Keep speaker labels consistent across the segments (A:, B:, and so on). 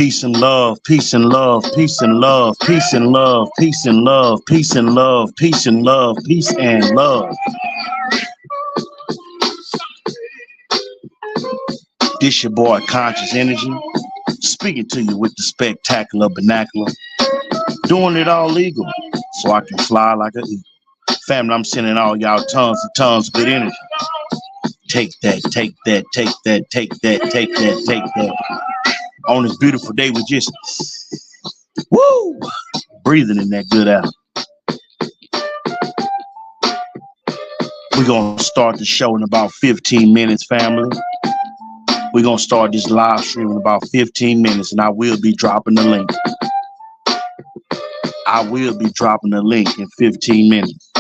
A: Peace and love, peace and love, peace and love, peace and love, peace and love, peace and love, peace and love, peace and love. This your boy Conscious Energy, speaking to you with the spectacular vernacular, doing it all legal, so I can fly like an eagle. Family, I'm sending all y'all tons and tons of good energy. Take that, take that, take that, take that, take that, take that. On this beautiful day, we just, woo, breathing in that good air. We're going to start the show in about 15 minutes, family. We're going to start this live stream in about 15 minutes, and I will be dropping the link. I will be dropping the link in 15 minutes.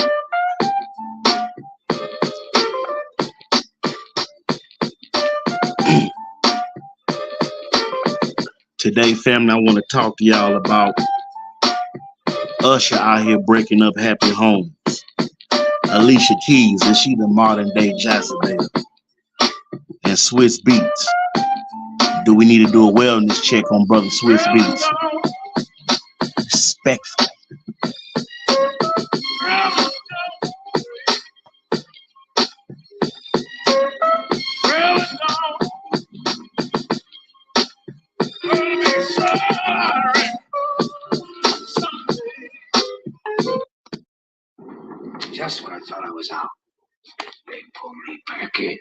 A: Today, family, I want to talk to y'all about Usher out here breaking up happy homes. Alicia Keys, is she the modern day Jazzabel? And Swizz Beatz. Do we need to do a wellness check on brother Swizz Beatz? Respectful.
B: Just when I thought I was out, they pulled me back in.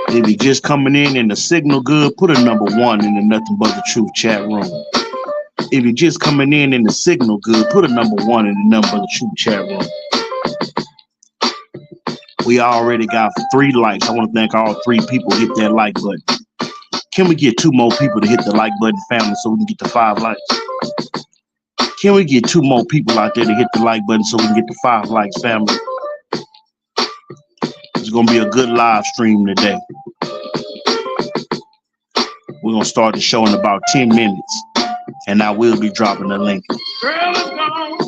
A: If you just coming in and the signal good, put a #1 in the Nothing But the Truth chat room. If you're just coming in and the signal good, put a #1 in the Nothing But the Truth chat room. We already got 3 likes. I want to thank all 3 people who hit that like button. Can we get 2 more people to hit the like button, family, so we can get to 5 likes? Can we get 2 more people out there to hit the like button so we can get to 5 likes, family? It's going to be a good live stream today. We're going to start the show in about 10 minutes, and I will be dropping the link.
B: Girl is gone.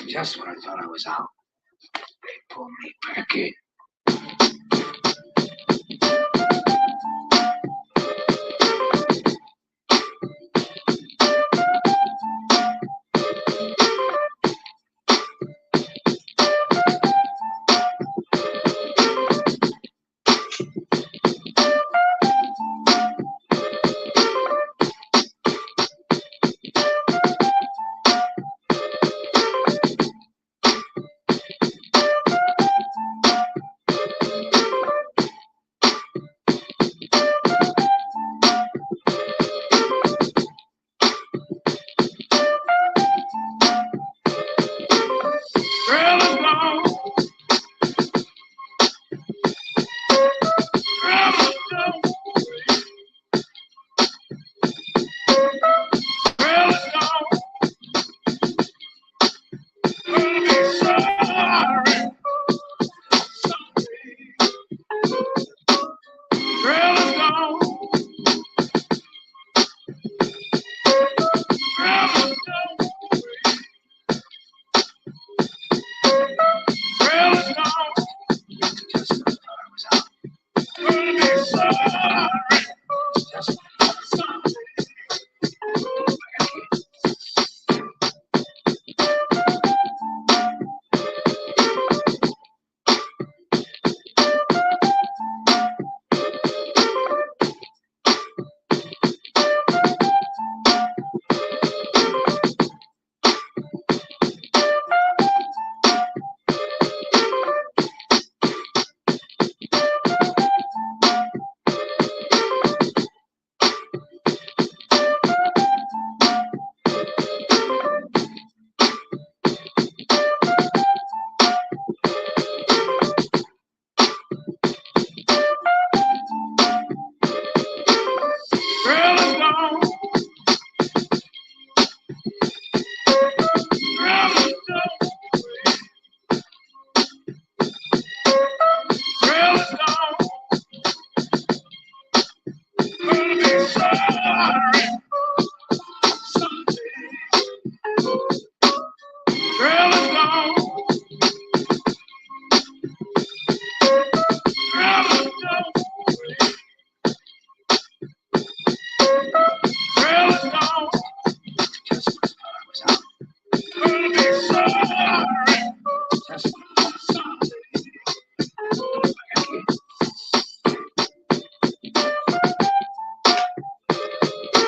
B: Just when I thought I was out, they pulled me back in.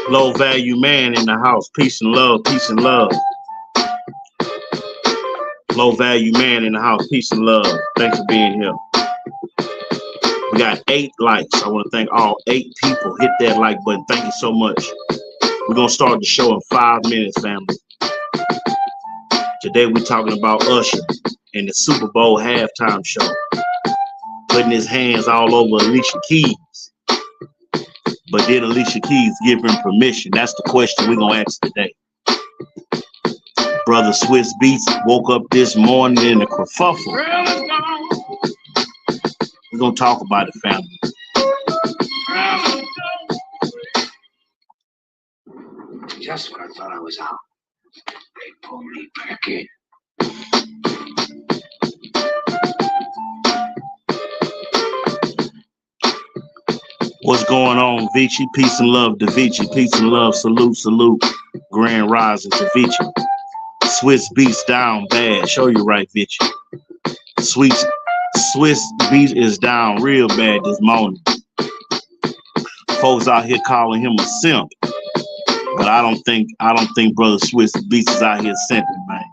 A: Low value man in the house. Peace and love. Peace and love. Low value man in the house. Peace and love. Thanks for being here. We got 8 likes. I want to thank all 8 people. Hit that like button. Thank you so much. We're going to start the show in 5 minutes, family. Today we're talking about Usher and the Super Bowl halftime show. Putting his hands all over Alicia Keys. But did Alicia Keys give him permission? That's the question we're going to ask today. Brother Swizz Beatz woke up this morning in a kerfuffle. We're going to talk about it, family.
B: Just when I thought I was out, they pulled me back in.
A: What's going on, Vici? Peace and love to Vici. Peace and love. Salute, salute. Grand rising to Vici. Swizz Beatz down bad. Show you right, Vici. Swizz Beatz is down real bad this morning. Folks out here calling him a simp. But I don't think brother Swizz Beatz is out here simping, man.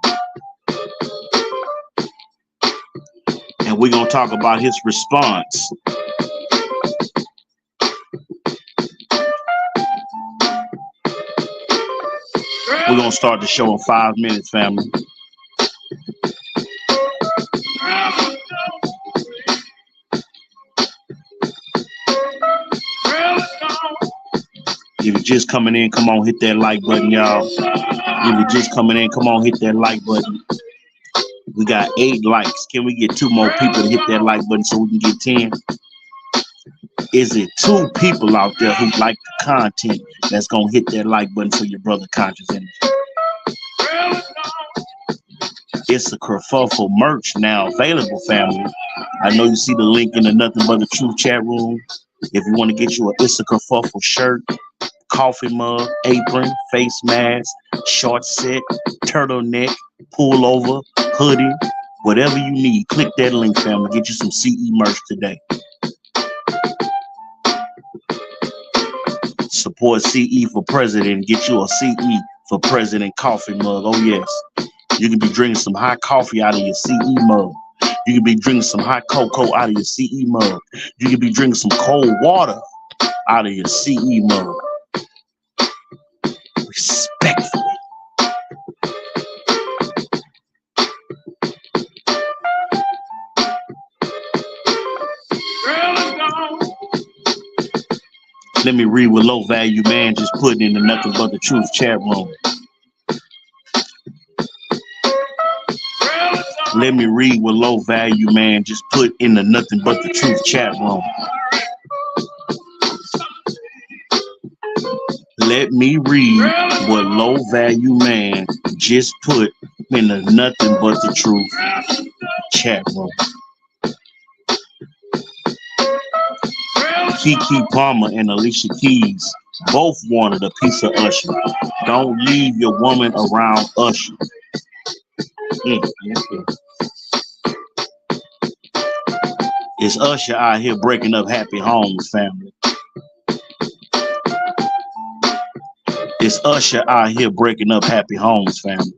A: And we're gonna talk about his response. We're gonna start the show in 5 minutes, family. If you're just coming in, come on, hit that like button, y'all. If you're just coming in, come on, hit that like button. We got 8 likes. Can we get 2 more people to hit that like button so we can get 10? Is it 2 people out there who like the content that's gonna hit that like button for your brother Conscious Energy? It's a kerfuffle merch now available, family. I know you see the link in the Nothing But the Truth chat room. If you want to get you a It's a Kerfuffle shirt, coffee mug, apron, face mask, short set, turtleneck, pullover, hoodie, whatever you need, click that link, family. Get you some CE merch today. Support CE for president. Get you a CE for president coffee mug. Oh yes, you can be drinking some hot coffee out of your CE mug. You can be drinking some hot cocoa out of your CE mug. You can be drinking some cold water out of your CE mug. Respectfully. Let me read what Low Value Man just put in the Nothing But the Truth chat room. Let me read what Low Value Man just put in the Nothing But the Truth chat room. Let me read what Low Value Man just put in the Nothing But the Truth chat room. Keke Palmer and Alicia Keys both wanted a piece of Usher. Don't leave your woman around Usher. It's Usher out here breaking up happy homes, family. It's Usher out here breaking up happy homes, family.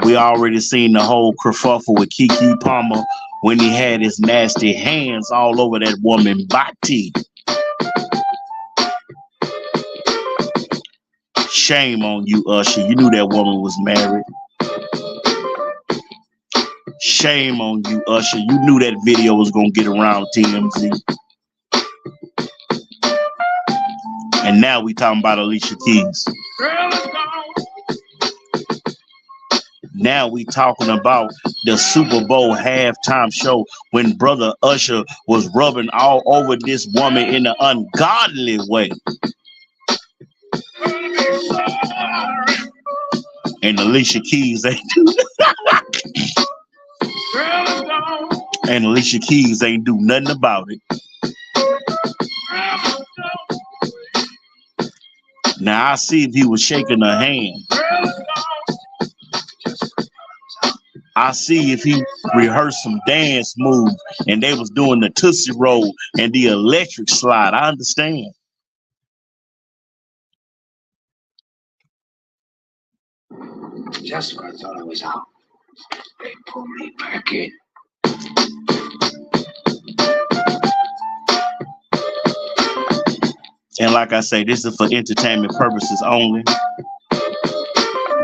A: We already seen the whole kerfuffle with Keke Palmer when he had his nasty hands all over that woman's body. Shame on you, Usher. You knew that woman was married. Shame on you, Usher. You knew that video was going to get around TMZ. And now we talking about Alicia Keys. Now we talking about the Super Bowl halftime show when brother Usher was rubbing all over this woman in an ungodly way. And Alicia Keys ain't do and Alicia Keys ain't do nothing about it. Now I see if he was shaking her hand. I see if he rehearsed some dance moves and they was doing the Tootsie Roll and the electric slide. I understand.
B: Just when I thought I was out, they pulled me back in.
A: And like I say, this is for entertainment purposes only.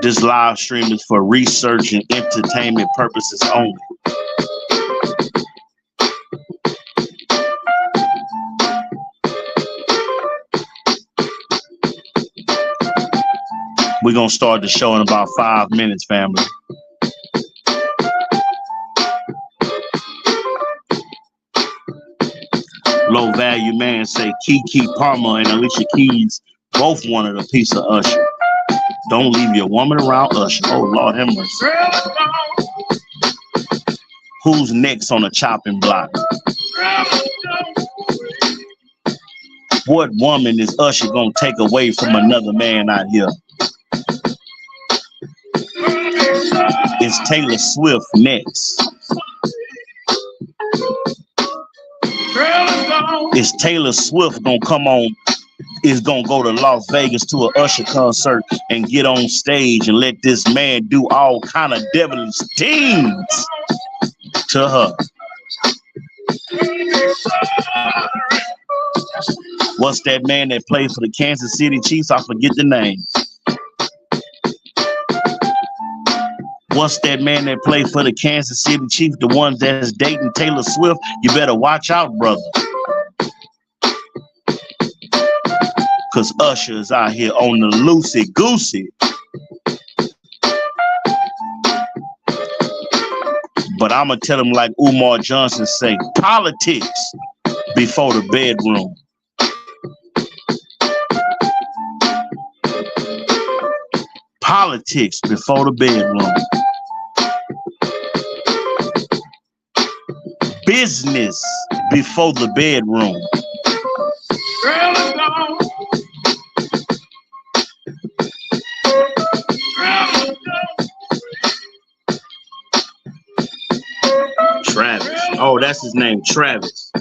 A: This live stream is for research and entertainment purposes only. We're going to start the show in about 5 minutes, family. Low value man say Keke Palmer and Alicia Keys both wanted a piece of Usher. Don't leave your woman around Usher. Oh, Lord have mercy. Who's next on the chopping block? What woman is Usher gonna take away from another man out here? It's Taylor Swift next. Is Taylor Swift gonna come on? Is gonna go to Las Vegas to an Usher concert and get on stage and let this man do all kind of devilish things to her? What's that man that played for the Kansas City Chiefs? I forget the name. What's that man that played for the Kansas City Chiefs? The one that's dating Taylor Swift? You better watch out, brother. Because Usher is out here on the loosey-goosey. But I'm going to tell him like Umar Johnson say, politics before the bedroom. Politics before the bedroom. Business before the bedroom. Travis. Oh, that's his name, Travis.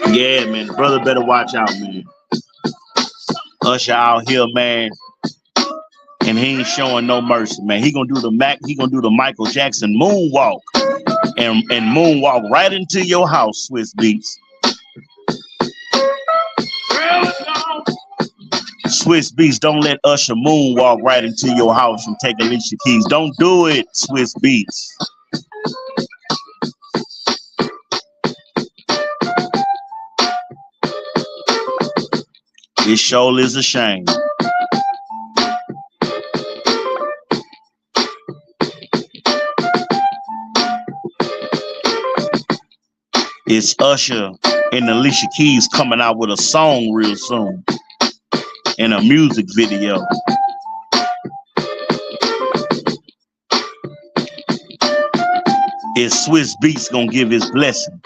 A: Yeah, man, the brother better watch out, man. Usher out here, man, and he ain't showing no mercy, man. He gonna do the Michael Jackson moonwalk and moonwalk right into your house, Swizz Beatz. Swizz Beatz, don't let Usher moonwalk right into your house and take Alicia Keys. Don't do it, Swizz Beatz. It sure is a shame. It's Usher and Alicia Keys coming out with a song real soon and a music video. Is Swizz Beatz gonna give his blessing?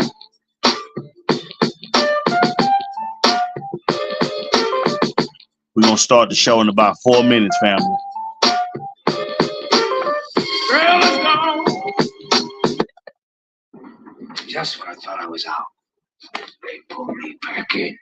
A: We're gonna start the show in about 4 minutes, family.
B: Just when I thought I was out, they pulled me back in.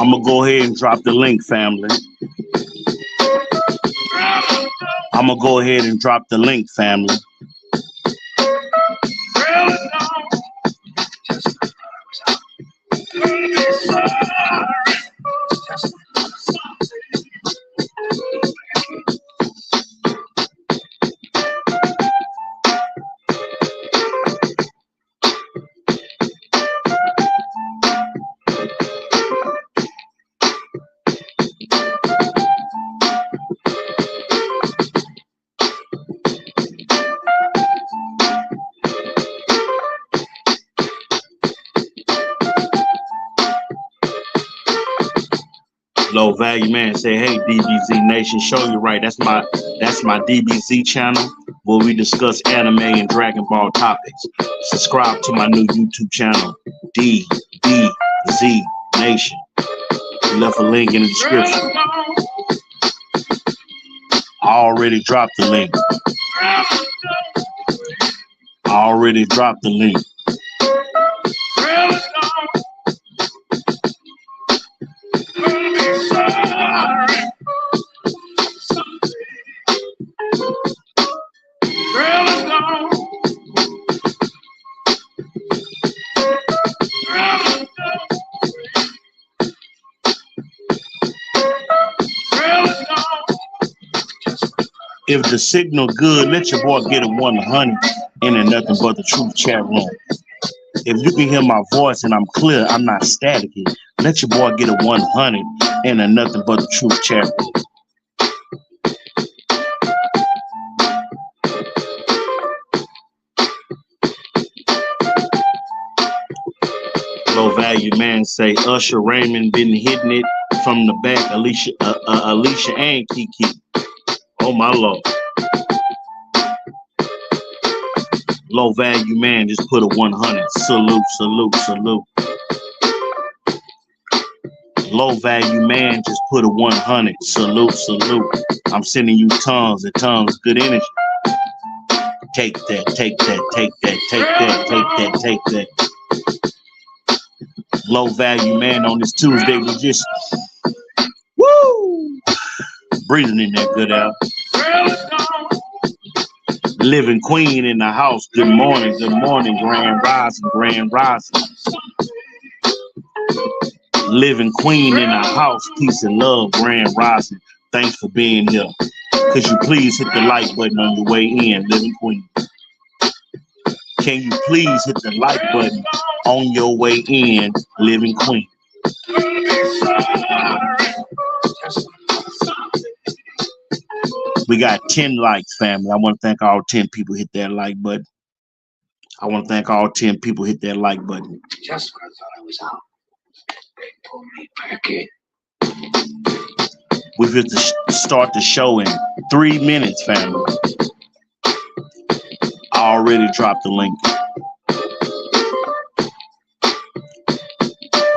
A: I'm gonna go ahead and drop the link, family. I'm gonna go ahead and drop the link, family. Low value man say, hey DBZ Nation, show you right. That's my DBZ channel where we discuss anime and Dragon Ball topics. Subscribe to my new YouTube channel, DBZ Nation. We left a link in the description. I already dropped the link. If the signal good, let your boy get a 100 in a nothing but the truth chat room. If you can hear my voice and I'm clear, I'm not staticky, let your boy get a 100 in a nothing but the truth chat room. Low value man say Usher Raymond been hitting it from the back. Alicia and Kiki. Oh my Lord. Low value man just put a 100. Salute, salute, salute. Low value man just put a 100. Salute, salute. I'm sending you tons and tons of good energy. Take that, take that, take that, take that, take that, take that. Low value man on this Tuesday was just woo, breathing in that good air. Living queen in the house. Good morning, grand rising, grand rising. Living queen in the house, peace and love, grand rising. Thanks for being here. Could you please hit the like button on your way in, living queen? Can you please hit the like button on your way in, living queen? We got 10 likes, family. I want to thank all 10 people who hit that like button. Just when I thought I was out, they pulled me back in. We're going to start the show in 3 minutes, family. I already dropped the link.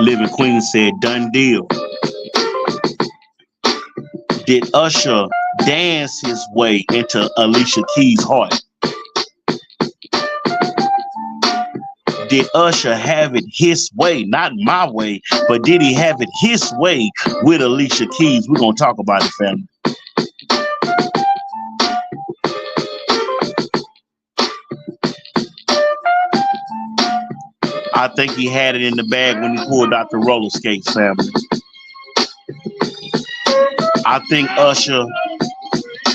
A: Living Queen said, done deal. Did Usher dance his way into Alicia Keys' heart? Did Usher have it his way? Not my way, but did he have it his way with Alicia Keys? We're going to talk about it, family. I think he had it in the bag when he pulled out the roller skates, family. I think Usher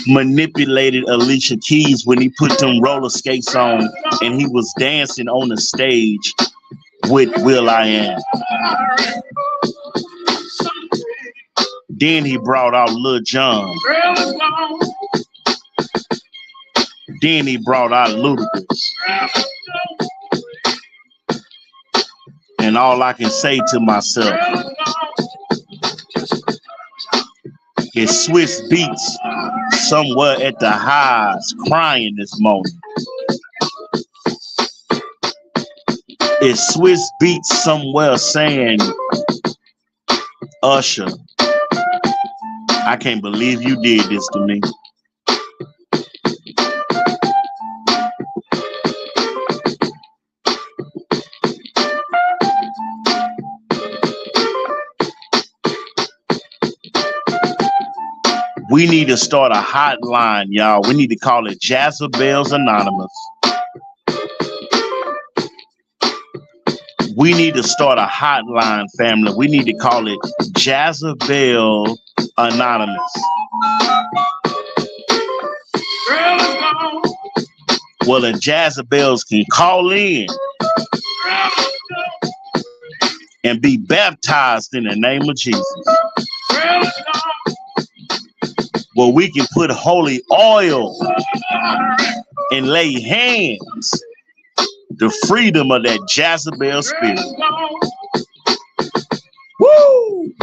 A: manipulated Alicia Keys when he put them roller skates on and he was dancing on the stage with will.i.am. Then he brought out Lil Jon. Then he brought out Ludacris. And all I can say to myself is Swizz Beatz somewhere at the highs crying this morning. Is Swizz Beatz somewhere saying, Usher, I can't believe you did this to me. We need to start a hotline, y'all. We need to call it Jazzabel's Anonymous. We need to start a hotline, family. We need to call it Jazzabel Anonymous. Well, the Jazzabels can call in and be baptized in the name of Jesus. Well, we can put holy oil and lay hands. The freedom of that Jazzabel spirit. Woo!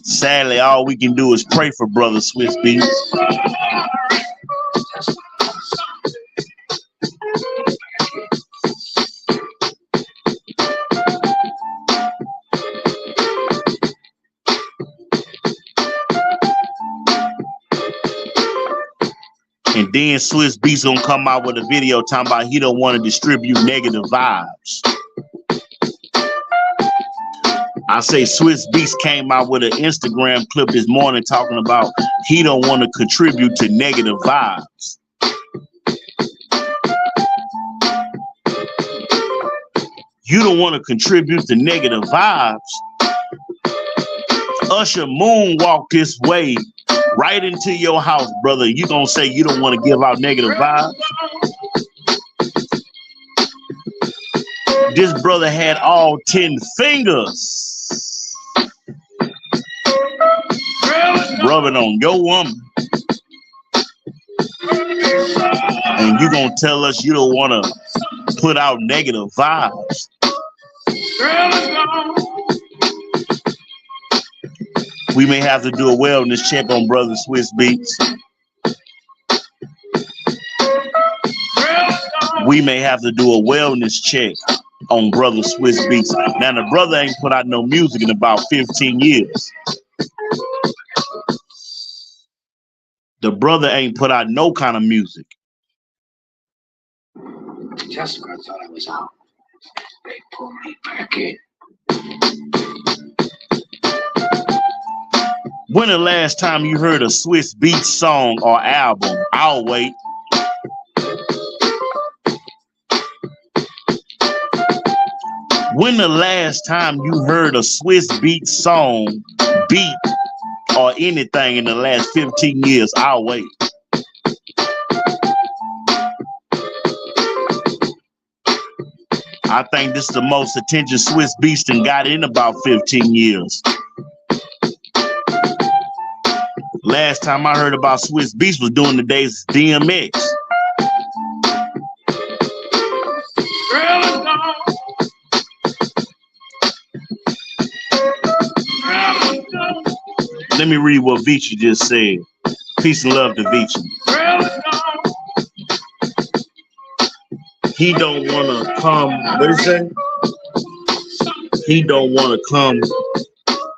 A: Sadly, all we can do is pray for Brother Swizz Beatz. And then Swizz Beatz gonna come out with a video talking about he don't want to distribute negative vibes. I say Swizz Beatz came out with an Instagram clip this morning talking about he don't want to contribute to negative vibes. You don't want to contribute to negative vibes. Usher moonwalk this way right into your house, brother. You gonna say you don't want to give out negative vibes? This brother had all 10 fingers rubbing on your woman, and you gonna tell us you don't want to put out negative vibes? We may have to do a wellness check on Brother Swizz Beatz. We may have to do a wellness check on Brother Swizz Beatz. Now, the brother ain't put out no music in about 15 years. The brother ain't put out no kind of music.
B: Just when I thought I was out, they pulled me back in.
A: When the last time you heard a Swizz Beatz song or album? I'll wait. When the last time you heard a Swizz Beatz song, beat, or anything in the last 15 years? I'll wait. I think this is the most attention Swizz Beatz done got in about 15 years. Last time I heard about Swizz Beatz was during the days of DMX. Let me read what Vici just said. Peace and love to Vici. He don't want to come, what is that? He don't want to come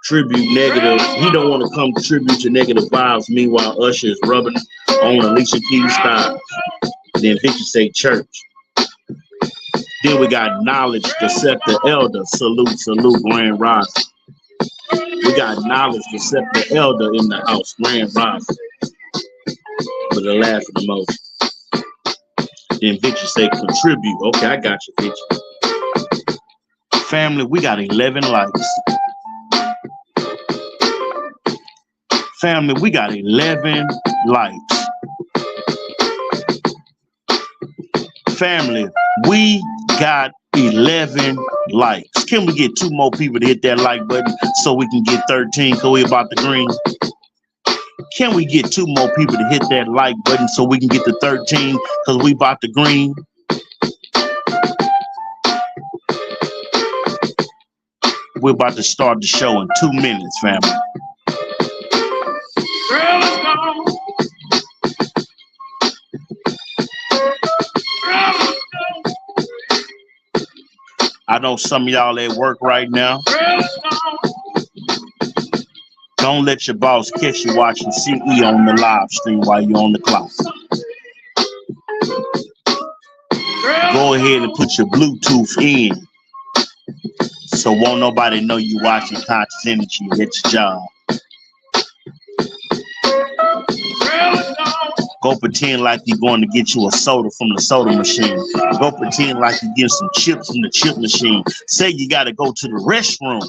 A: tribute negative. He don't want to come contribute to negative vibes. Meanwhile, Usher is rubbing on Alicia Keys' style. Then Vici say church. Then we got Knowledge, the Scepter Elder. Salute, salute, Grand Rising. We got Knowledge, the Scepter Elder in the house. Grand Rising. With a laughing emoji. Then Vici say contribute. Okay, I got you, Vici. Family, we got 11 likes. Family, we got 11 likes. Family, we got 11 likes. Can we get 2 more people to hit that like button so we can get 13 because we about the green? Can we get 2 more people to hit that like button so we can get to 13 because we about the green? We're about to start the show in 2 minutes, family. I know some of y'all at work right now. Don't let your boss catch you watching CE on the live stream while you're on the clock. Go ahead and put your Bluetooth in So won't nobody know you watching Conscious Energy at your job. Go pretend like you're going to get you a soda from the soda machine. Go pretend like you get some chips from the chip machine. Say you got to go to the restroom.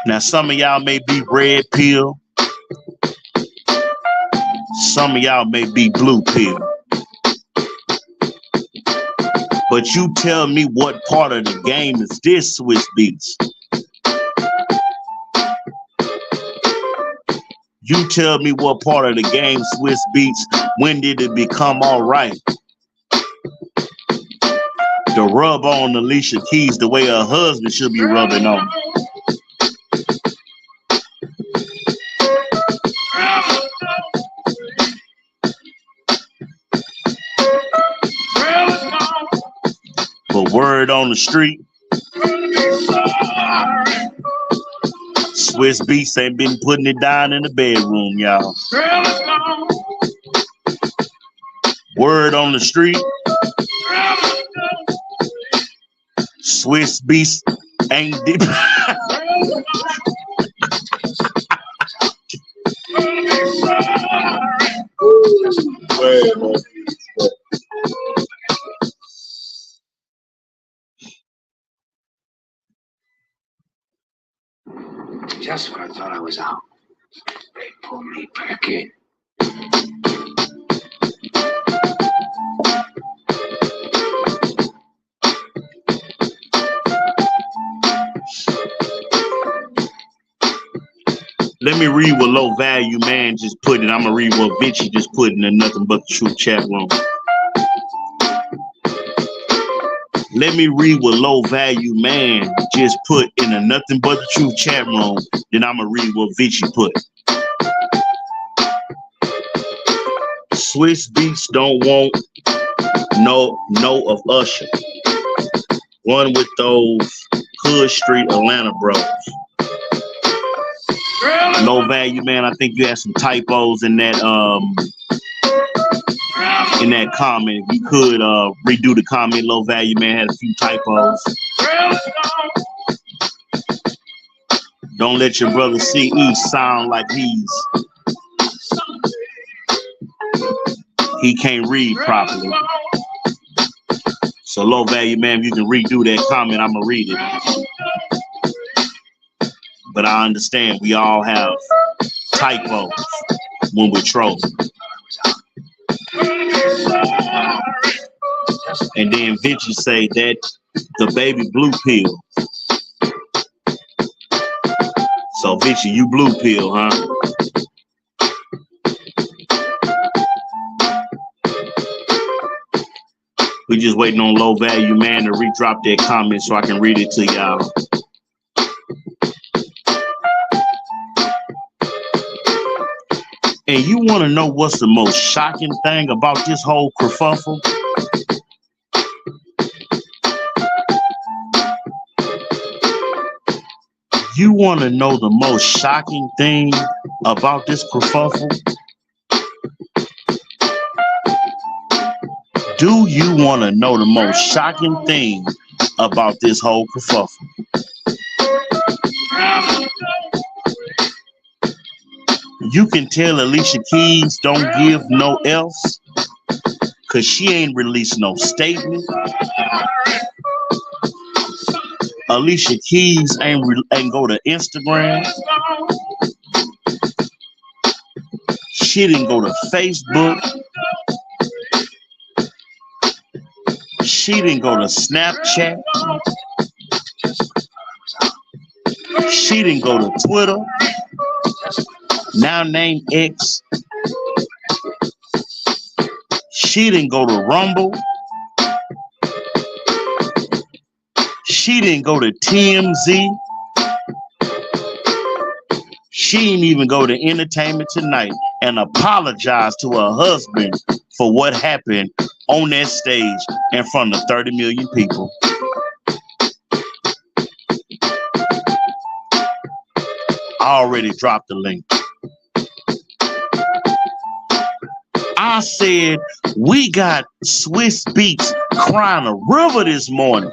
A: Now, some of y'all may be red pill. Some of y'all may be blue pill. But you tell me what part of the game is this, Swizz Beatz? You tell me what part of the game, Swizz Beatz. When did it become all right to rub on Alicia Keys the way her husband should be rubbing on? But word on the street, Swizz Beatz ain't been putting it down in the bedroom, y'all. Word on the street, Swizz Beatz ain't deep.
B: Just when I thought I was out, they pulled me back in.
A: Let me read what Low Value Man just put in. I'm going to read what Vinci just put in the Nothing But the Truth chat room. Let me read what Low Value Man just put in a Nothing But the Truth chat room. Then I'm going to read what Vinci put. Swizz Beatz don't want no of Usher. One with those Hood Street Atlanta bros. Low Value Man, I think you had some typos in that comment. If you could redo the comment, Low Value Man had a few typos. Don't let your brother CE sound like he can't read properly. So Low Value Man, if you can redo that comment, I'm gonna read it. But I understand we all have typos when we're trolling. And then Vinci say that the baby blue pill. So Vinci, you blue pill, huh? We just waiting on Low Value Man to redrop that comment so I can read it to y'all. And you want to know what's the most shocking thing about this whole kerfuffle? You want to know the most shocking thing about this kerfuffle? Do you want to know the most shocking thing about this whole kerfuffle? You can tell Alicia Keys don't give no else because she ain't released no statement. Alicia Keys ain't go to Instagram. She didn't go to Facebook. She didn't go to Snapchat. She didn't go to Twitter, now named X. She didn't go to Rumble. She didn't go to TMZ. She didn't even go to Entertainment Tonight and apologize to her husband for what happened on that stage in front of 30 million people. I already dropped the link. I said we got Swizz Beatz crying a river this morning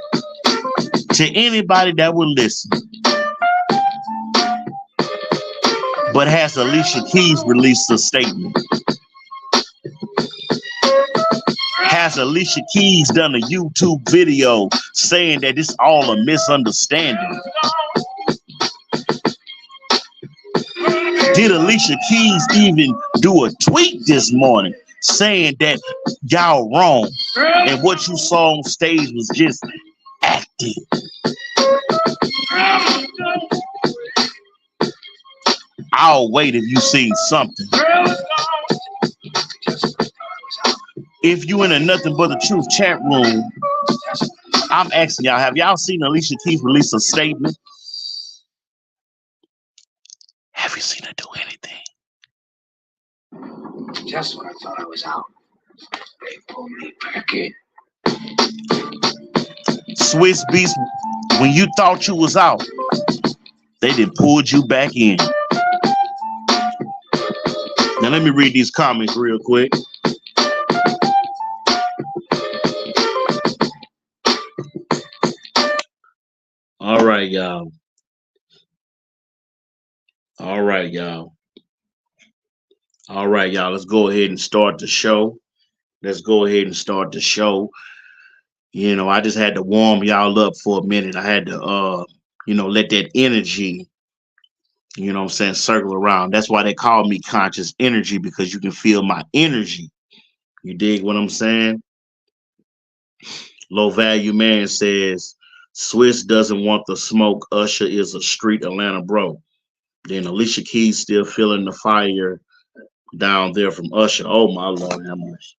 A: to anybody that would listen. But has Alicia Keys released a statement? Has Alicia Keys done a YouTube video saying that it's all a misunderstanding? Did Alicia Keys even do a tweet this morning saying that y'all wrong and what you saw on stage was just acting? I'll wait if you seen something. If you in a Nothing But the Truth chat room, I'm asking y'all, have y'all seen Alicia Keys release a statement? Have you seen her do anything?
B: Just when I thought I was out, they pulled me back in.
A: Swizz Beatz, when you thought you was out, they done pulled you back in. Now let me read these comments real quick. All right, y'all. All right, y'all. All right, y'all. Let's go ahead and start the show. Let's go ahead and start the show. You know, I just had to warm y'all up for a minute. I had to, let that energy, you know what I'm saying, circle around. That's why they call me conscious energy, because you can feel my energy. You dig what I'm saying? Low Value Man says, Swizz doesn't want the smoke. Usher is a street Atlanta bro. Then Alicia Keys still feeling the fire down there from Usher. Oh my Lord, how much?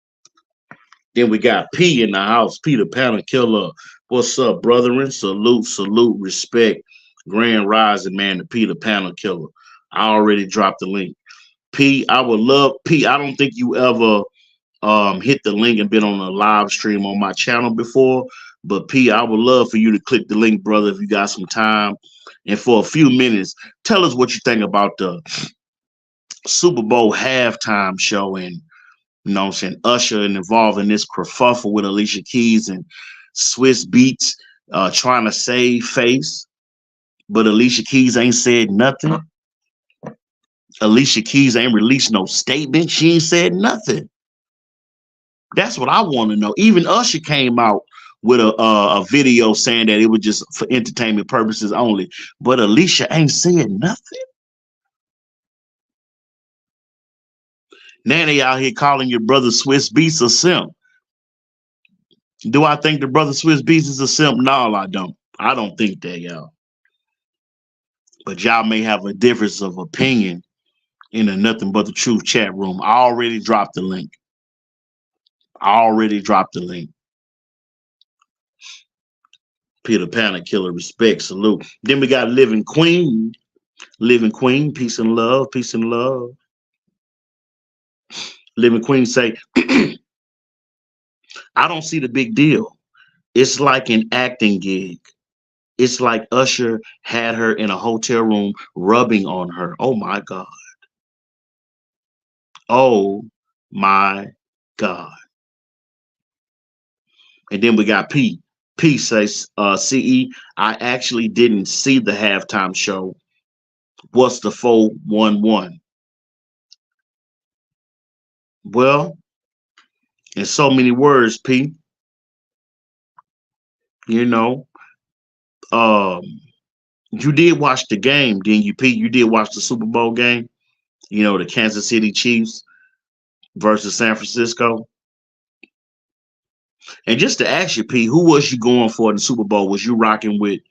A: Then we got P in the house. Peter Panel Killer. What's up, brethren? Salute, salute, respect. Grand Rising, man, the Peter Panel Killer. I already dropped the link. P, I would love, P, I don't think you ever hit the link and been on a live stream on my channel before. But P, I would love for you to click the link, brother, if you got some time. And for a few minutes, tell us what you think about the Super Bowl halftime show and, you know what I'm saying, Usher and involving this kerfuffle with Alicia Keys and Swizz Beatz trying to save face. But Alicia Keys ain't said nothing. Alicia Keys ain't released no statement. She ain't said nothing. That's what I want to know. Even Usher came out with a video saying that it was just for entertainment purposes only. But Alicia ain't said nothing. Now they out here calling your brother Swizz Beatz a simp. Do I think the brother Swizz Beatz is a simp? No, I don't. I don't think that, y'all. But y'all may have a difference of opinion in a Nothing But the Truth chat room. I already dropped the link. Peter Panner Killer, respect, salute. Then we got Living Queen. Living Queen, peace and love, peace and love. Living Queen say, I don't see the big deal. It's like an acting gig. It's like Usher had her in a hotel room rubbing on her. Oh my God. Oh my God. And then we got P. P says, CE, I actually didn't see the halftime show. What's the 411? Well, in so many words, P, you know, you did watch the game, didn't you, P? You did watch the Super Bowl game, you know, the Kansas City Chiefs versus San Francisco. And just to ask you, P, who was you going for in the Super Bowl? Was you rocking with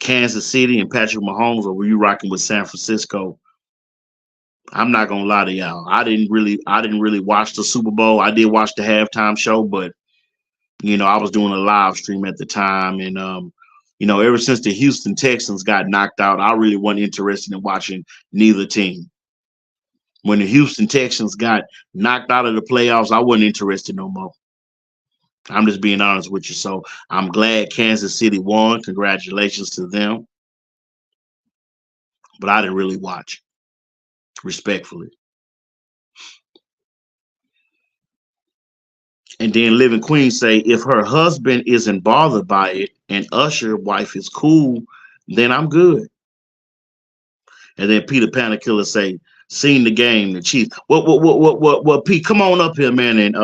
A: Kansas City and Patrick Mahomes, or were you rocking with San Francisco? I'm not gonna lie to y'all. I didn't really watch the Super Bowl. I did watch the halftime show, but you know, I was doing a live stream at the time, and you know, ever since the Houston Texans got knocked out, I really wasn't interested in watching neither team. When the Houston Texans got knocked out of the playoffs, I wasn't interested no more. I'm just being honest with you. So I'm glad Kansas City won. Congratulations to them. but I didn't really watch, respectfully. And then Living Queen say, if her husband isn't bothered by it and Usher wife is cool, then I'm good. And then Peter Panikiller say, seen the game, the Chief. What, Pete, come on up here, man, and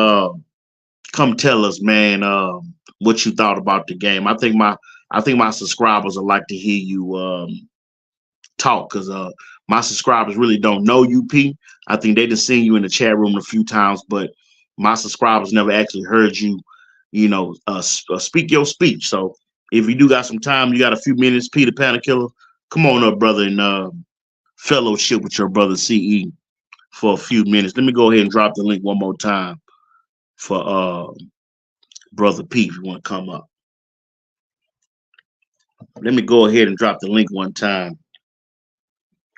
A: come tell us, man, what you thought about the game. I think my subscribers would like to hear you talk, because my subscribers really don't know you, P. I think they just seen you in the chat room a few times, but my subscribers never actually heard you, speak your speech. So if you do got some time, you got a few minutes, Peter Panikiller, come on up, brother, and fellowship with your brother CE for a few minutes. Let me go ahead and drop the link one more time for brother P if you want to come up. Let me go ahead and drop the link one time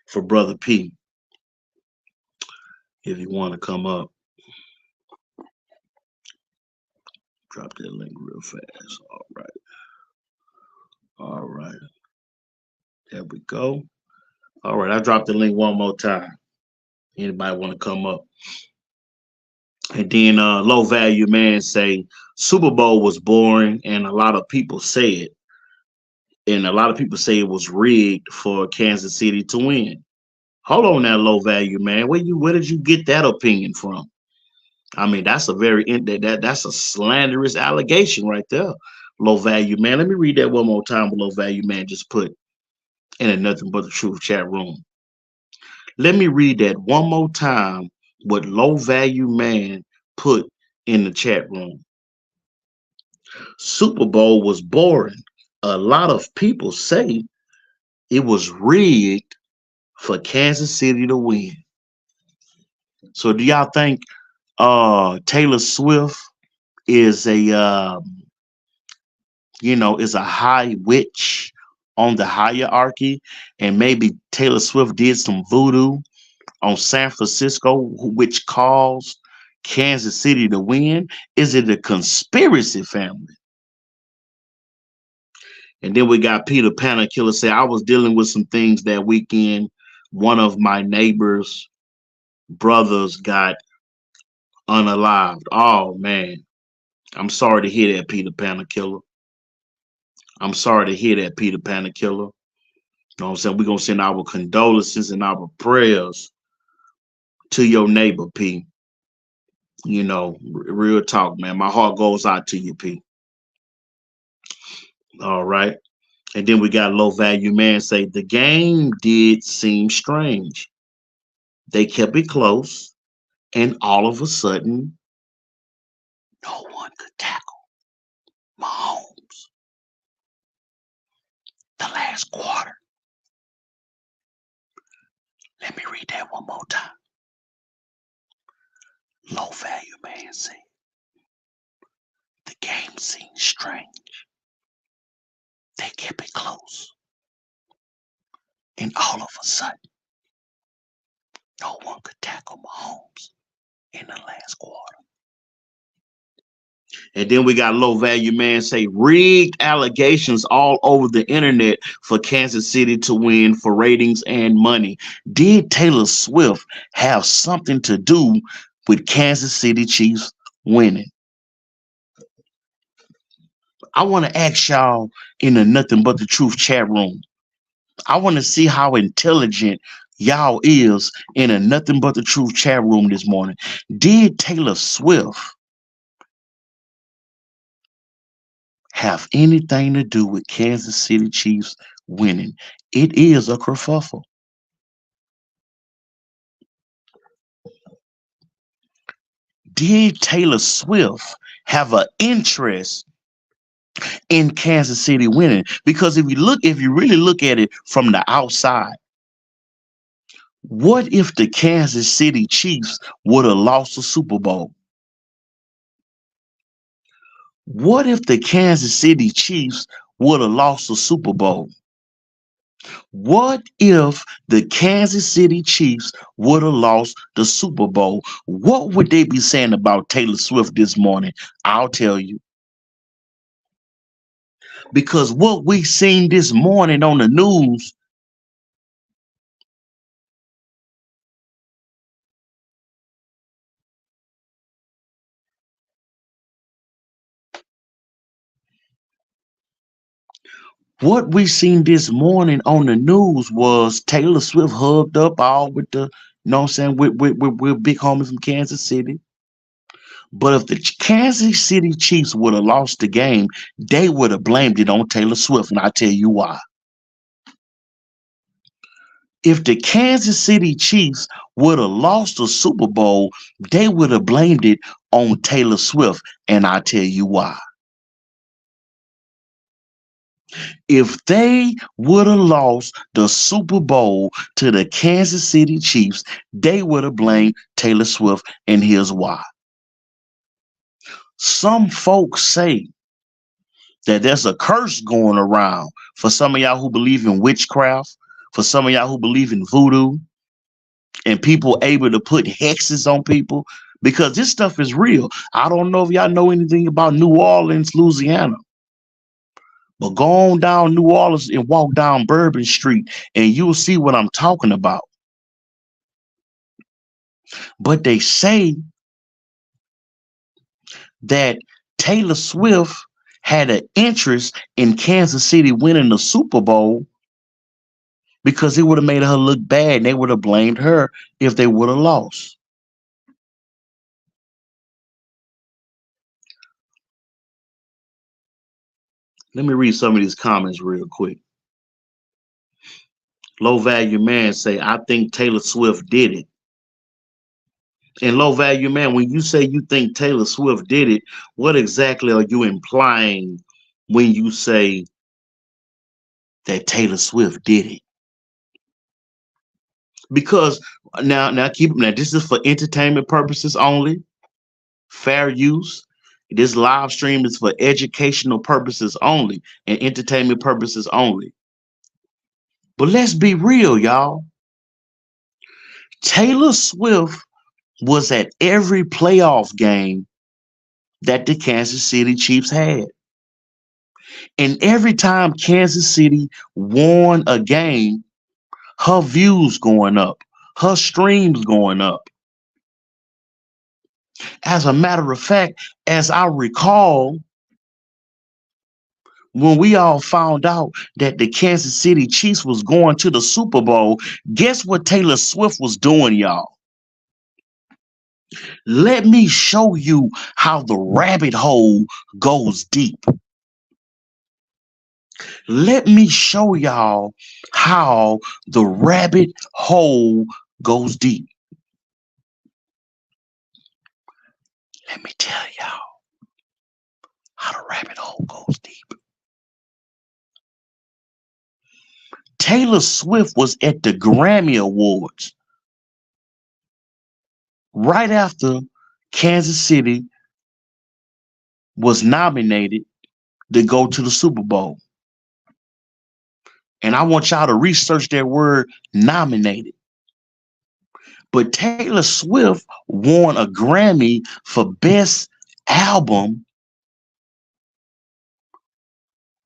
A: for brother P if you want to come up. Drop that link real fast. All right. There we go. All right, I dropped the link one more time. Anybody want to come up? And then low value man say Super Bowl was boring, and a lot of people say it. And a lot of people say it was rigged for Kansas City to win. Hold on now, low value man. Where did you get that opinion from? I mean, that's a that's a slanderous allegation right there. Low value man. Let me read that one more time. What low value man just put in a Nothing But the Truth chat room. Let me read that one more time. What low value man put in the chat room. Super Bowl was boring. A lot of people say it was rigged for Kansas City to win. So do y'all think Taylor Swift is is a high witch on the hierarchy, and maybe Taylor Swift did some voodoo on San Francisco, which caused Kansas City to win? Is it a conspiracy, family? And then we got Peter Panikiller say, I was dealing with some things that weekend. One of my neighbor's brothers got unalived. Oh, man. I'm sorry to hear that, Peter Panikiller. I'm sorry to hear that, Peter Panikiller. You know what I'm saying? We're going to send our condolences and our prayers to your neighbor, P. Real talk, man. My heart goes out to you, P. All right. And then we got low value man say the game did seem strange. They kept it close, and all of a sudden, no one could tackle Mahomes. The last quarter. Let me read that one more time. Low value man said the game seemed strange. They kept it close, and all of a sudden, no one could tackle Mahomes in the last quarter. And then we got low value man say rigged allegations all over the internet for Kansas City to win for ratings and money. Did Taylor Swift have something to do with Kansas City Chiefs winning? I want to ask y'all in the Nothing But the Truth chat room. I want to see how intelligent y'all is in a Nothing But the Truth chat room this morning. Did Taylor Swift have anything to do with Kansas City Chiefs winning? It is a kerfuffle. Did Taylor Swift have an interest in Kansas City winning? Because if you really look at it from the outside, what if the Kansas City Chiefs would have lost the Super Bowl? What if the Kansas City Chiefs would have lost the Super Bowl? What if the Kansas City Chiefs would have lost the Super Bowl? What would they be saying about Taylor Swift this morning? I'll tell you. Because what we seen this morning on the news What we seen this morning on the news was Taylor Swift hugged up all with the, you know what I'm saying, with big homie from Kansas City. But if the Kansas City Chiefs would have lost the game, they would have blamed it on Taylor Swift, and I'll tell you why. If the Kansas City Chiefs would have lost the Super Bowl, they would have blamed it on Taylor Swift, and I'll tell you why. If they would have lost the Super Bowl to the Kansas City Chiefs, they would have blamed Taylor Swift, and here's why. Some folks say that there's a curse going around for some of y'all who believe in witchcraft, for some of y'all who believe in voodoo, and people able to put hexes on people, because this stuff is real. I don't know if y'all know anything about New Orleans, Louisiana. But go on down New Orleans and walk down Bourbon Street and you'll see what I'm talking about. But they say that Taylor Swift had an interest in Kansas City winning the Super Bowl because it would have made her look bad and they would have blamed her if they would have lost. Let me read some of these comments real quick. Low Value Man say, I think Taylor Swift did it. And Low Value Man, when you say you think Taylor Swift did it, what exactly are you implying when you say that Taylor Swift did it? Because now this is for entertainment purposes only, fair use. This live stream is for educational purposes only and entertainment purposes only. But let's be real, y'all. Taylor Swift was at every playoff game that the Kansas City Chiefs had. And every time Kansas City won a game, her views going up, her streams going up. As a matter of fact, as I recall, when we all found out that the Kansas City Chiefs was going to the Super Bowl, guess what Taylor Swift was doing, y'all? Let me show you how the rabbit hole goes deep. Let me show y'all how the rabbit hole goes deep. Let me tell y'all how the rabbit hole goes deep. Taylor Swift was at the Grammy Awards right after Kansas City was nominated to go to the Super Bowl. And I want y'all to research that word nominated. But Taylor Swift won a Grammy for Best Album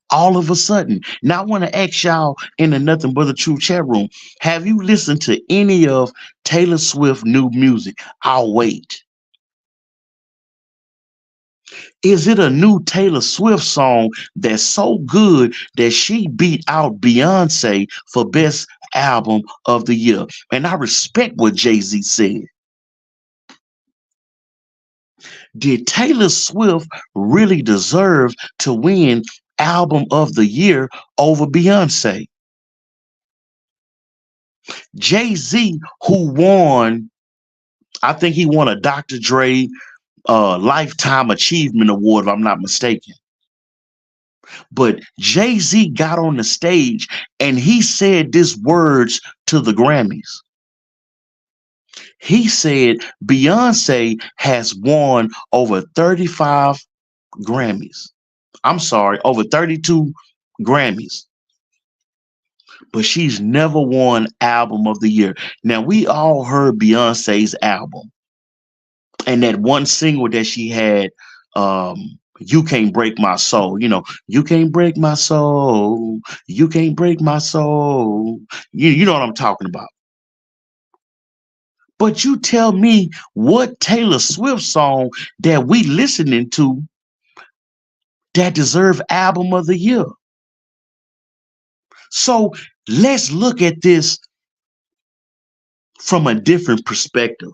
A: all of a sudden. Now I want to ask y'all in the Nothing But the Truth chat room, have you listened to any of Taylor Swift new music? I'll wait. Is it a new Taylor Swift song that's so good that she beat out Beyonce for Best Album of the Year? And I respect what Jay-Z said. Did Taylor Swift really deserve to win Album of the Year over Beyonce? Jay-Z, who won, I think he won a Dr. Dre Lifetime Achievement Award, if I'm not mistaken. But Jay-Z got on the stage and he said these words to the Grammys. He said Beyonce has won over 35 Grammys. I'm sorry, over 32 Grammys. But she's never won Album of the Year. Now, we all heard Beyonce's album. And that one single that she had, You Can't Break My Soul. You know, you can't break my soul. You can't break my soul. You know what I'm talking about. But you tell me what Taylor Swift song that we listening to that deserve Album of the Year. So let's look at this from a different perspective.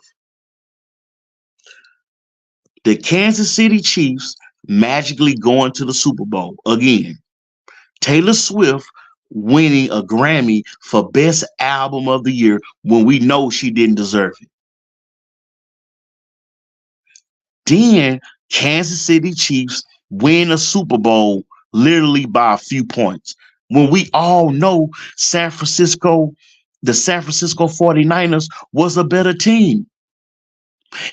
A: The Kansas City Chiefs magically going to the Super Bowl again. Taylor Swift winning a Grammy for Best Album of the Year when we know she didn't deserve it. Then Kansas City Chiefs win a Super Bowl literally by a few points. When we all know the San Francisco 49ers was a better team.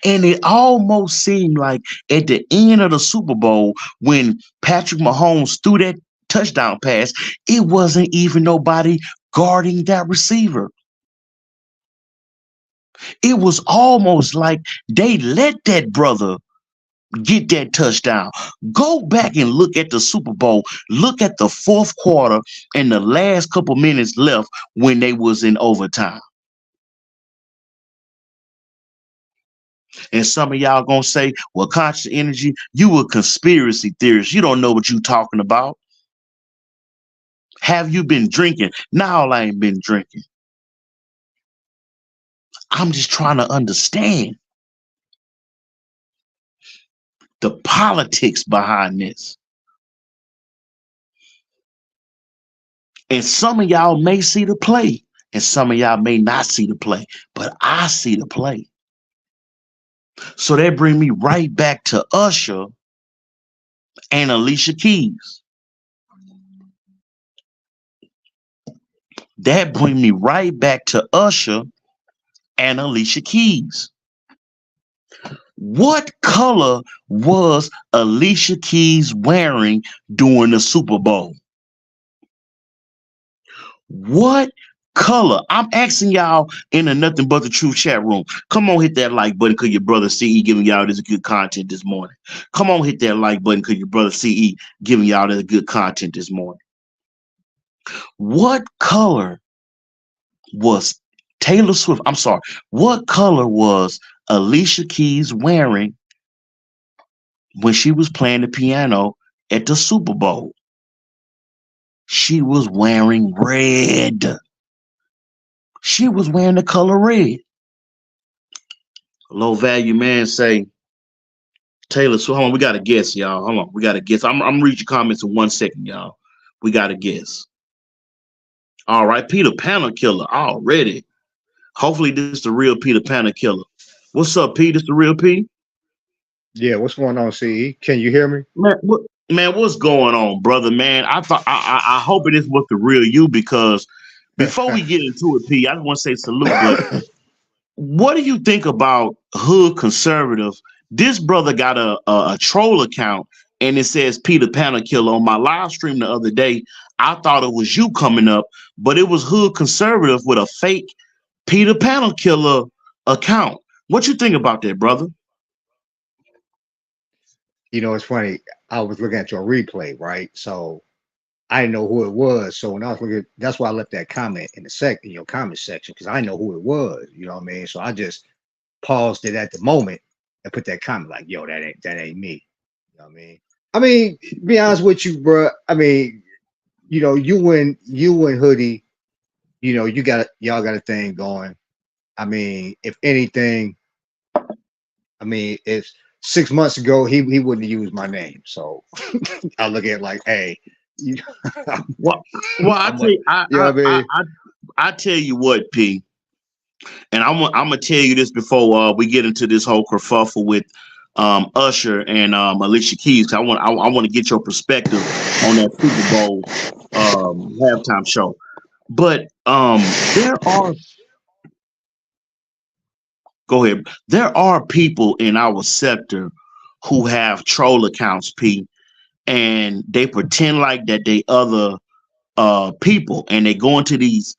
A: And it almost seemed like at the end of the Super Bowl, when Patrick Mahomes threw that touchdown pass, it wasn't even nobody guarding that receiver. It was almost like they let that brother get that touchdown. Go back and look at the Super Bowl. Look at the fourth quarter and the last couple minutes left when they was in overtime. And some of y'all gonna say, well, conscious energy, you a conspiracy theorist. You don't know what you talking about. Have you been drinking? No, I ain't been drinking. I'm just trying to understand the politics behind this. And some of y'all may see the play, and some of y'all may not see the play, but I see the play. So that brings me right back to Usher and Alicia Keys. That brings me right back to Usher and Alicia Keys. What color was Alicia Keys wearing during the Super Bowl? What color? I'm asking y'all in the Nothing But the Truth chat room. Come on, hit that like button because your brother CE giving y'all this good content this morning. Come on, hit that like button because your brother CE giving y'all this good content this morning. What color was Taylor Swift? I'm sorry. What color was Alicia Keys wearing when she was playing the piano at the Super Bowl? She was wearing red. She was wearing the color red. Low value man say, Taylor Swift. Hold on, we got to guess, y'all. Hold on, we got to guess. I'm gonna read your comments in 1 second, y'all. We got to guess. All right, Peter Panner Killer already. Hopefully, this is the real Peter Panner Killer. What's up, Pete? This the real P?
C: Yeah, what's going on, CE? Can you hear me?
A: Man, what's going on, brother? Man, I hope it is what the real you, because before we get into it, P, I just want to say salute. But what do you think about hood conservative? This brother got a troll account and it says Peter Panner Killer. On my live stream the other day, I thought it was you coming up, but it was hood conservative with a fake Peter Panner Killer account. What you think about that, brother?
C: You know, it's funny. I was looking at your replay, right? So I didn't know who it was. So when I was looking, that's why I left that comment in your comment section, because I know who it was. You know what I mean? So I just paused it at the moment and put that comment like, "Yo, that ain't me." You know what I mean? I mean, be honest with you, bro. I mean, you know, you and Hoodie, you know, y'all got a thing going. I mean, if anything, I mean, if 6 months ago he wouldn't have used my name, so I look at it like, hey, you
A: well, I tell you what, P, and I'm gonna tell you this before we get into this whole kerfuffle with Usher and Alicia Keys. I want to get your perspective on that Super Bowl halftime show. But there are people in our sector who have troll accounts, P, and they pretend like that they other people, and they go into these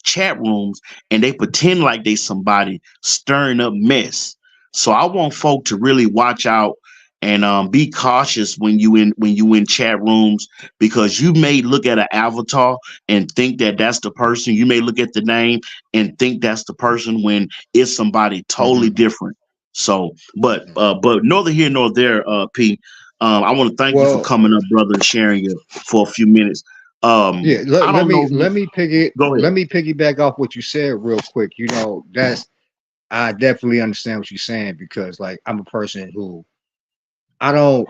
A: chat rooms and they pretend like they somebody stirring up mess. So I want folk to really watch out and be cautious when you in chat rooms, because you may look at an avatar and think that that's the person. You may look at the name and think that's the person when it's somebody totally different. So, but neither here nor there, P. I want to thank you for coming up, brother, and sharing it for a few minutes.
C: Yeah,
A: I don't know. Go ahead.
C: let me piggyback off what you said real quick. You know, that's I definitely understand what you're saying because like I'm a person who I don't,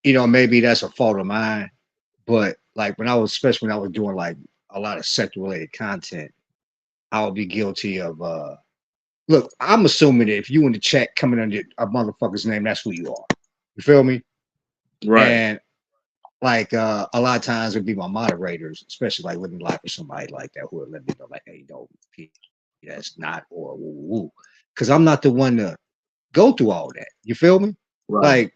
C: you know, maybe that's a fault of mine, but like when I was especially when I was doing like a lot of sex related content, I would be guilty of look, I'm assuming that if you in the chat coming under a motherfucker's name, that's who you are. You feel me?
A: Right.
C: And like a lot of times it'd be my moderators, especially like living life with somebody like that who would let me know like, hey, no, that's not or woo woo. Cause I'm not the one to go through all that. You feel me?
A: Right.
C: Like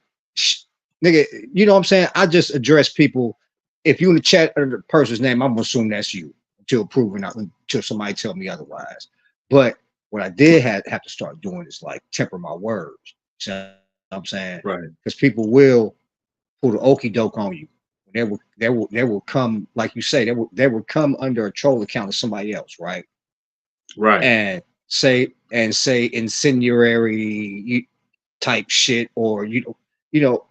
C: nigga, you know what I'm saying? I just address people. If you in the chat under the person's name, I'm gonna assume that's you until proven out until somebody tell me otherwise. But what I did have to start doing is like temper my words. You know what I'm saying? Because
A: Right.
C: people will pull the okey doke on you. They will come, like you say, they will come under a troll account of somebody else, right?
A: Right.
C: And say incendiary type shit or you know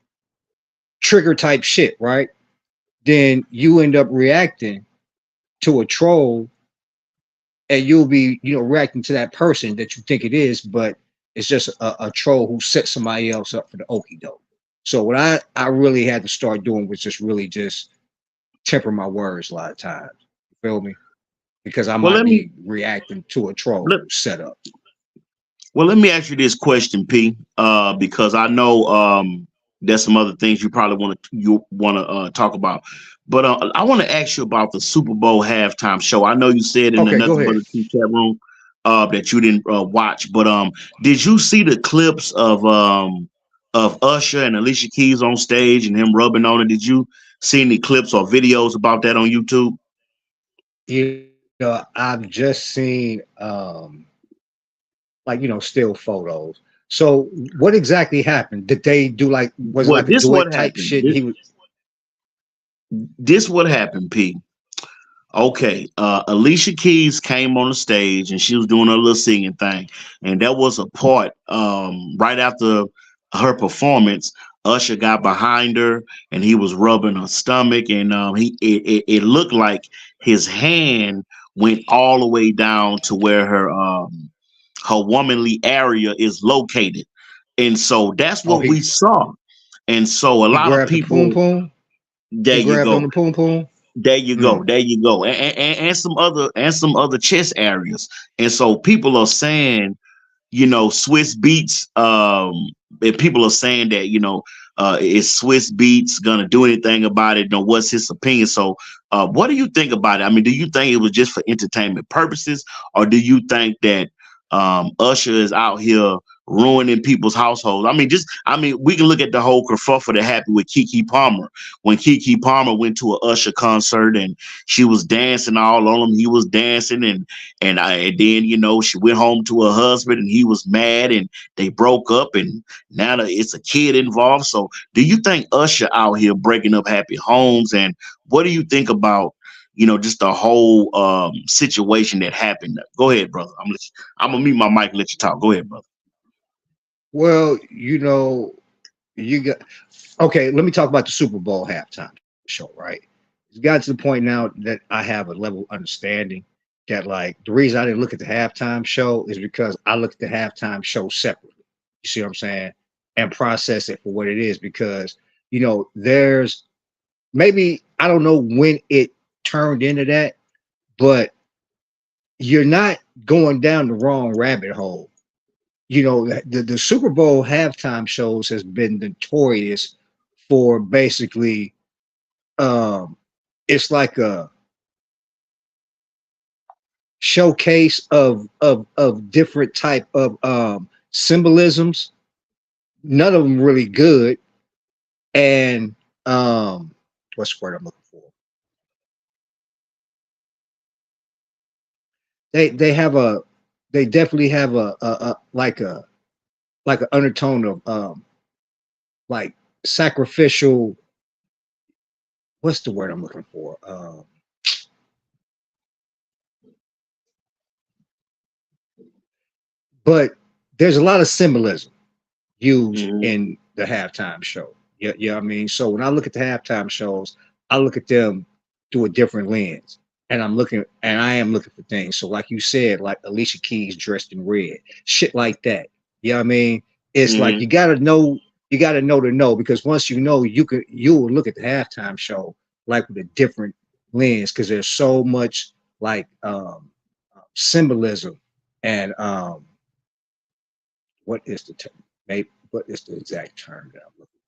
C: trigger type shit, right? Then you end up reacting to a troll and you'll be reacting to that person that you think it is, but it's just a troll who set somebody else up for the okey doke. So what I really had to start doing was just really just temper my words a lot of times. You feel me? Because I
A: Well,
C: might be reacting to a troll
A: let,
C: setup.
A: well, let me ask you this question, P. Because I know there's some other things you want to talk about, but I want to ask you about the Super Bowl halftime show. I know you said in the
C: Okay, go
A: Nothing But
C: ahead.
A: a True chat room that you didn't watch, but did you see the clips of Usher and Alicia Keys on stage and him rubbing on it? Did you see any clips or videos about that on YouTube?
C: I've just seen like still photos. So what exactly happened? Did they do like was it
A: Well,
C: like a
A: this what
C: duet type
A: happened.
C: shit? He was
A: This what happened, P. Okay, Alicia Keys came on the stage and she was doing her little singing thing, and there was a part right after her performance. Usher got behind her and he was rubbing her stomach, and it looked like his hand went all the way down to where her womanly area is located, and so that's
C: oh
A: what we saw. And so a
C: he
A: lot of
C: grabbed the poom
A: people,
C: poom.
A: there
C: He
A: you
C: grabbed on
A: go.
C: the poom poom.
A: There you go.
C: Mm.
A: There you go. And some other chest areas. And so people are saying, Swiss Beats, and people are saying that, is Swiss Beats gonna do anything about it? What's his opinion? So what do you think about it? I mean, do you think it was just for entertainment purposes, or do you think that Usher is out here ruining people's households? I mean, we can look at the whole kerfuffle that happened with Keke Palmer when Keke Palmer went to an Usher concert and she was dancing all on him. He was dancing, and then she went home to her husband and he was mad and they broke up, and now it's a kid involved. So do you think Usher out here breaking up happy homes, and what do you think about just the whole situation that happened? Go ahead, brother. I'm gonna mute my mic and let you talk. Go ahead, brother.
C: Well, you got okay. Let me talk about the Super Bowl halftime show. Right, it's got to the point now that I have a level of understanding that like the reason I didn't look at the halftime show is because I looked at the halftime show separately. You see what I'm saying? And process it for what it is because there's maybe I don't know when it turned into that, but you're not going down the wrong rabbit hole. The Super Bowl halftime shows has been notorious for basically um it's like a showcase of different type of symbolisms, none of them really good, and um what's the word I'm looking for? They they definitely have a like an undertone of like sacrificial, what's the word I'm looking for? But there's a lot of symbolism used
A: Mhm.
C: in the halftime show. Yeah, yeah. I mean, so when I look at the halftime shows, I look at them through a different lens. And I am looking for things. So, like you said, like Alicia Keys dressed in red, shit like that. You know what I mean? It's like
A: Hmm.
C: you gotta know to know, because once you know, you will look at the halftime show like with a different lens, because there's so much like symbolism and what is the term? Maybe what is the exact term that I'm looking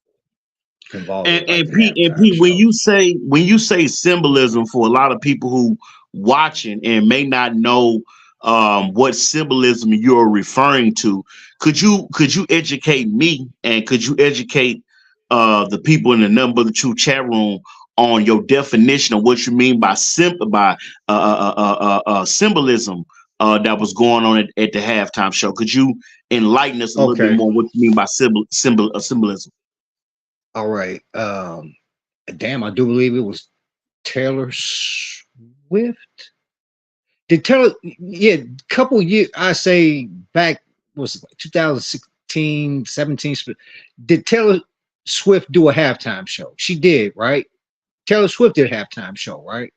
C: for involved with like
A: And
C: the
A: Pete,
C: halftime show?
A: when you say symbolism, for a lot of people who watching and may not know what symbolism you're referring to, could you educate me, and could you educate the people in the Number the True chat room on your definition of what you mean by symbolism that was going on at the halftime show? Could you enlighten us a little bit
C: Okay,
A: more what you mean by symbolism?
C: all right. Damn, I do believe it was Taylor Swift. Did Taylor? Yeah, couple years. I say back was it 2016, 17. Did Taylor Swift do a halftime show? She did, right? Taylor Swift did a halftime show, right?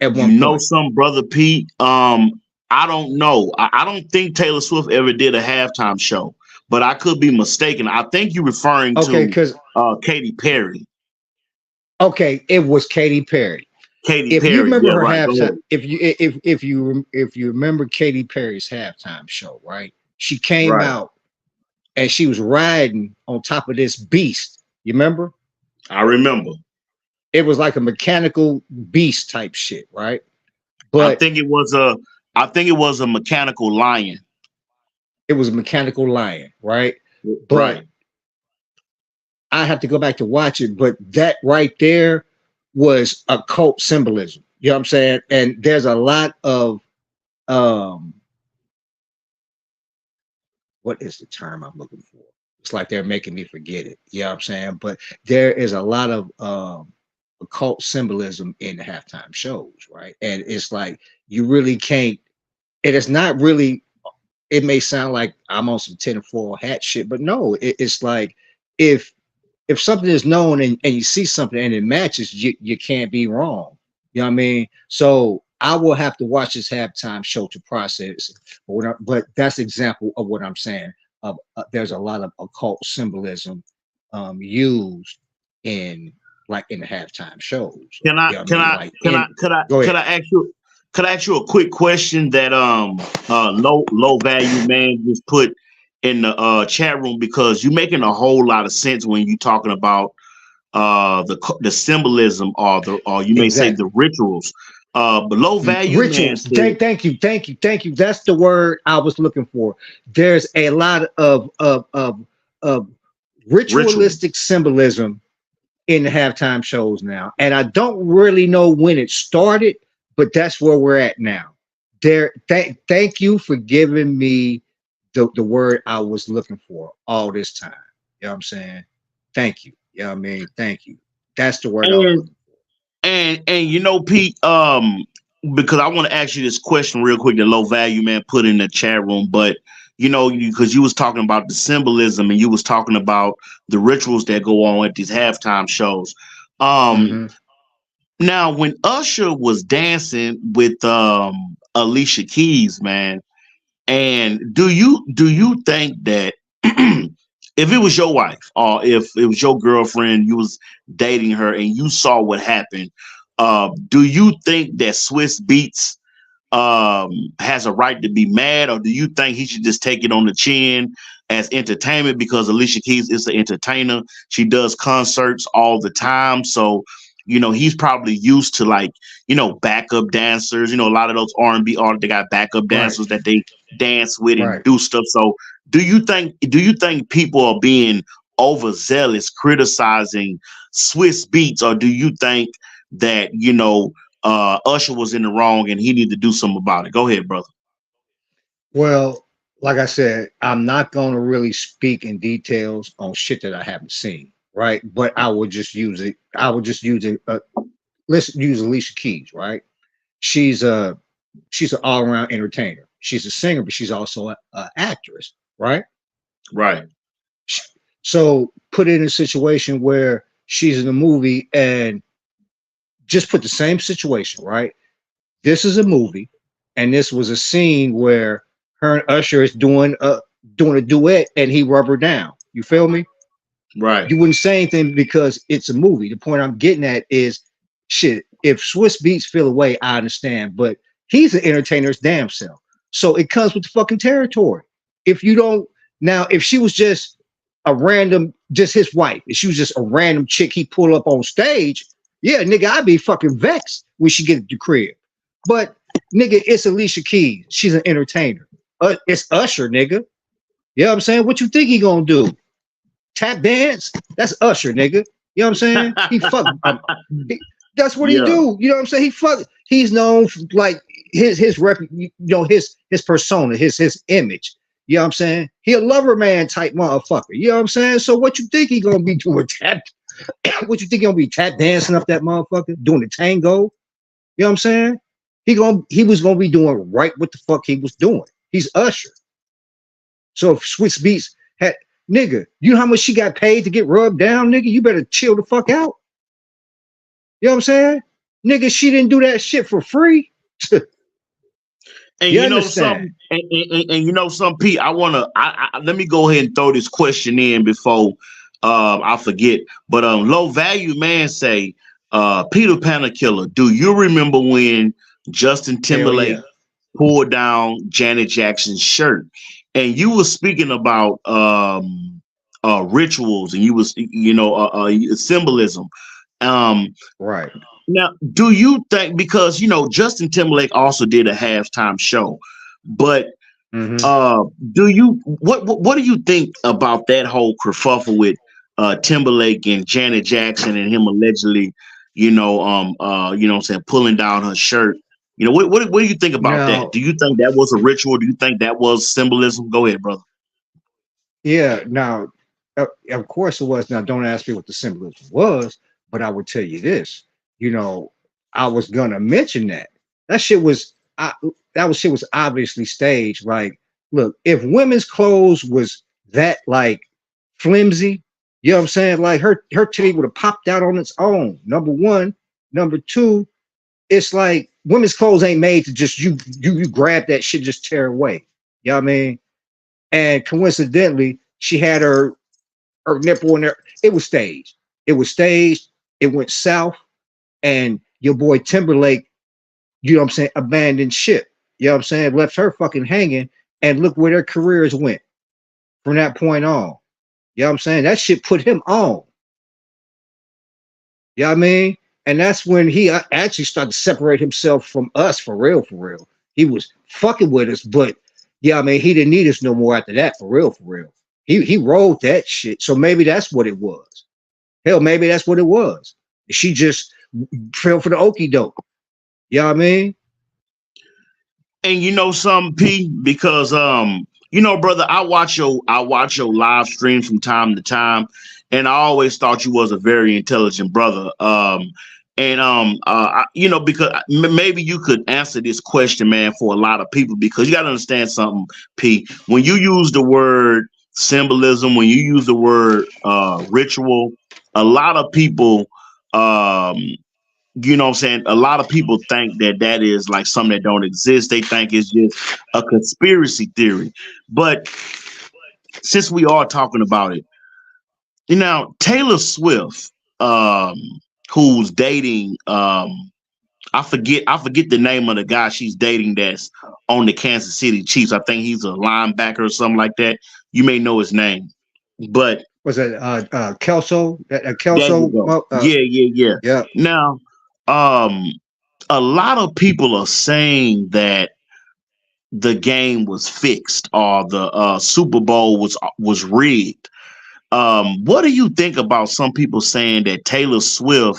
C: At
A: You
C: one
A: know
C: point.
A: some, brother Pete. I don't know. I don't think Taylor Swift ever did a halftime show, but I could be mistaken. I think you're referring
C: Okay,
A: to
C: because
A: Katy Perry.
C: okay, it was Katy Perry.
A: Katy
C: If you
A: Perry,
C: remember
A: yeah,
C: her
A: right. Go
C: halftime,
A: ahead.
C: if you remember Katy Perry's halftime show, right? She came
A: Right.
C: out and she was riding on top of this beast. You remember?
A: I remember.
C: It was like a mechanical beast type shit, right?
A: I
C: But
A: think it was a. I think it was a mechanical lion.
C: it was a mechanical lion, right? But
A: Right.
C: I have to go back to watch it. But that right there was occult symbolism. You know what I'm saying? And there's a lot of um what is the term I'm looking for? It's like they're making me forget it. You know what I'm saying? But there is a lot of occult symbolism in the halftime shows, right? And it's like you really can't, it is not really, it may sound like I'm on some tinfoil hat shit, but no, it's like if if something is known and you see something and it matches, you can't be wrong. You know what I mean? So I will have to watch this halftime show to process it. But that's example of what I'm saying. There's a lot of occult symbolism used in like in the halftime shows.
A: Can I?
C: You know what I
A: Can
C: mean?
A: I?
C: Like
A: Can I?
C: in
A: Could I?
C: go
A: Could
C: ahead.
A: I ask you? Could I ask you a quick question that low value man just put in the chat room, because you're making a whole lot of sense when you talking about the symbolism, or you may say the
C: Exactly.
A: rituals. But low value man
C: Rituals.
A: said
C: Thank you. That's the word I was looking for. There's a lot of
A: ritual.
C: ritualistic symbolism in the halftime shows now, and I don't really know when it started, but that's where we're at now. Thank you for giving me the word I was looking for all this time. You know what I'm saying? Thank you. You know what I mean? Thank you. That's the word I was
A: And
C: looking for.
A: you know, Pete, because I want to ask you this question real quick that low value man put in the chat room, but you know, because you was talking about the symbolism and you was talking about the rituals that go on at these halftime shows. Um,
C: Hmm.
A: Now when Usher was dancing with Alicia Keys, man, and do you think that if it was your wife or if it was your girlfriend, you was dating her and you saw what happened, do you think that Swiss Beats has a right to be mad, or do you think he should just take it on the chin as entertainment? Because Alicia Keys is an entertainer. She does concerts all the time. So, you know, he's probably used to, like, you know, backup dancers. You know, a lot of those R&B artists, they got backup
C: Right.
A: dancers that they dance with and
C: Right.
A: do stuff. So do you think people are being overzealous criticizing Swiss Beats, or do you think that, you know, Usher was in the wrong and he needed to do something about it? Go ahead, brother.
C: Well, like I said, I'm not going to really speak in details on shit that I haven't seen, right? But I will just use it. I will just use it. Let's use Alicia Keys, right? She's a she's an all around entertainer. She's a singer, but she's also a actress, right?
A: Right.
C: Sh- So put it in a situation where she's in a movie and just put the same situation, right? This is a movie, and this was a scene where her and Usher is doing a duet, and he rub her down. You feel me?
A: Right.
C: You wouldn't say anything because it's a movie. The point I'm getting at is, shit. If Swiss Beats feel away, I understand, but he's an entertainer's damn self. So it comes with the fucking territory. If you don't now, if she was just a random, just his wife, if she was just a random chick he pull up on stage, yeah, nigga, I'd be fucking vexed when she get at the crib. But nigga, it's Alicia Keys. She's an entertainer. It's Usher, nigga. You know what I'm saying? What you think he gonna do? Tap dance? That's Usher, nigga. You know what I'm saying? He fuck. That's what he
A: Yeah.
C: do. You know what I'm saying? He fuck. He's known for, like his rep. You know his persona, his image. You know what I'm saying? He a lover man type motherfucker. You know what I'm saying? So what you think he gonna be doing tap? What you think he gonna be tap dancing up that motherfucker doing the tango? You know what I'm saying? He was gonna be doing right what the fuck he was doing. He's Usher. So if Swiss Beats had nigga, you know how much she got paid to get rubbed down, nigga? You better chill the fuck out. You know what I'm saying? Nigga, she didn't do that shit for free.
A: And
C: You
A: you know
C: understand?
A: something, and you know some Pete. Let me go ahead and throw this question in before I forget. But low value man say, Peter Panner Killer, do you remember when Justin
C: Hell
A: Timberlake
C: yeah.
A: pulled down Janet Jackson's shirt? And you were speaking about rituals, and you was symbolism. Um,
C: Right.
A: Now, do you think, because Justin Timberlake also did a halftime show, but
C: Mm-hmm.
A: do you what do you think about that whole kerfuffle with Timberlake and Janet Jackson and him allegedly, what I'm saying, pulling down her shirt? What do you think about that?
C: Now,
A: Do you think that was a ritual? Do you think that was symbolism? Go ahead, brother.
C: yeah, now, of course it was. Now, don't ask me what the symbolism was, but I would tell you this. You know, I was gonna mention that. That shit was, shit was obviously staged. Like, look, if women's clothes was that like flimsy, you know what I'm saying? Like her titty would have popped out on its own. Number one, number two, it's like women's clothes ain't made to just you grab that shit just tear away. You know what I mean? And coincidentally, she had her nipple in there. It was staged. It was staged. It went south, and your boy Timberlake, you know what I'm saying, abandoned ship. You know what I'm saying? Left her fucking hanging, and look where their careers went from that point on. You know what I'm saying? That shit put him on. You know what I mean? And that's when he actually started to separate himself from us for real, for real. He was fucking with us, but yeah, I mean, he didn't need us no more after that, for real, for real. He rolled that shit. So maybe that's what it was. Hell, maybe that's what it was. She just fell for the okie doke. You know what I mean?
A: And some P, because brother, I watch your live streams from time to time, and I always thought you was a very intelligent brother. And because maybe you could answer this question, man, for a lot of people, because you got to understand something, P. When you use the word symbolism, when you use the word ritual, a lot of people, what I'm saying, a lot of people think that is like something that don't exist. They think it's just a conspiracy theory. But since we are talking about it, Taylor Swift, who's dating, I forget the name of the guy she's dating that's on the Kansas City Chiefs. I think he's a linebacker or something like that. You may know his name, but
C: Was it Kelso?
A: there you
C: Kelso?
A: go. Yeah.
C: Yeah.
A: Now, um, a lot of people are saying that the game was fixed, or the Super Bowl was rigged. What do you think about some people saying that Taylor Swift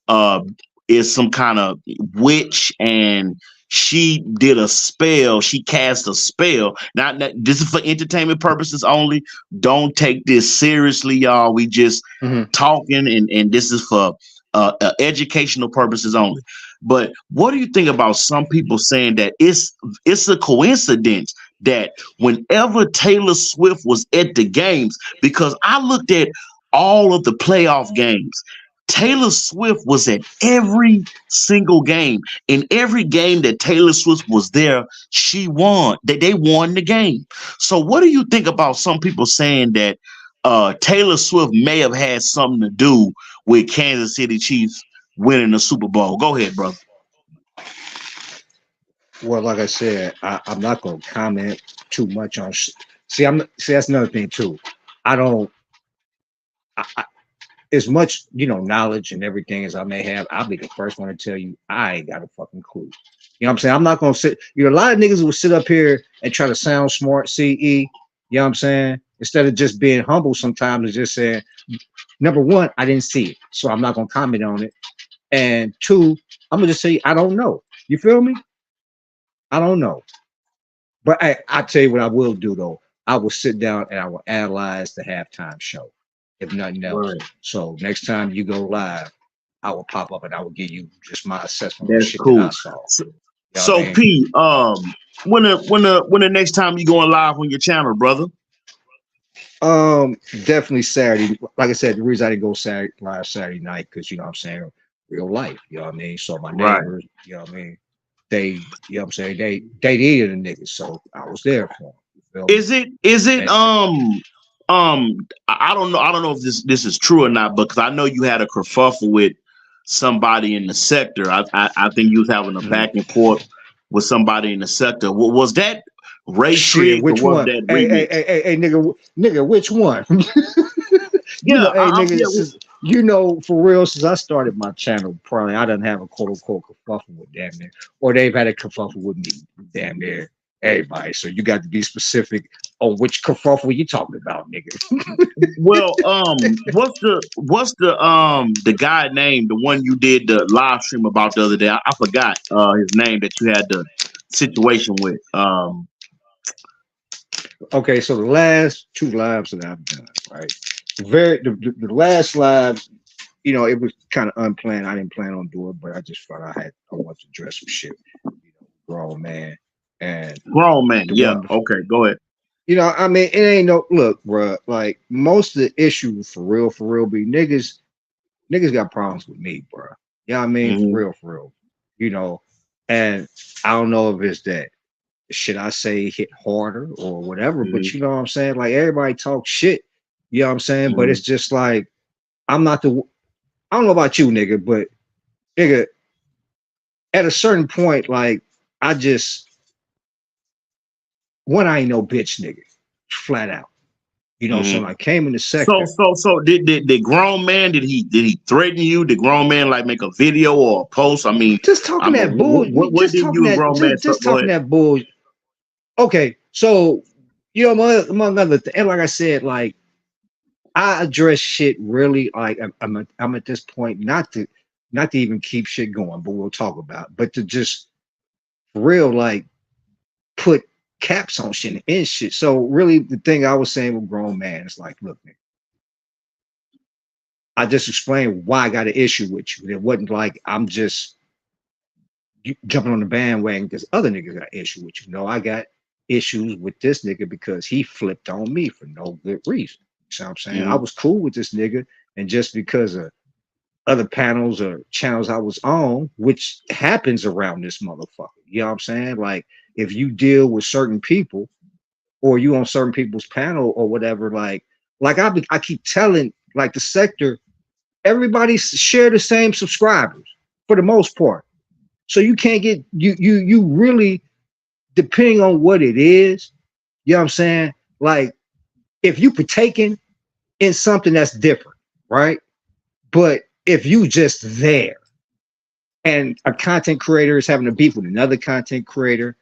A: uh, is some kind of witch, and she did a spell? She cast a spell. Now, this is for entertainment purposes only. Don't take this seriously, y'all. We just
C: Mhm.
A: talking, and this is for educational purposes only. But what do you think about some people saying that it's a coincidence that whenever Taylor Swift was at the games, because I looked at all of the playoff games, Taylor Swift was at every single game. In every game that Taylor Swift was there, she won. They won the game. So what do you think about some people saying that Taylor Swift may have had something to do with Kansas City Chiefs winning the Super Bowl? Go ahead, brother.
C: Well, like I said, I'm not going to comment too much on. See, that's another thing too. I don't. I, as much knowledge and everything as I may have, I'll be the first one to tell you I ain't got a fucking clue. You know what I'm saying? I'm not gonna sit. A lot of niggas will sit up here and try to sound smart, CE. You know what I'm saying? Instead of just being humble sometimes and just saying, number one, I didn't see it, so I'm not gonna comment on it. And two, I'm gonna just say I don't know. You feel me? I don't know. But I tell you what I will do though. I will sit down and I will analyze the halftime show, if nothing else.
A: Right.
C: So next time you go live, I will pop up and I will give you just my assessment of the
A: That's
C: shit that
A: cool.
C: I saw.
A: So,
C: You know what I mean?
A: P, when the next time you going live on your channel, brother?
C: Definitely Saturday. Like I said, the reason I didn't go live Saturday night, because you know what I'm saying, real life, you know what I mean? So my
A: Right.
C: neighbors, you know what I mean, they, you know what I'm saying, they needed a nigga, so I was there for them. You feel me?
A: Is it
C: And
A: I don't know if this is true or not, because I know you had a kerfuffle with somebody in the sector. I think you was having a back and forth with somebody in the sector. Was that Ray
C: shit,
A: Triggs or
C: which
A: was
C: one?
A: that
C: Hey,
A: remix?
C: hey, nigga, which one?
A: Yeah,
C: Hey,
A: I'm
C: nigga,
A: yeah,
C: for real, since I started my channel, probably I didn't have a quote unquote kerfuffle with damn near, or they've had a kerfuffle with me, damn near everybody. So you got to be specific on which kerfuffle you talking about, nigga.
A: well, what's the guy name, the one you did the live stream about the other day? I forgot his name that you had the situation with.
C: Okay, so the last two lives that I've done, right? The last live, it was kind of unplanned. I didn't plan on doing it, but I just felt I wanted to address some shit, grown man. And
A: Grown man,
C: the
A: yeah.
C: one,
A: Okay, go ahead.
C: I mean, it ain't no look, bro. Like most of the issues for real, be niggas got problems with me, bro. You know what I mean?
A: Hmm.
C: For real. And I don't know if it's that should I say hit harder or whatever,
A: Hmm.
C: but you know what I'm saying? Like everybody talks shit, you know what I'm saying? But
A: Hmm.
C: it's just like I'm not the I don't know about you, nigga, but nigga, at a certain point, like I just I ain't no bitch nigga, flat out. So
A: Hmm.
C: when I came in the
A: So
C: sector,
A: so so did grown man, did he threaten you? Did grown man like make a video or a post?
C: just talking that bull,
A: What did you and grown man
C: just
A: go
C: talking
A: ahead?
C: that bull. Okay, so among other things, and like I said, like I address shit really like I'm at this point not to even keep shit going, but we'll talk about it, but to just for real like put caps on shit and end shit. So really the thing I was saying with grown man is like, look, man, I just explained why I got an issue with you. It wasn't like I'm just jumping on the bandwagon because other niggas got issue with you. No, I got issues with this nigga because he flipped on me for no good reason. You know what I'm saying? I
A: Hmm.
C: was cool with this nigga, and just because of other panels or channels I was on, which happens around this motherfucker. You know what I'm saying? Like if you deal with certain people or you on certain people's panel or whatever, like I keep telling like the sector, everybody share the same subscribers for the most part. So you can't get you really depending on what it is, you know what I'm saying? Like if you partaking in something that's different, right? But if you just there and a content creator is having a beef with another content creator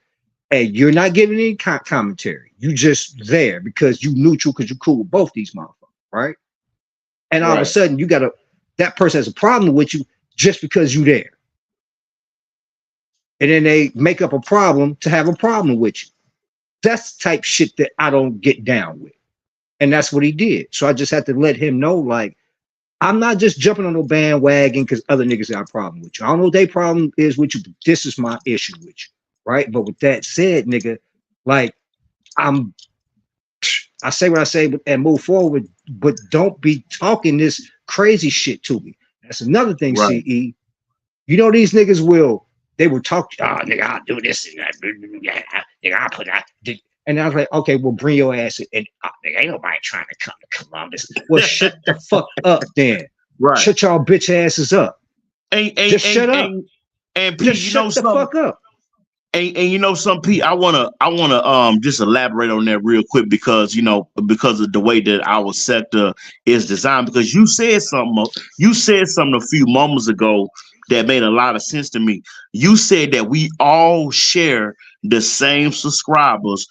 C: and you're not giving any commentary, you just there because you neutral because you're cool with both these motherfuckers, right? And all of a
A: Right.
C: sudden that person has a problem with you just because you there. And then they make up a problem to have a problem with you. That's the type shit that I don't get down with. And that's what he did. So I just had to let him know, like, I'm not just jumping on no bandwagon because other niggas got a problem with you. I don't know what their problem is with you, but this is my issue with you. Right. But with that said, nigga, like I say what I say and move forward, but don't be talking this crazy shit to me. That's another thing,
A: Right.
C: CE. You know, these niggas they will talk, oh, nigga, I'll do this and that. Nigga, I'll put that. And I was like, okay, well, bring your ass in. And nigga, ain't nobody trying to come to Columbus. Well, shut the fuck up then.
A: Right.
C: Shut y'all bitch asses up. Just shut up.
A: And Pete,
C: just shut the fuck up.
A: And you know, some Pete, I wanna just elaborate on that real quick because because of the way that our sector is designed. Because you said something a few moments ago that made a lot of sense to me. You said that we all share the same subscribers.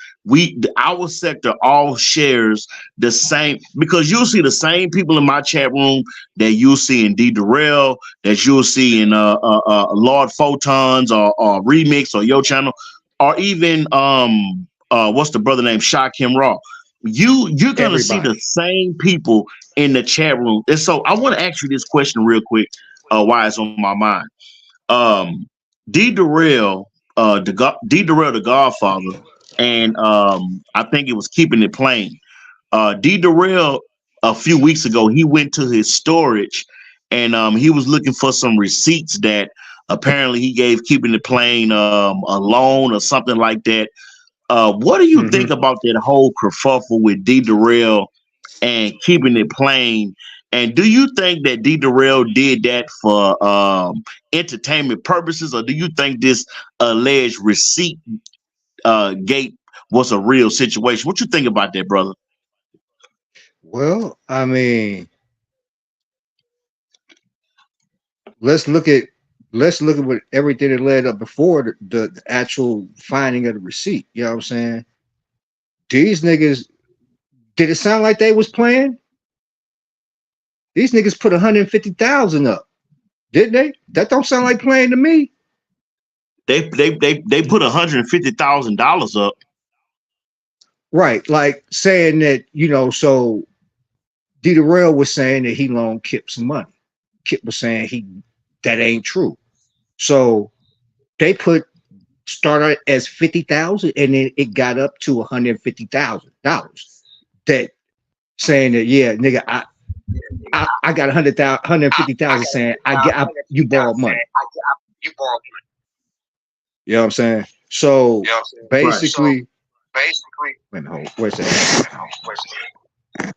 A: Our sector all shares the same, because you'll see the same people in my chat room that you'll see in D Darrell, that you'll see in Lord Photons or Remix or Yo Channel, or even what's the brother named Shakim Raw. You're gonna see the same people in the chat room. And so I want to ask you this question real quick, why it's on my mind. D Darrell, the Godfather, and I think it was Keeping It Plain. D Darrell, a few weeks ago, he went to his storage and he was looking for some receipts that apparently he gave Keeping It Plain a loan or something like that. What do you think about that whole kerfuffle with D Darrell and Keeping It Plain? And do you think that D Darrell did that for entertainment purposes, or do you think this alleged receipt gate was a real situation? What you think about that, brother?
C: Well, I mean, let's look at what everything that led up before the actual finding of the receipt. You know what I'm saying? These niggas, did it sound like they was playing? These niggas put 150,000 up, didn't they? That don't sound like playing to me.
A: They put $150,000 up.
C: Right, like saying that, so D Darrell was saying that he loaned Kip some money. Kip was saying that ain't true. So they started as 50,000 and then it got up to $150,000. That saying that, yeah, nigga, I got 150,000 saying you borrowed money. You know what I'm saying? So basically, wait a minute, where's that?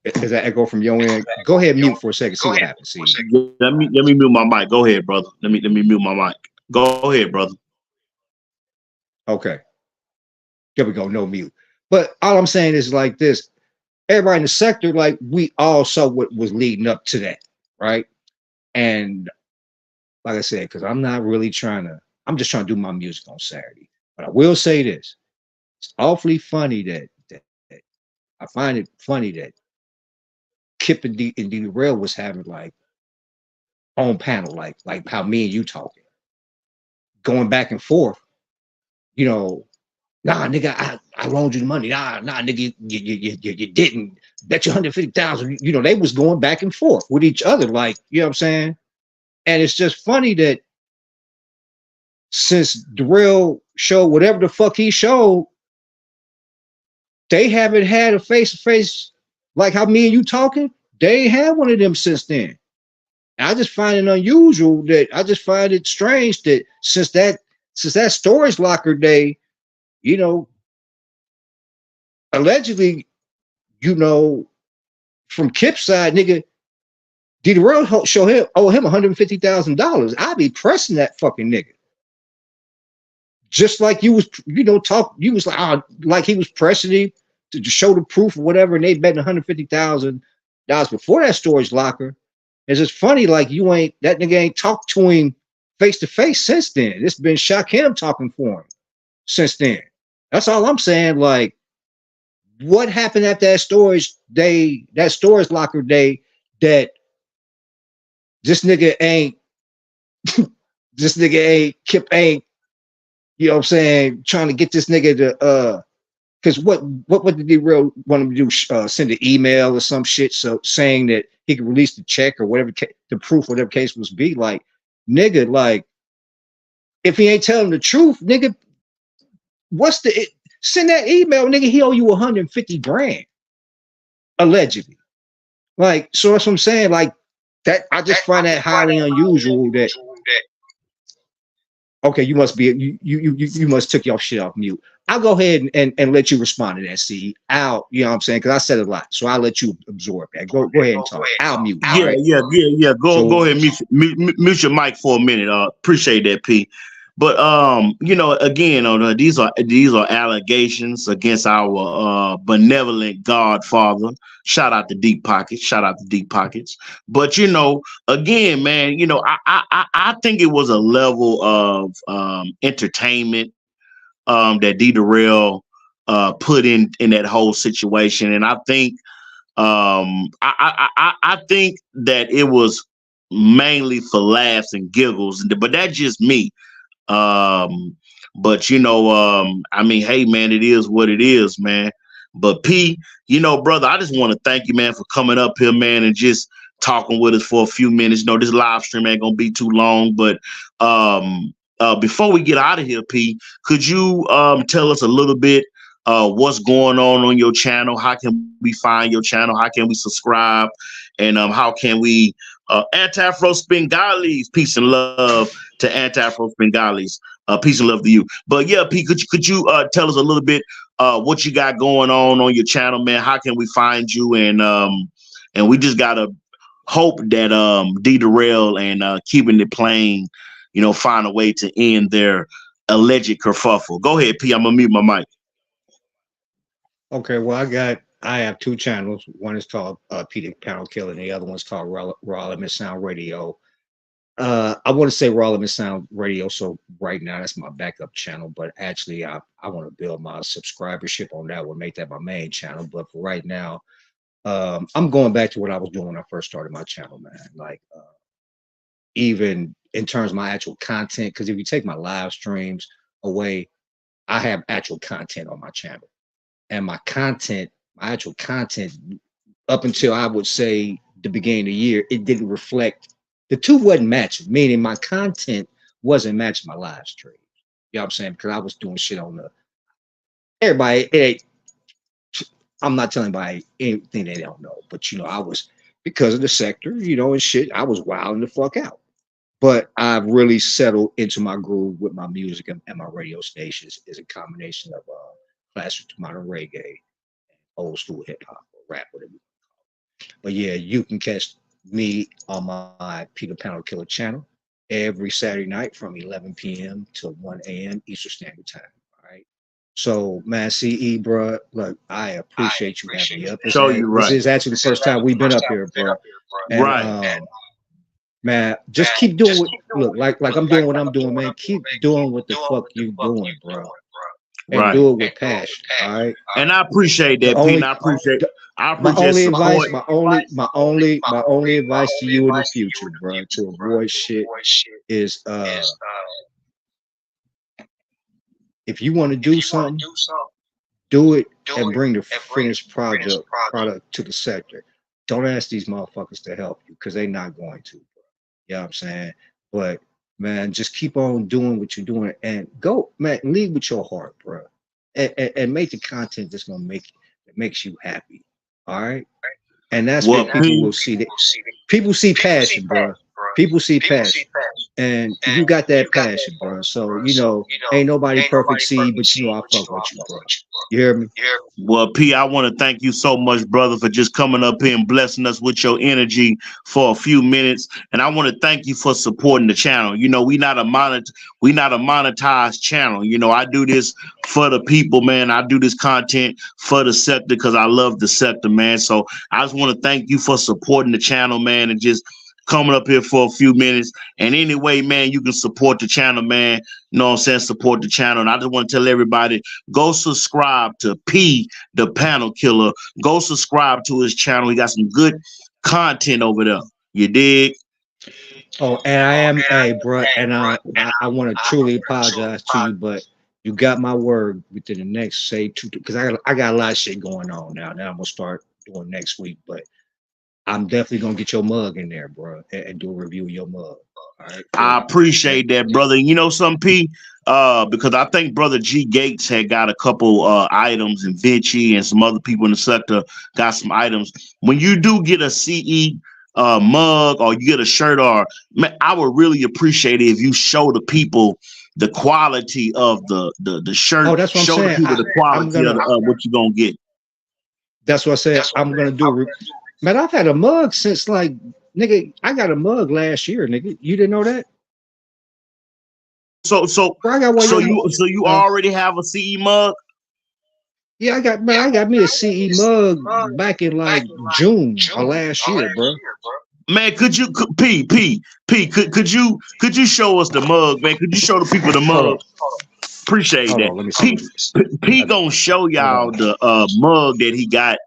C: Is that echo from your end? Go ahead, mute for a second. See what happens. See.
A: Let me mute my mic. Go ahead, brother. Let me mute my mic. Go ahead, brother.
C: Okay. There we go. No mute. But all I'm saying is like this. Everybody in the sector, like, we all saw what was leading up to that, right? And like I said, because I'm just trying to do my music on Saturday. But I will say this. It's awfully funny that I find it funny that Kip and D Darrell was having like on panel, like how me and you talking, going back and forth. Nah, nigga, I loaned you the money. Nah, nigga, you didn't. Bet you 150,000. They was going back and forth with each other, like, you know what I'm saying? And it's just funny that since Darrell showed whatever the fuck he showed, they haven't had a face-to-face like how me and you talking. They ain't had one of them since then. And I just find it unusual I just find it strange that since that storage locker day, allegedly, from Kip's side, nigga, D Darrell owe him $150,000. I'd be pressing that fucking nigga. Just like you was, you was like he was pressing him to show the proof or whatever, and they bet $150,000 before that storage locker. It's just funny, like that nigga ain't talked to him face to face since then. It's been Shakim talking for him since then. That's all I'm saying. Like, what happened at that storage locker day that this nigga ain't Kip ain't, you know what I'm saying, trying to get this nigga to because what did he really want him to do? Send an email or some shit saying that he could release the check or whatever the proof, whatever case was be. Like, nigga, like, if he ain't telling the truth, nigga, send that email, nigga, he owe you 150 grand, allegedly. Like, so that's what I'm saying. Like, That I just find that highly unusual. That okay, you must be you must took your shit off mute. I'll go ahead and let you respond to that. See, Al, you know what I'm saying? Because I said a lot, so I'll let you absorb that. Go ahead and talk. I'll mute.
A: Yeah,
C: Right?
A: yeah. Go
C: So
A: ahead, mute your mic for a minute. Appreciate that, P. But you know, again, these are allegations against our benevolent Godfather. Shout out to Deep Pockets. Shout out to Deep Pockets. But you know, again, man, you know, I think it was a level of entertainment that D Darrell put in that whole situation, and I think I think that it was mainly for laughs and giggles, but that's just me. Um, but you know, I mean, hey man, it is what it is, man. But P, you know, brother, I just want to thank you, man, for coming up here, man, and just talking with us for a few minutes. You know, this live stream ain't gonna be too long, but before we get out of here, P, could you tell us a little bit what's going on your channel? How can we find your channel? How can we subscribe? And how can we Anti-Afro Bengalis, peace and love to Anti-Afro Bengalis. Peace and love to you. But yeah, P, could you tell us a little bit what you got going on your channel, man? How can we find you? And we just gotta hope that D Darrell and keeping it plain, you know, find a way to end their alleged kerfuffle. Go ahead, P. I'm gonna mute my mic.
C: okay, well I have two channels. One is called Peter Panel Killer, and the other one's called Raw Limit Sound Radio. I want to say Raw Limit Sound Radio, so right now that's my backup channel. But actually, I want to build my subscribership on that one, make that my main channel. But for right now, I'm going back to what I was doing when I first started my channel, man. Like even in terms of my actual content, because if you take my live streams away, I have actual content on my channel, and my actual content, up until I would say the beginning of the year, it didn't reflect. The two wasn't matching, meaning my content wasn't matching my live stream. You know what I'm saying? Because I was doing shit on the everybody. I'm not telling anybody anything they don't know, but you know, I was, because of the sector, you know, and shit, I was wilding the fuck out. But I've really settled into my groove with my music and my radio stations. Is a combination of classic to modern reggae, old school hip hop or rap, whatever. But yeah, you can catch me on my Peter Panel Killer channel every Saturday night from 11 p.m. to 1 a.m. Eastern Standard Time. All right. So, man, CE, bro, look, I appreciate you having me up.
A: Show you
C: This
A: right.
C: is actually the first time we've been up here, bro. And,
A: Right.
C: man, just keep doing what, look, like I'm doing what I'm doing, man. Keep doing what the fuck you doing, bro. And
A: Right.
C: do it with passion. All right.
A: And I appreciate that, Pete. And I appreciate
C: My only
A: support.
C: advice, my only advice to you in the future, bro, to avoid shit is if you want to do something, do it and bring the finished product to the sector. Don't ask these motherfuckers to help you because they're not going to, bro. You know what I'm saying? But man, just keep on doing what you're doing and go, man, lead with your heart, bro. And make the content that's gonna that makes you happy. All right. And that's what people will see. People see passion, bro. People see passion. And you got that passion, bro. So, you know, ain't nobody perfect, see, but you know, I fuck with you, bro. You hear me?
A: Well, P, I want to thank you so much, brother, for just coming up here and blessing us with your energy for a few minutes. And I want to thank you for supporting the channel. You know, we not a monetized channel. You know, I do this for the people, man. I do this content for the sector because I love the sector, man. So I just want to thank you for supporting the channel, man, and just coming up here for a few minutes. And anyway, man, you can support the channel, man. You know what I'm saying? Support the channel. And I just want to tell everybody, go subscribe to P, the Panel Killer. Go subscribe to his channel. He got some good content over there. You dig?
C: Oh, and I am, hey, bro, and I want to truly apologize to you, but you got my word within the next, say, because I got a lot of shit going on now. Now I'm gonna start doing next week, but I'm definitely gonna get your mug in there, bro, and do a review of your mug. All right.
A: I appreciate that, brother. You know some P, because I think brother G Gates had got a couple items, and Vinci and some other people in the sector got some items. When you do get a CE mug or you get a shirt, or man, I would really appreciate it if you show the people the quality of the shirt.
C: Oh, that's what I'm
A: Show the
C: saying.
A: people the
C: I'm
A: quality
C: gonna.
A: of what you're gonna get.
C: That's what I said. I'm gonna do. Man, I've had a mug since like nigga. I got a mug last year, nigga. You didn't know that?
A: So so
C: Bro, I got one.
A: so you
C: Uh,
A: already have a CE mug?
C: yeah, I got me a CE mug back in like June of last year, bro.
A: Man, could you show us the mug, man? Could you show the people the
C: Hold
A: mug?
C: on,
A: Appreciate
C: hold
A: that.
C: on. Let me see.
A: P gonna show
C: Hold
A: y'all
C: on.
A: the mug that he got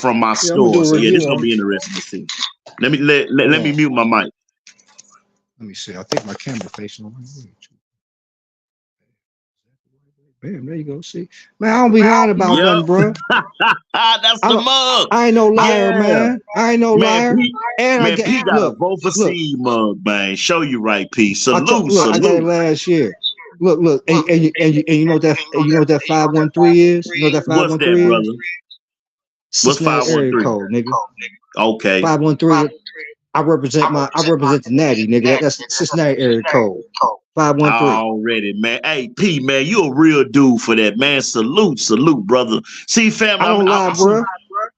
A: from my
C: Yeah, I'm gonna
A: store.
C: do a
A: So yeah, this
C: review
A: gonna
C: on it.
A: be interesting to see.
C: Hold
A: Let me
C: on.
A: mute my mic.
C: Let me see. I think my camera facing the right way. Bam, there you go. See, man, I don't be lying about
A: Yep.
C: nothing, bro.
A: That's
C: I
A: the
C: don't.
A: mug.
C: I ain't no liar,
A: Yeah.
C: man. I ain't no
A: Man,
C: liar. And I
A: Man,
C: get
A: P got a
C: look,
A: vote for
C: look.
A: seed mug, man. Show you right, P. Salute,
C: Look. I got it
A: salute.
C: last year. Look, and you know what that you know what that 513 is? You know what that
A: What's that,
C: 513 is?
A: brother? What's
C: Cincinnati area
A: 513?
C: code, nigga.
A: Okay.
C: 513. I represent the Natty, nigga. That's Cincinnati area code. 513.
A: Already, man. Hey, P, man, you a real dude for that, man. Salute, salute, brother. See, family,
C: I don't lie,
A: see,
C: bro.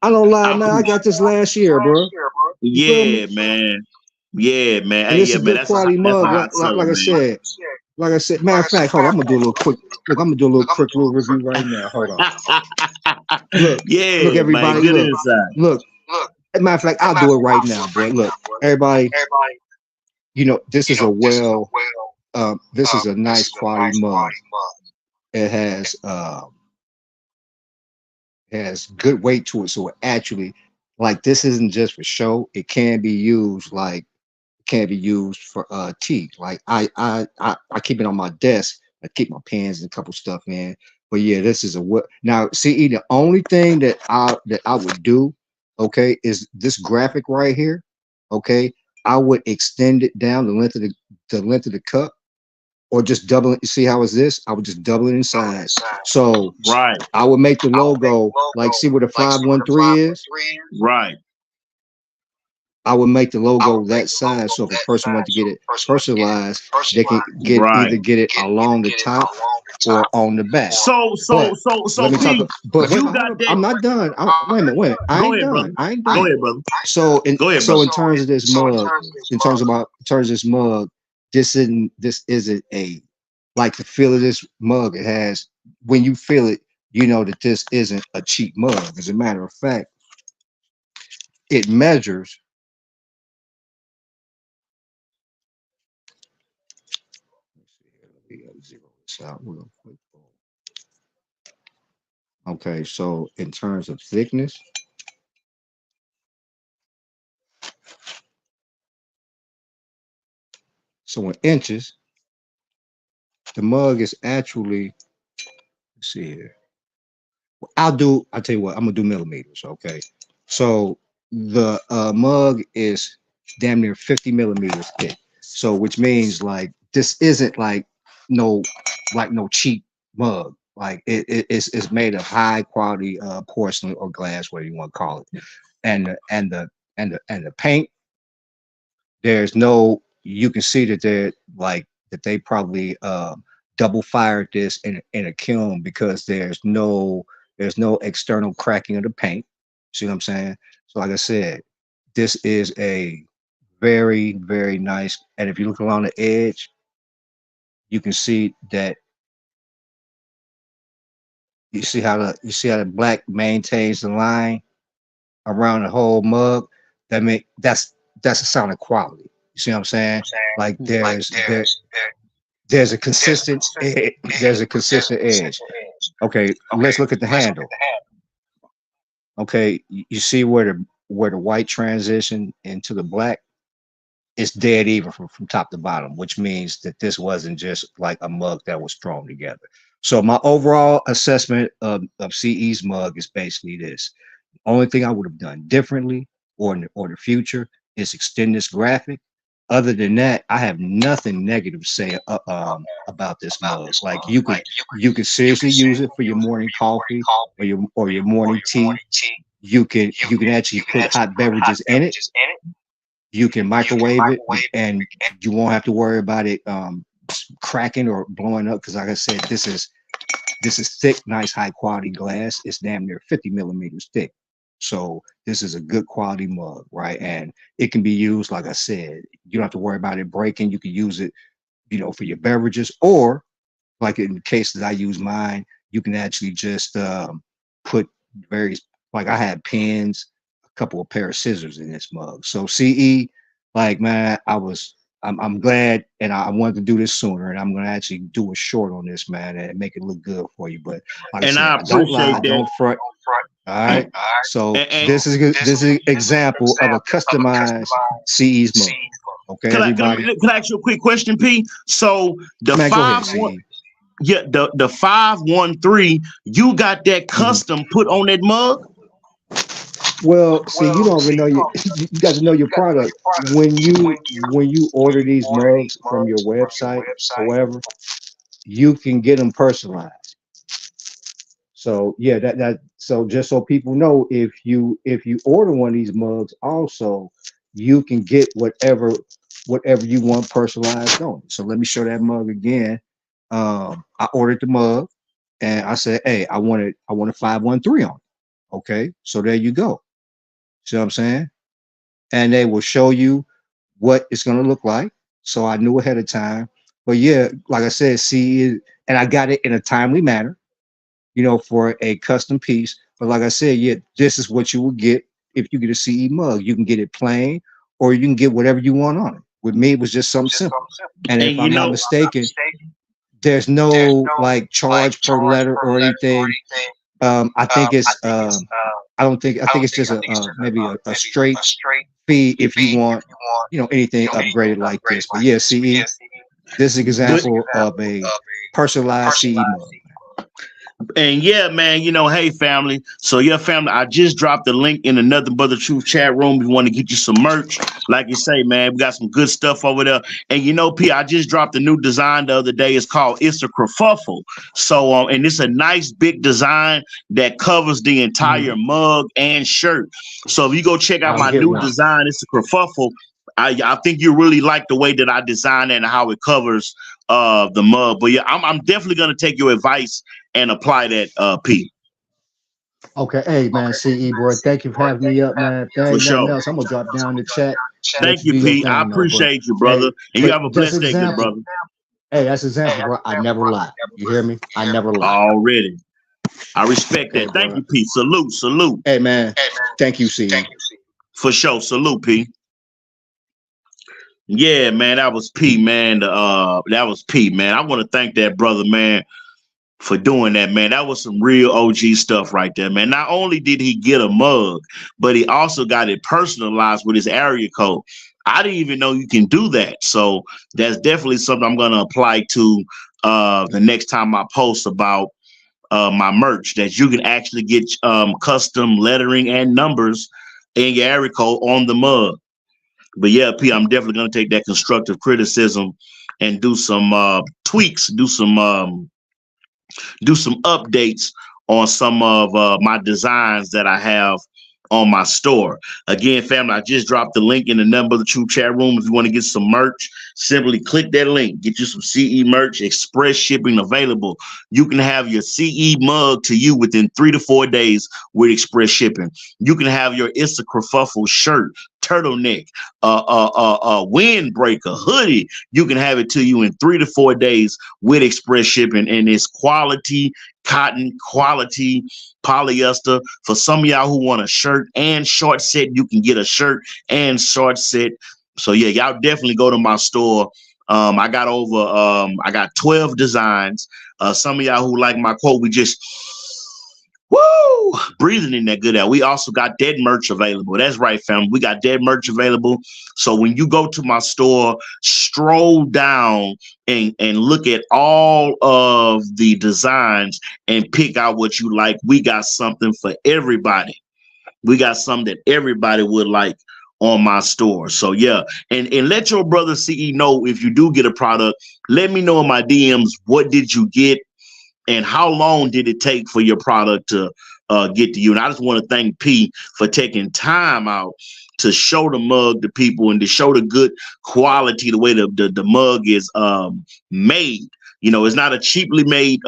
C: I don't lie,
A: I
C: man. I got this last year, bro. You feel me?
A: yeah, man. Yeah, man.
C: And
A: Hey,
C: it's
A: yeah,
C: a
A: man.
C: good quality
A: That's a
C: mug.
A: hot seller,
C: Like I
A: man.
C: said. Like I said, matter of fact, hold on. I'm gonna do a little quick. Look, I'm gonna do a little quick little review right now. Hold on. Look,
A: Yeah, man.
C: everybody.
A: Good inside.
C: Look. Matter of fact, I'll do it right now, bro. Look, everybody. You know, this is a this is a nice quality mug. It has good weight to it, so it actually, like, this isn't just for show. It can be used for tea. Like I keep it on my desk. I keep my pens and a couple stuff in. But yeah, this is a what now. See, the only thing that I would do, okay, is this graphic right here. Okay, I would extend it down the length of the cup, or just double it. You see how is this? I would just double it in size. So
A: Right,
C: I would make the logo like, see what a 513 is.
A: right.
C: I would make the logo that size, so if a person wants to get it personalized, they can
A: Right.
C: either get it along the top or on the back. But
A: So,
C: let me talk.
A: P,
C: But wait,
A: you
C: hold
A: got
C: up.
A: that.
C: I'm not done. Wait a minute. I
A: Go
C: ain't
A: ahead, brother.
C: done. I ain't
A: Go
C: done.
A: ahead, brother.
C: So
A: Go ahead,
C: in
A: brother.
C: terms of this mug, this isn't a, like, the feel of this mug. It has, when you feel it, you know that this isn't a cheap mug. As a matter of fact, it measures. Let's see here. Let me zero this out real quick. Okay, so in terms of thickness, so in inches, the mug is actually, let's see here. I'll tell you what, I'm gonna do millimeters, okay? So the mug is damn near 50 millimeters thick. So which means, like, this isn't like no no cheap mug. Like it's made of high quality porcelain or glass, whatever you want to call it. And the paint, there's no, you can see that they probably double fired this in a kiln, because there's no external cracking of the paint. See what I'm saying? So like I said, this is a very, very nice. And if you look along the edge, you can see that, you see how the black maintains the line around the whole mug. That's a sign of quality. You see what I'm saying? Like there's a consistent there's a consistent edge. Okay, let's look at the handle. Okay, you see where the white transition into the black, it's dead even from top to bottom, which means that this wasn't just like a mug that was thrown together. So my overall assessment of CE's mug is basically this. Only thing I would have done differently, or the future, is extend this graphic. Other than that, I have nothing negative to say about this mug. Like, you could seriously use it for your morning coffee or your morning tea. You can actually put hot beverages in it. You can microwave it, and you won't have to worry about it cracking or blowing up. Because like I said, this is thick, nice, high quality glass. It's damn near 50 millimeters thick. So this is a good quality mug, right? And it can be used, like I said, you don't have to worry about it breaking. You can use it, you know, for your beverages, or like in the case that I use mine, you can actually just put various, like I had pens, a couple of pair of scissors in this mug. So CE, like man, I'm glad, and I wanted to do this sooner, and I'm gonna actually do a short on this, man, and make it look good for you. But like I
A: And
C: said,
A: I
C: I don't
A: appreciate
C: lie,
A: that.
C: don't front. All right. So
A: And
C: this is an example of a customized CE's mug. Okay, everybody.
A: can I ask you a quick question, P? So the
C: Man, go ahead,
A: 5-1,
C: CE.
A: yeah, the 513, you got that
C: Mhm.
A: custom put on that mug?
C: Well, see, you don't even know your you got to know your product. When you order these mugs from your website or whatever, you can get them personalized. So yeah, that so just so people know, if you order one of these mugs, also you can get whatever you want personalized on it. So let me show that mug again. I ordered the mug and I said, hey, I want a 513 on it. Okay, so there you go. See what I'm saying? And they will show you what it's gonna look like. So I knew ahead of time. But yeah, like I said, see, and I got it in a timely manner, you know, for a custom piece. But like I said, yeah, this is what you will get if you get a CE mug. You can get it plain, or you can get whatever you want on it. With me, it was just something simple. And
A: And
C: if
A: you
C: I'm not
A: know,
C: mistaken, there's no like charge per letter or anything. I think it's I think it's just a maybe a straight fee if you want, you know, anything upgraded like this. But yeah, CE, this is an
A: but
C: example of a personalized CE mug.
A: and yeah, man, you know, hey family. So yeah, family, I just dropped the link in another Brother Truth chat room. If you want to get you some merch, like you say, man, we got some good stuff over there. And you know, P, I just dropped a new design the other day. It's called It's a Kerfuffle. So and it's a nice big design that covers the entire
C: Mhm.
A: mug and shirt. So if you go check out
C: I'll
A: my
C: get
A: new
C: one.
A: design, It's a Kerfuffle. I think you really like the way that I designed it and how it covers the mug. But yeah, I'm definitely gonna take your advice and apply that, P.
C: Okay, hey man, CE boy, thank you for having me up, man. If there
A: For
C: ain't nothing
A: sure.
C: else, I'm gonna drop down the chat, let
A: Thank
C: you
A: you,
C: do your
A: P. I
C: thing though. But
A: appreciate you,
C: hey,
A: brother. And you
C: but
A: have a
C: just
A: blessed day, good
C: example,
A: brother.
C: hey, that's example, bro. I never lie. You hear me? I never lie.
A: Already. I respect
C: Okay,
A: that. Thank
C: bro.
A: you, P. Salute, salute.
C: Hey man, thank you, CE.
A: For sure. Salute, P. Yeah, man, that was P, man. That was P, man. I want to thank that brother, man, for doing that, man. That was some real OG stuff right there, man. Not only did he get a mug, but he also got it personalized with his area code. I didn't even know you can do that. So that's definitely something I'm going to apply to the next time I post about my merch, that you can actually get custom lettering and numbers in your area code on the mug. But yeah, P, I'm definitely going to take that constructive criticism and do some tweaks, do some updates on some of my designs that I have on my store. Again, family, I just dropped the link in the number of the True Chat room. If you want to get some merch, simply click that link. Get you some CE merch, express shipping available. You can have your CE mug to you within 3 to 4 days with express shipping. You can have your It's a Kerfuffle shirt, turtleneck, windbreaker, hoodie. You can have it to you in 3 to 4 days with express shipping, and it's quality cotton, quality polyester. For some of y'all who want a shirt and short set, you can get a shirt and short set. So yeah, y'all definitely go to my store. I got 12 designs. Some of y'all who like my quote, we just woo breathing in that good air. We also got dead merch available. That's right, fam. We got dead merch available. So when you go to my store, stroll down and look at all of the designs and pick out what you like. We got something for everybody. We got something that everybody would like on my store. So yeah, and let your brother CE know if you do get a product. Let me know in my DMs, what did you get and how long did it take for your product to get to you. And I just want to thank P for taking time out to show the mug to people and to show the good quality, the way the mug is made. You know, it's not a cheaply made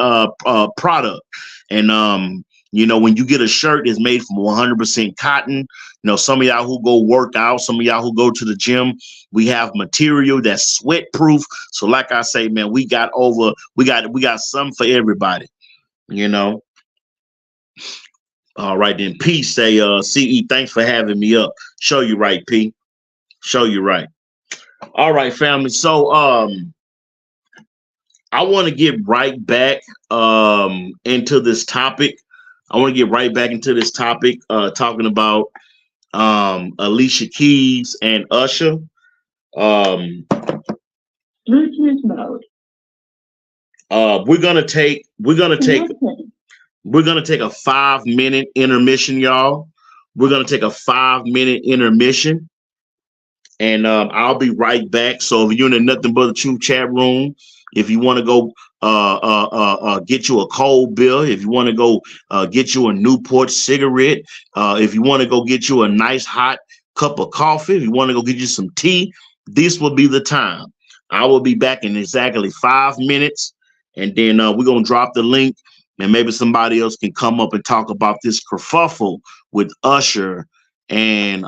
A: product. And you know, when you get a shirt that's made from 100% cotton, you know, some of y'all who go work out, some of y'all who go to the gym, we have material that's sweat proof. So like I say, man, we got something for everybody, you know. All right, then P say, CE, thanks for having me up. Show you right, P. Show you right. All right, family. So I want to get right back into this topic. Talking about Alicia Keys and Usher.
D: Bluetooth mode.
A: We're gonna take a 5-minute intermission, y'all. We're gonna take a 5-minute intermission, and I'll be right back. So if you're in the Nothing But the Truth chat room, if you want to go get you a cold beer, if you want to go get you a Newport cigarette, if you want to go get you a nice hot cup of coffee, if you want to go get you some tea, this will be the time. I will be back in exactly 5 minutes, and then we're gonna drop the link, and maybe somebody else can come up and talk about this kerfuffle with Usher and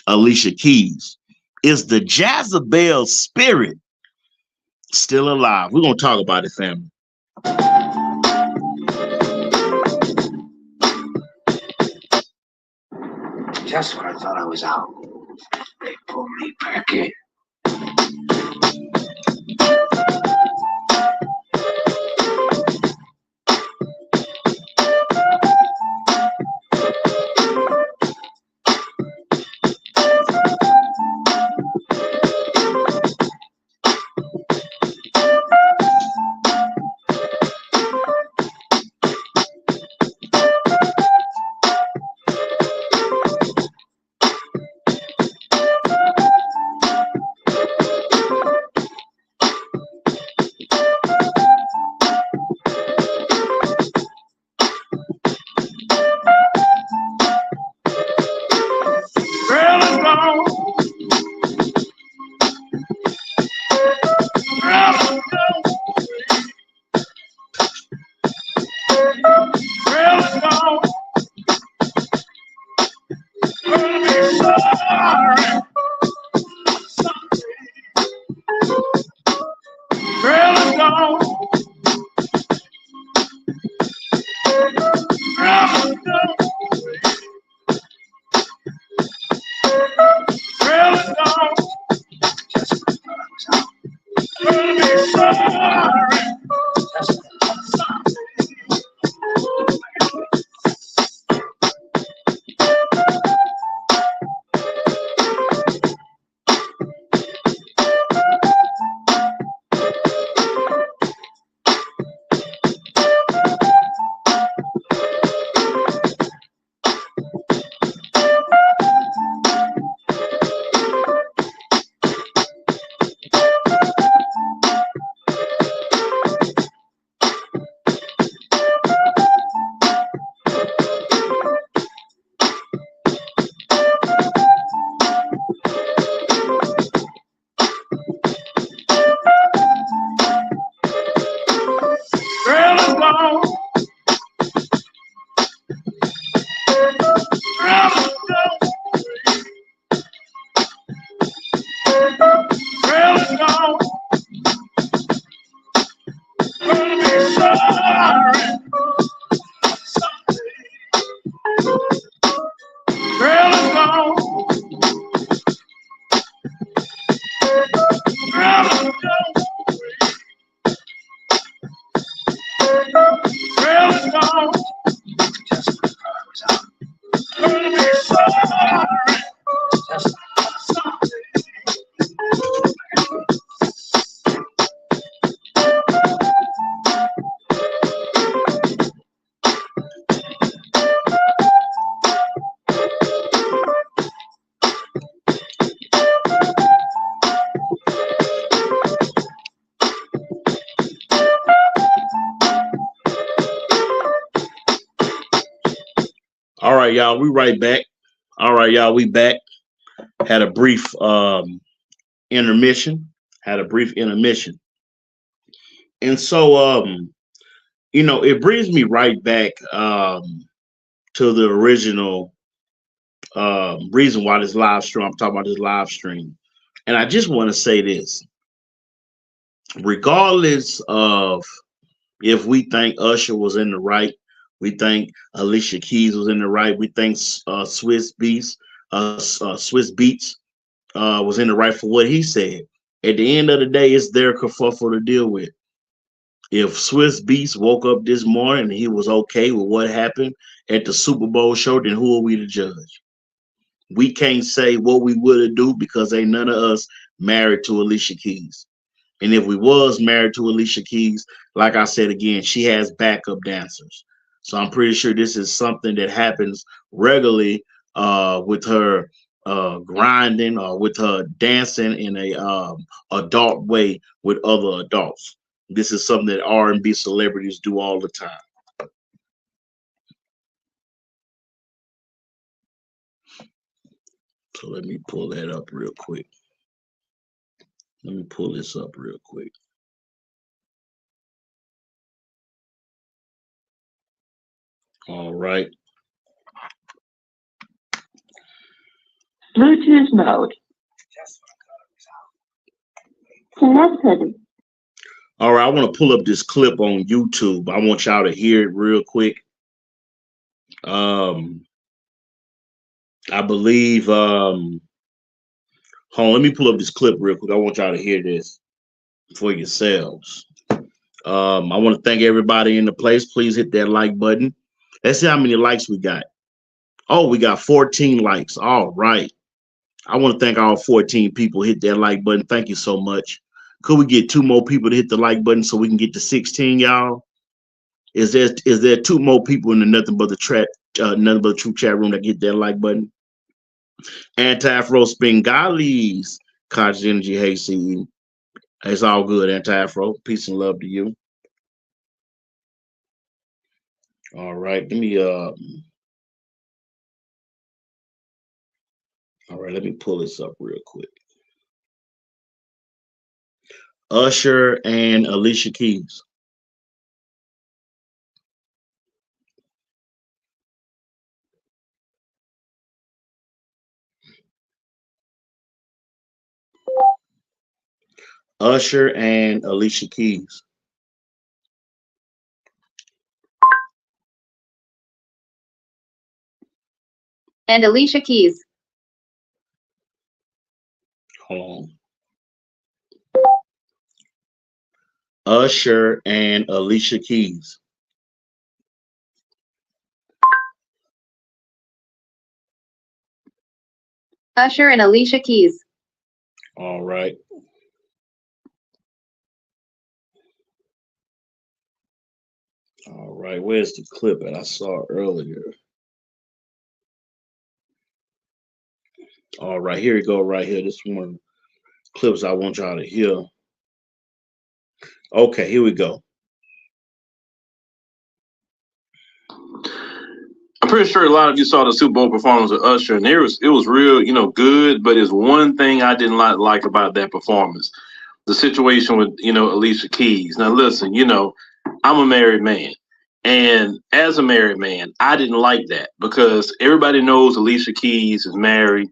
A: Alicia Keys. Is the Jazzabel spirit still alive? We're gonna talk about it, family.
B: Just when I thought I was out, they pulled me back in.
A: All right, y'all, we right back. All right, y'all, we back. Had a brief intermission. Had a brief intermission. And so you know, it brings me right back to the original reason why this live stream, I'm talking about this live stream. And I just want to say this, regardless of if we think Usher was in the right, we think Alicia Keys was in the right, we think Swizz Beatz was in the right for what he said. At the end of the day, it's their kerfuffle to deal with. If Swizz Beatz woke up this morning and he was okay with what happened at the Super Bowl show, then who are we to judge? We can't say what we would do because ain't none of us married to Alicia Keys. And if we was married to Alicia Keys, like I said again, she has backup dancers. So I'm pretty sure this is something that happens regularly with her grinding or with her dancing in a adult way with other adults. This is something that R&B celebrities do all the time. So let me pull that up real quick. Let me pull this up real quick. All right.
D: Bluetooth mode. Connected.
A: All right, I want to pull up this clip on YouTube. I want y'all to hear it real quick. I believe, hold on, let me pull up this clip real quick. I want y'all to hear this for yourselves. I want to thank everybody in the place. Please hit that like button. Let's see how many likes we got. Oh, we got 14 likes. All right. I want to thank all 14 people. Hit that like button. Thank you so much. Could we get 2 more people to hit the like button so we can get to 16, y'all? Is there 2 more people in the nothing but the true chat room that get that like button? Anti-Afro Spingalis, Conscious Energy, hey CE. It's all good, Anti-Afro. Peace and love to you. All right, let me let me pull this up real quick. Usher and Alicia Keys. Usher and Alicia Keys.
E: And Alicia Keys.
A: Hold on. Usher and Alicia Keys.
E: Usher and Alicia Keys.
A: All right. All right, where's the clip that I saw earlier? All right, here we go right here. This is one of the clips I want y'all to hear. Okay, here we go.
F: I'm pretty sure a lot of you saw the Super Bowl performance of Usher, and it was real, you know, good. But there's one thing I didn't like about that performance: the situation with, you know, Alicia Keys. Now, listen, you know, I'm a married man, and as a married man, I didn't like that because everybody knows Alicia Keys is married.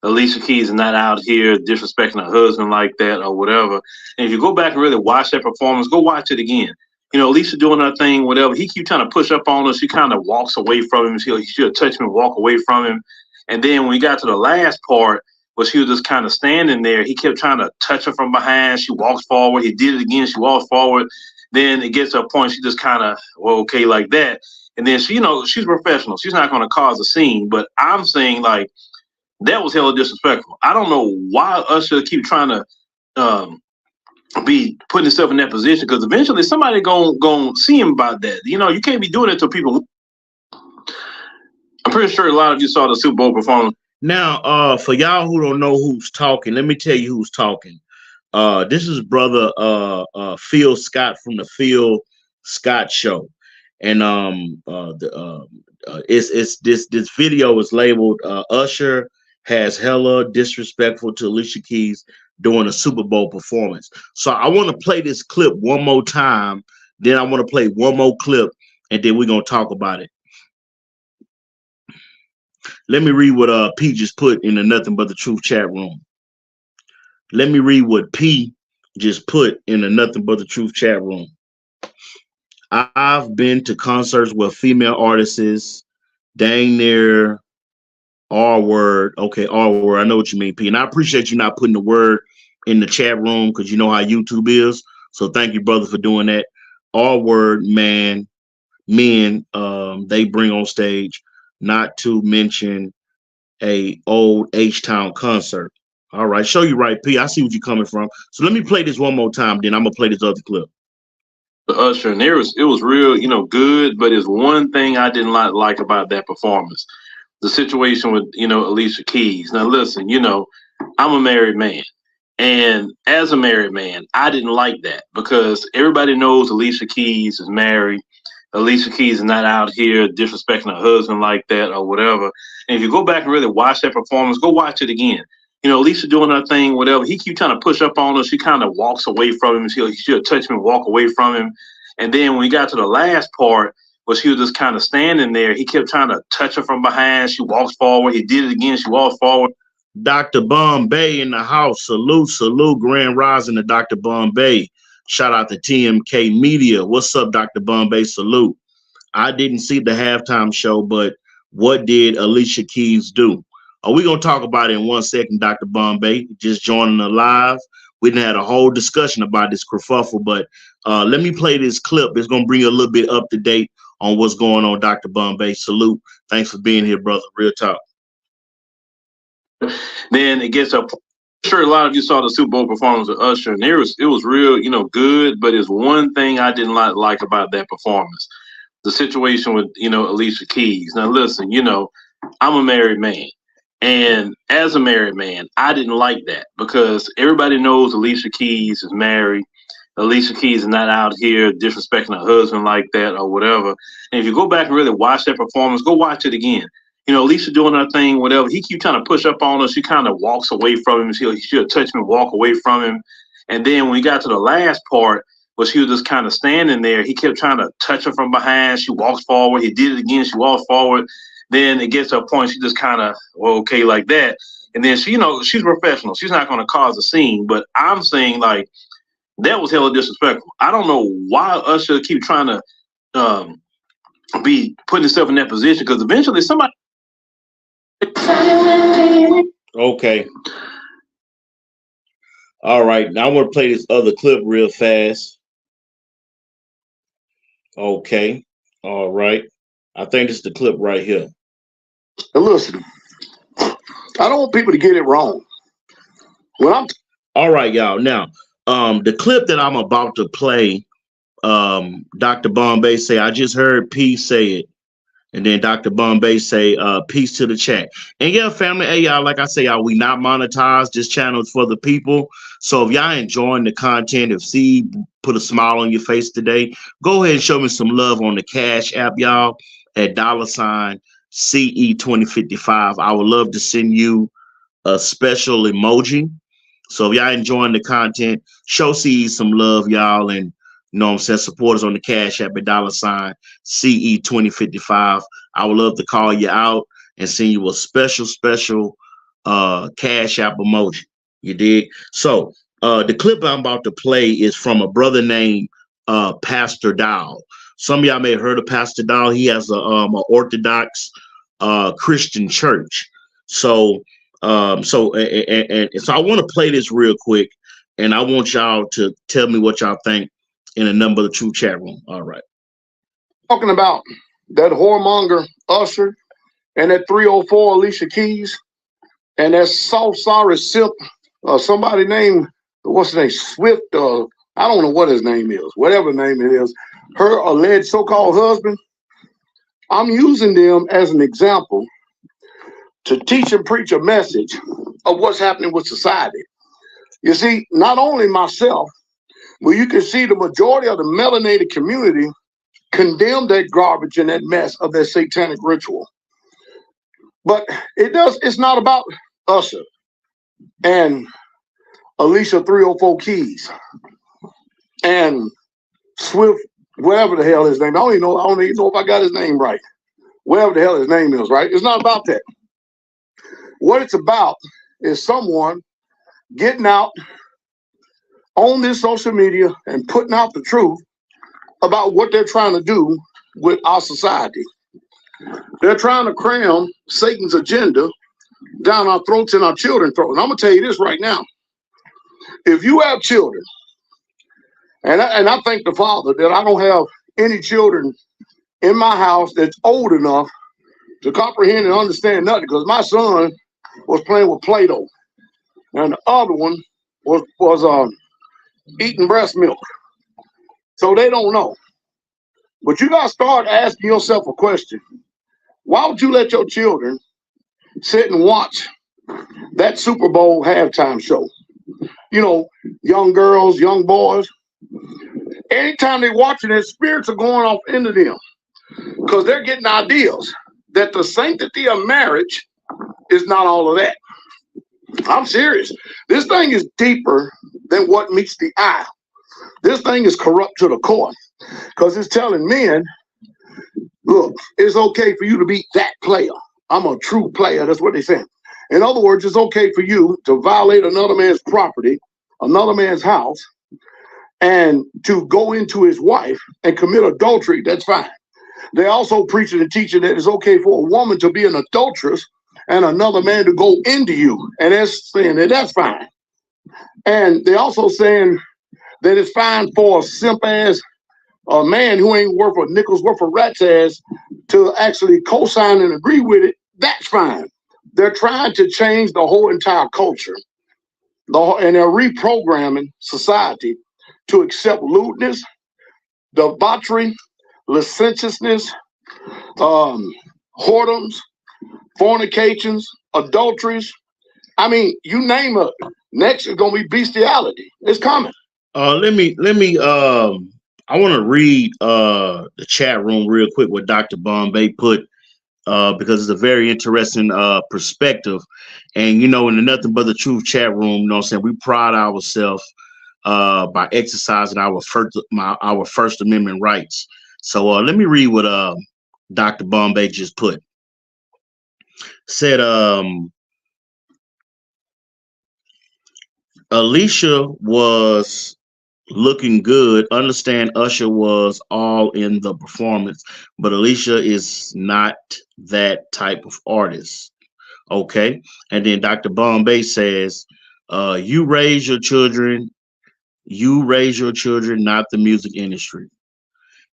F: Alicia Keys is not out here disrespecting her husband like that or whatever. And if you go back and really watch that performance, go watch it again. You know, Alicia doing her thing, whatever. He keep trying to push up on her. She kind of walks away from him. She'll touch him and walk away from him. And then when we got to the last part, where she was just kind of standing there, he kept trying to touch her from behind. She walks forward. He did it again. She walks forward. Then it gets to a point she just kind of, well, okay, like that. And then she, you know, she's professional. She's not going to cause a scene. But I'm saying, like, that was hella disrespectful. I don't know why Usher keep trying to be putting himself in that position, because eventually somebody gon' see him about that. You know, you can't be doing it to people. I'm pretty sure a lot of you saw the Super Bowl performance.
A: Now, for y'all who don't know who's talking, let me tell you who's talking. This is brother Phil Scott from the Phil Scott Show, and it's this video is labeled Usher has hella disrespectful to Alicia Keys during a Super Bowl performance. So I want to play this clip one more time. Then I want to play one more clip, and then we're going to talk about it. Let me read what P just put in the Nothing But the Truth chat room. Let me read what P just put in the Nothing But the Truth chat room. I've been to concerts where female artists dang near R-word. Okay, R-word. I know what you mean, P. And I appreciate you not putting the word in the chat room because you know how YouTube is. So thank you, brother, for doing that. R-word, men, they bring on stage, not to mention a old H-Town concert. All right, show you right, P. I see what you're coming from. So let me play this one more time, then I'm going to play this other clip.
F: Usher, and it was real, good, but it's one thing I didn't like about that performance. The situation with, Alicia Keys. Now, listen, I'm a married man. And as a married man, I didn't like that because everybody knows Alicia Keys is married. Alicia Keys is not out here disrespecting her husband like that or whatever. And if you go back and really watch that performance, go watch it again. Alicia doing her thing, whatever. He keep trying to push up on her. She kind of walks away from him. She'll touch him and walk away from him. And then when we got to the last part, where she was just kind of standing there, he kept trying to touch her from behind. She walks forward. He did it again. She walks forward.
A: Dr. Bombay in the house. Salute, Grand Rising to Dr. Bombay. Shout out to TMK Media. What's up, Dr. Bombay? Salute. I didn't see the halftime show, but what did Alicia Keys do? We're going to talk about it in 1 second, Dr. Bombay. Just joining the live. We done had a whole discussion about this kerfuffle, but let me play this clip. It's going to bring you a little bit up to date on what's going on, Dr. Bombay. Salute. Thanks for being here, brother. Real talk.
F: Then it gets up. I'm sure a lot of you saw the Super Bowl performance of Usher, and it was real, good, but it's one thing I didn't like about that performance. The situation with, Alicia Keys. Now, listen, I'm a married man. And as a married man, I didn't like that because everybody knows Alicia Keys is married. Alicia Keys is not out here disrespecting her husband like that or whatever. And if you go back and really watch that performance, go watch it again. Alicia doing her thing, whatever. He keep trying to push up on her. She kind of walks away from him. She'll touch him and walk away from him. And then when we got to the last part, where she was just kind of standing there, he kept trying to touch her from behind. She walks forward. He did it again. She walks forward. Then it gets to a point she just kind of, okay, like that. And then she, she's professional. She's not going to cause a scene. But I'm saying, like, that was hella disrespectful. I don't know why Usher keep trying to be putting himself in that position because eventually somebody.
A: Okay. All right. Now I want to play this other clip real fast. Okay. All right. I think it's the clip right here.
G: Listen, I don't want people to get it wrong.
A: All right, y'all. Now, the clip that I'm about to play, Dr. Bombay say, I just heard P say it. And then Dr. Bombay say, peace to the chat. And yeah, family, hey, y'all, like I say, y'all, we not monetized. This channel is for the people. So if y'all enjoying the content, if C put a smile on your face today, go ahead and show me some love on the Cash App, y'all, at $CE2055. I would love to send you a special emoji. So if y'all enjoying the content, show CE some love, y'all, and you know what I'm saying, support us on the Cash App at $CE2055. I would love to call you out and send you a special Cash App emoji. You dig? So the clip I'm about to play is from a brother named Pastor Dow. Some of y'all may have heard of Pastor Dow. He has a Orthodox Christian church. So I want to play this real quick, and I want y'all to tell me what y'all think in a number of the true chat room. All right.
G: Talking about that whoremonger Usher and that 304 Alicia Keys and that soft sorry simp, somebody named, what's his name, Swift, I don't know what his name is, whatever name it is, her alleged so-called husband. I'm using them as an example to teach and preach a message of what's happening with society. You see, not only myself, but you can see the majority of the melanated community condemn that garbage and that mess of that satanic ritual. But it's not about Usher and Alicia 304 Keys and Swift, whatever the hell his name. I don't even know if I got his name right. Whatever the hell his name is, right? It's not about that. What it's about is someone getting out on this social media and putting out the truth about what they're trying to do with our society. They're trying to cram Satan's agenda down our throats and our children's throats. And I'm gonna tell you this right now. If you have children, and I thank the Father that I don't have any children in my house that's old enough to comprehend and understand nothing, because my son was playing with Play-Doh, and the other one was eating breast milk. So they don't know. But you gotta start asking yourself a question. Why would you let your children sit and watch that Super Bowl halftime show? You know, young girls, young boys. Anytime they're watching it, spirits are going off into them because they're getting ideas that the sanctity of marriage is not all of that. I'm serious. This thing is deeper than what meets the eye. This thing is corrupt to the core because it's telling men, look, it's okay for you to be that player. I'm a true player. That's what they're saying. In other words, it's okay for you to violate another man's property, another man's house, and to go into his wife and commit adultery. That's fine. They also preaching and teaching that it's okay for a woman to be an adulteress and another man to go into you. And they're saying that that's fine. And they're also saying that it's fine for a simp ass a man who ain't worth a nickel's worth of rat's ass to actually co-sign and agree with it. That's fine. They're trying to change the whole entire culture. And they're reprogramming society to accept lewdness, debauchery, licentiousness, whoredoms, fornications, adulteries. I mean, you name it. Next is gonna be bestiality. It's coming.
A: I want to read the chat room real quick what Dr. Bombay put because it's a very interesting perspective. And, you know, in the Nothing But the Truth chat room, you know what I'm saying, we pride ourselves by exercising our First Amendment rights. So let me read what Dr. Bombay just put. Said, Alicia was looking good. Understand Usher was all in the performance, but Alicia is not that type of artist. Okay. And then Dr. Bombay says, you raise your children, not the music industry.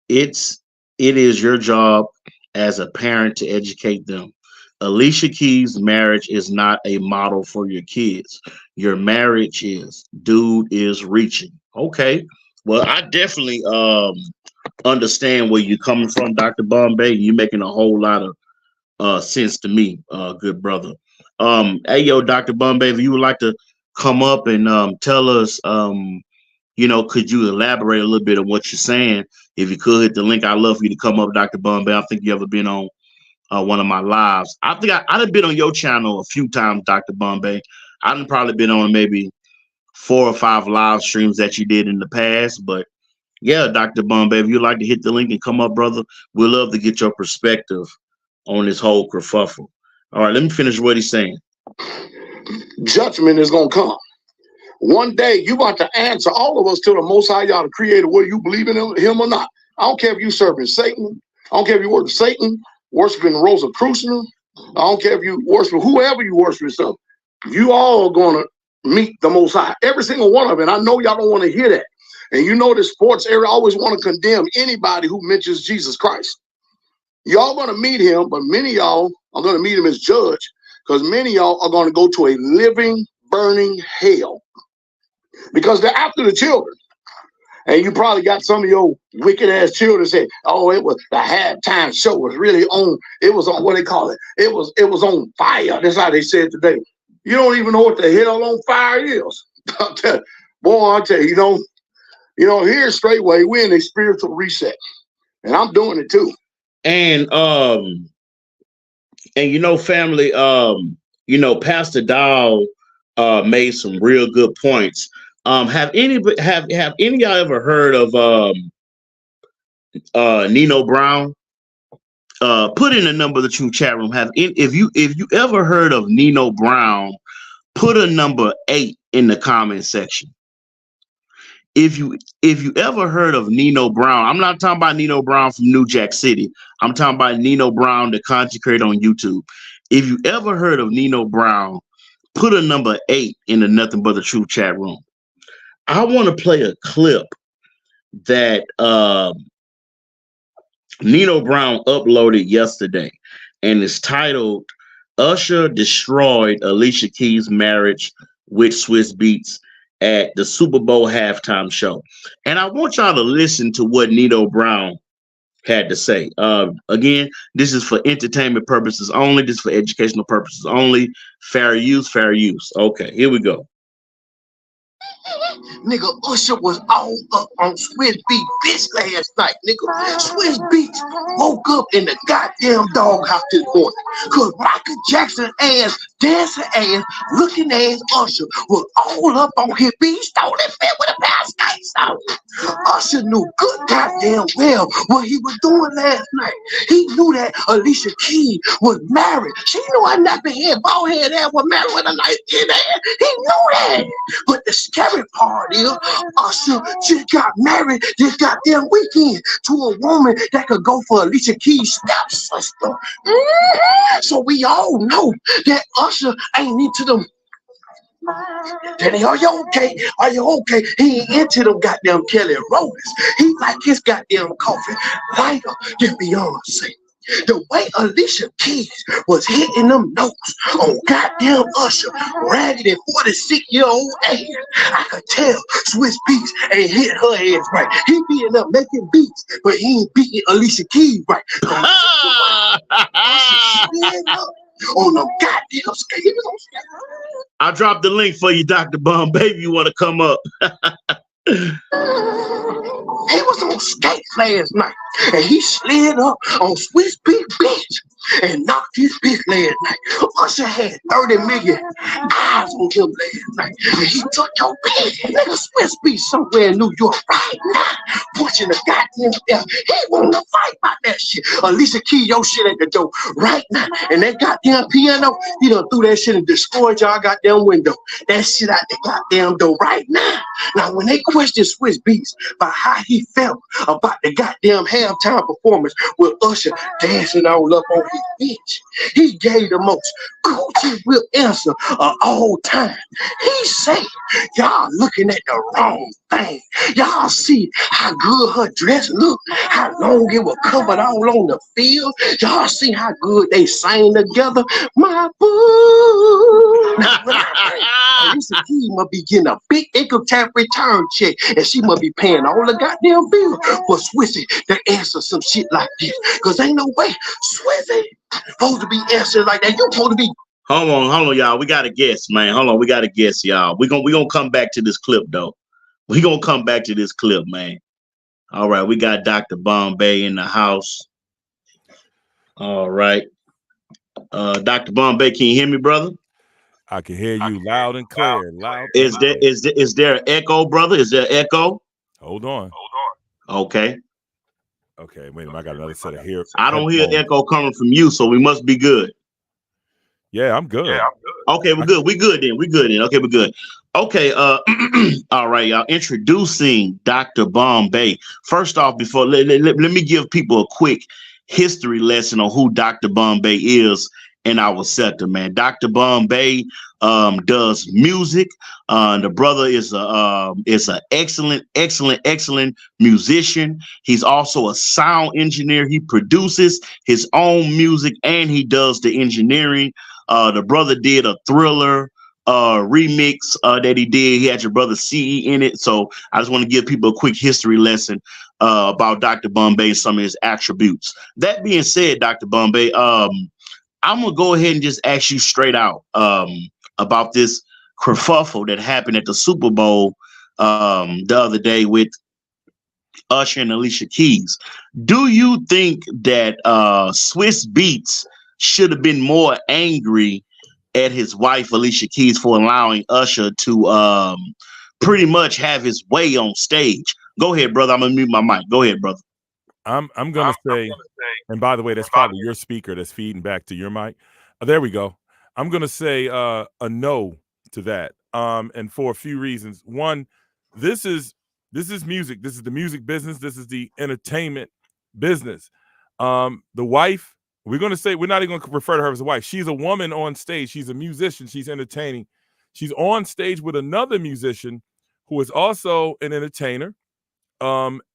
A: It is your job as a parent to educate them. Alicia Keys' marriage is not a model for your kids. Your marriage is. Dude is reaching. Okay. Well, I definitely understand where you're coming from, Dr. Bombay. You're making a whole lot of sense to me, good brother. Hey, yo, Dr. Bombay, if you would like to come up and tell us, you know, could you elaborate a little bit on what you're saying? If you could hit the link, I'd love for you to come up, Dr. Bombay. I think you ever been on one of my lives. I think I've been on your channel a few times, Dr. Bombay. I've probably been on maybe 4 or 5 live streams that you did in the past. But yeah, Dr. Bombay, if you'd like to hit the link and come up, brother, we'd love to get your perspective on this whole kerfuffle. All right, let me finish what he's saying.
G: Judgment is going to come. One day, you got to answer all of us to the Most High, y'all, the Creator, whether you believe in him or not. I don't care if you serving Satan. I don't care if you worship Satan, worshiping Rosicrucian. I don't care if you worship whoever you worship. So you all are going to meet the Most High. Every single one of it. And I know y'all don't want to hear that. And you know the sports area always want to condemn anybody who mentions Jesus Christ. Y'all going to meet him, but many of y'all are going to meet him as judge because many of y'all are going to go to a living, burning hell because they're after the children. And you probably got some of your wicked ass children say, oh, it was the halftime show was really on. It was on what they call it. It was on fire. That's how they said today. You don't even know what the hell on fire is. Boy, I tell you, here straightway, we're in a spiritual reset. And I'm doing it too.
A: And you know, family, Pastor Dow made some real good points. Have any of y'all ever heard of Nino Brown? Put in the number of the true chat room. If you ever heard of Nino Brown, put a number 8 in the comment section. If you ever heard of Nino Brown, I'm not talking about Nino Brown from New Jack City. I'm talking about Nino Brown, the content creator on YouTube. If you ever heard of Nino Brown, put a number 8 in the Nothing But the Truth chat room. I want to play a clip that Nino Brown uploaded yesterday, and it's titled "Usher Destroyed Alicia Keys' Marriage with Swizz Beatz at the Super Bowl halftime show." And I want y'all to listen to what Nino Brown had to say. Again, this is for entertainment purposes only. This is for educational purposes only. Fair use, fair use. Okay, here we go.
H: Nigga, Usher was all up on Swizz Beatz bitch last night, nigga. Swizz Beatz woke up in the goddamn doghouse this morning. Cause Michael Jackson ass, dancing ass, looking ass Usher was all up on his beat, stole that fit with a pair of skates on. Usher knew good goddamn well what he was doing last night. He knew that Alicia Keys was married. She knew her nappy head, bald head ass was married with a nice kid ass. He knew that. But the scary part is Usher just got married this goddamn weekend to a woman that could go for Alicia Keys' stepsister. So we all know that Usher ain't into them. Danny, are you okay? Are you okay? He ain't into them goddamn Kelly Rollers. He like his goddamn coffee lighter than Beyonce. The way Alicia Keys was hitting them notes on goddamn Usher, ragged and 46-year-old ass, I could tell Swizz Beatz ain't hit her ass right. He being up making beats, but he ain't beating Alicia Keys right. Usher slid up on them goddamn skates.
A: I dropped the link for you, Dr. Bum. Baby, you want to come up?
H: He was on skates last night, and he slid up on Swizz Beatz bitch and knocked his bitch last night. Usher had 30 million eyes on him last night, and he took your bitch. Nigga, Swizz Beatz somewhere in New York right now, punching the goddamn air. He wanna fight about that shit. Alicia Keys, your shit at the door right now, and that goddamn piano, he done threw that shit and destroyed y'all goddamn window. That shit out the goddamn door right now. Now, when they question Swizz Beatz about how he felt about the goddamn halftime performance with Usher dancing all up on his bitch, he gave the most Gucci whip answer of all time. He said, y'all looking at the wrong thing. Y'all see how good her dress looked, how long it was covered all on the field. Y'all see how good they sang together. My boo. Now, when I think Alicia Keys must be getting a big income tax return check, and she must be paying all the goddamn bills for Swizzy to answer some shit like this. Cause ain't no way Swizzy supposed to be answering like that. You supposed to be.
A: Hold on, y'all. We got to guess, man. Hold on, we got to guess, y'all. We gonna come back to this clip, though. We gonna come back to this clip, man. All right, we got Dr. Bombay in the house. All right, Dr. Bombay, can you hear me, brother?
I: I can hear you loud and clear. Loud.
A: Is there an echo, brother? Is there echo?
I: Hold on.
A: Okay.
I: Okay, wait a minute. I got another set of here.
A: I don't hear echo coming from you, so we must be good.
I: Yeah, I'm good.
A: Okay, we're good. We good then. Okay, we're good. Okay, all right, y'all. Introducing Dr. Bombay. First off, before let me give people a quick history lesson on who Dr. Bombay is in our sector, man. Dr. Bombay does music. The brother is an excellent musician. He's also a sound engineer. He produces his own music and he does the engineering. The brother did a Thriller remix that he did. He had your brother CE in it. So I just want to give people a quick history lesson about Dr. Bombay and some of his attributes. That being said, Dr. Bombay, I'm gonna go ahead and just ask you straight out about this kerfuffle that happened at the Super Bowl the other day with Usher and Alicia Keys. Do you think that Swizz Beatz should have been more angry at his wife Alicia Keys for allowing Usher to pretty much have his way on stage. Go ahead, brother. I'm gonna mute my mic. Go ahead, brother.
I: I'm gonna say, and by the way, that's probably your speaker that's feeding back to your mic. There we go. I'm gonna say a no to that. And for a few reasons. One, this is music. This is the music business. This is the entertainment business. The wife, we're gonna say, we're not even gonna refer to her as a wife. She's a woman on stage. She's a musician. She's entertaining. She's on stage with another musician who is also an entertainer.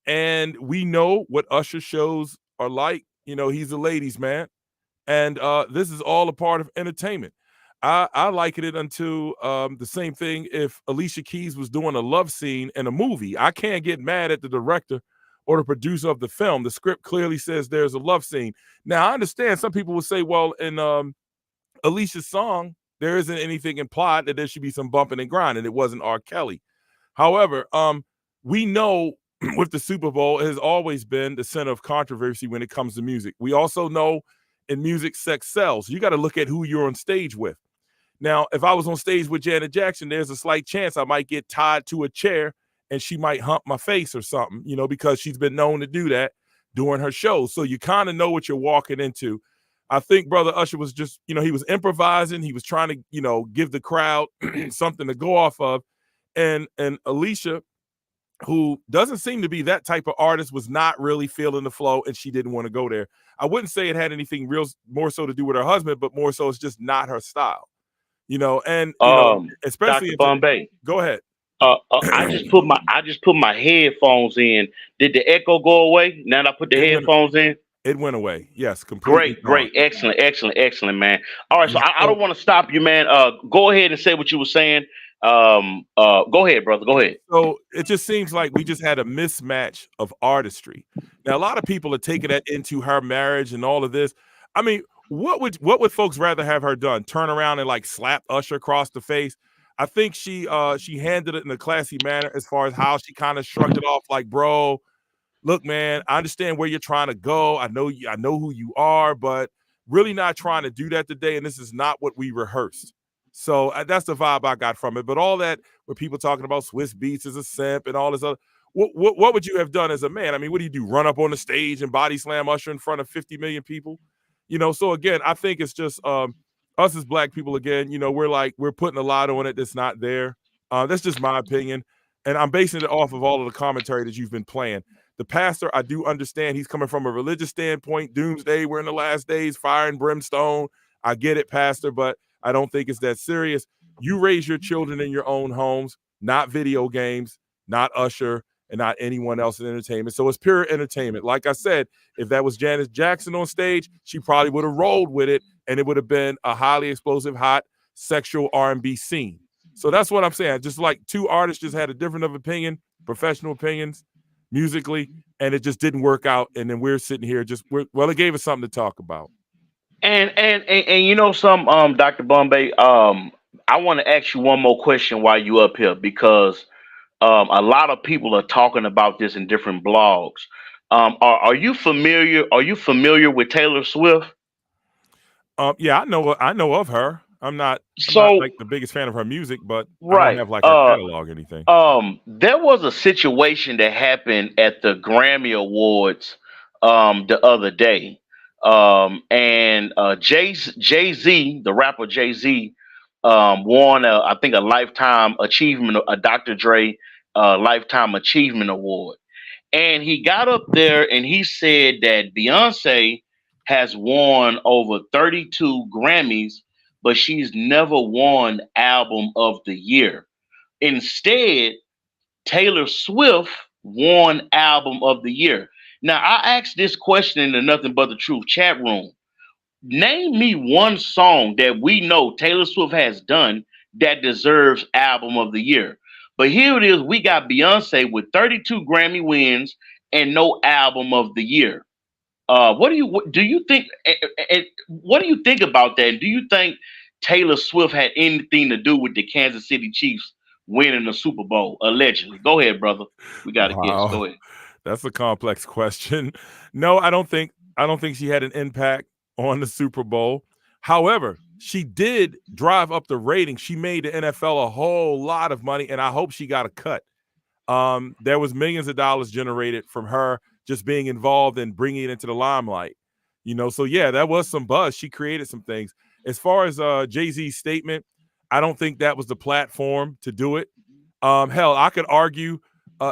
I: And we know what Usher shows are like. You know, he's a ladies' man. And this is all a part of entertainment. I liken it unto the same thing if Alicia Keys was doing a love scene in a movie. I can't get mad at the director or the producer of the film. The script clearly says there's a love scene. Now, I understand some people will say, well, in Alicia's song, there isn't anything implied that there should be some bumping and grinding. It wasn't R. Kelly. However, we know with the Super Bowl, it has always been the center of controversy when it comes to music. We also know in music, sex sells. You got to look at who you're on stage with. Now, if I was on stage with Janet Jackson, there's a slight chance I might get tied to a chair and she might hump my face or something, you know, because she's been known to do that during her shows. So you kind of know what you're walking into. I think Brother Usher was just, you know, he was improvising. He was trying to, you know, give the crowd something to go off of. And Alicia, who doesn't seem to be that type of artist, was not really feeling the flow, and she didn't want to go there. I wouldn't say it had anything real more so to do with her husband, but more so it's just not her style, you know. And you know, especially
J: Dr. Bombay.
I: Go ahead.
J: I just put my headphones in. Did the echo go away? Now that I put the headphones in,
I: it went away. Yes, completely.
J: Great, excellent, man. All right, so I don't want to stop you, man. Go ahead and say what you were saying. Go ahead, brother. Go ahead.
I: So it just seems like we just had a mismatch of artistry. Now, a lot of people are taking that into her marriage and all of this. I mean, what would folks rather have her done? Turn around and like slap Usher across the face? I think she handled it in a classy manner as far as how she kind of shrugged it off, like, bro, look, man, I understand where you're trying to go. I know who you are, but really not trying to do that today. And this is not what we rehearsed. So that's the vibe I got from it. But all that, where people talking about Swizz Beatz as a simp and all this other, what would you have done as a man? I mean, what do you do? Run up on the stage and body slam Usher in front of 50 million people? You know, so again, I think it's just us as black people, again, you know, we're putting a lot on it that's not there. That's just my opinion. And I'm basing it off of all of the commentary that you've been playing. The pastor, I do understand he's coming from a religious standpoint. Doomsday, we're in the last days, fire and brimstone. I get it, pastor, but I don't think it's that serious. You raise your children in your own homes, not video games, not Usher, and not anyone else in entertainment. So it's pure entertainment. Like I said, if that was Janet Jackson on stage, she probably would have rolled with it, and it would have been a highly explosive, hot, sexual R&B scene. So that's what I'm saying. Just like two artists just had a different of opinion, professional opinions, musically, and it just didn't work out. And then we're sitting here it gave us something to talk about.
J: And you know some, Dr. Bombay, I want to ask you one more question while you up here, because a lot of people are talking about this in different blogs. Are you familiar with Taylor Swift?
I: Yeah, I know of her. I'm not like the biggest fan of her music, but I don't have like her catalog or anything.
J: There was a situation that happened at the Grammy Awards the other day. And Jay-Z, the rapper Jay-Z, won I think a lifetime achievement, a Dr. Dre lifetime achievement award. And he got up there and he said that Beyonce has won over 32 Grammys, but she's never won Album of the Year. Instead, Taylor Swift won Album of the Year. Now, I asked this question in the Nothing But the Truth chat room. Name me one song that we know Taylor Swift has done that deserves Album of the Year. But here it is. We got Beyonce with 32 Grammy wins and no Album of the Year. What do you think? What do you think about that? Do you think Taylor Swift had anything to do with the Kansas City Chiefs winning the Super Bowl? Allegedly. Go ahead, brother. We got to guess. Go ahead.
I: That's a complex question. No, I don't think she had an impact on the Super Bowl. However, she did drive up the rating. She made the NFL a whole lot of money, and I hope she got a cut. There was millions of dollars generated from her just being involved and bringing it into the limelight. So yeah, that was some buzz. She created some things. As far as Jay-Z's statement, I don't think that was the platform to do it. Hell, I could argue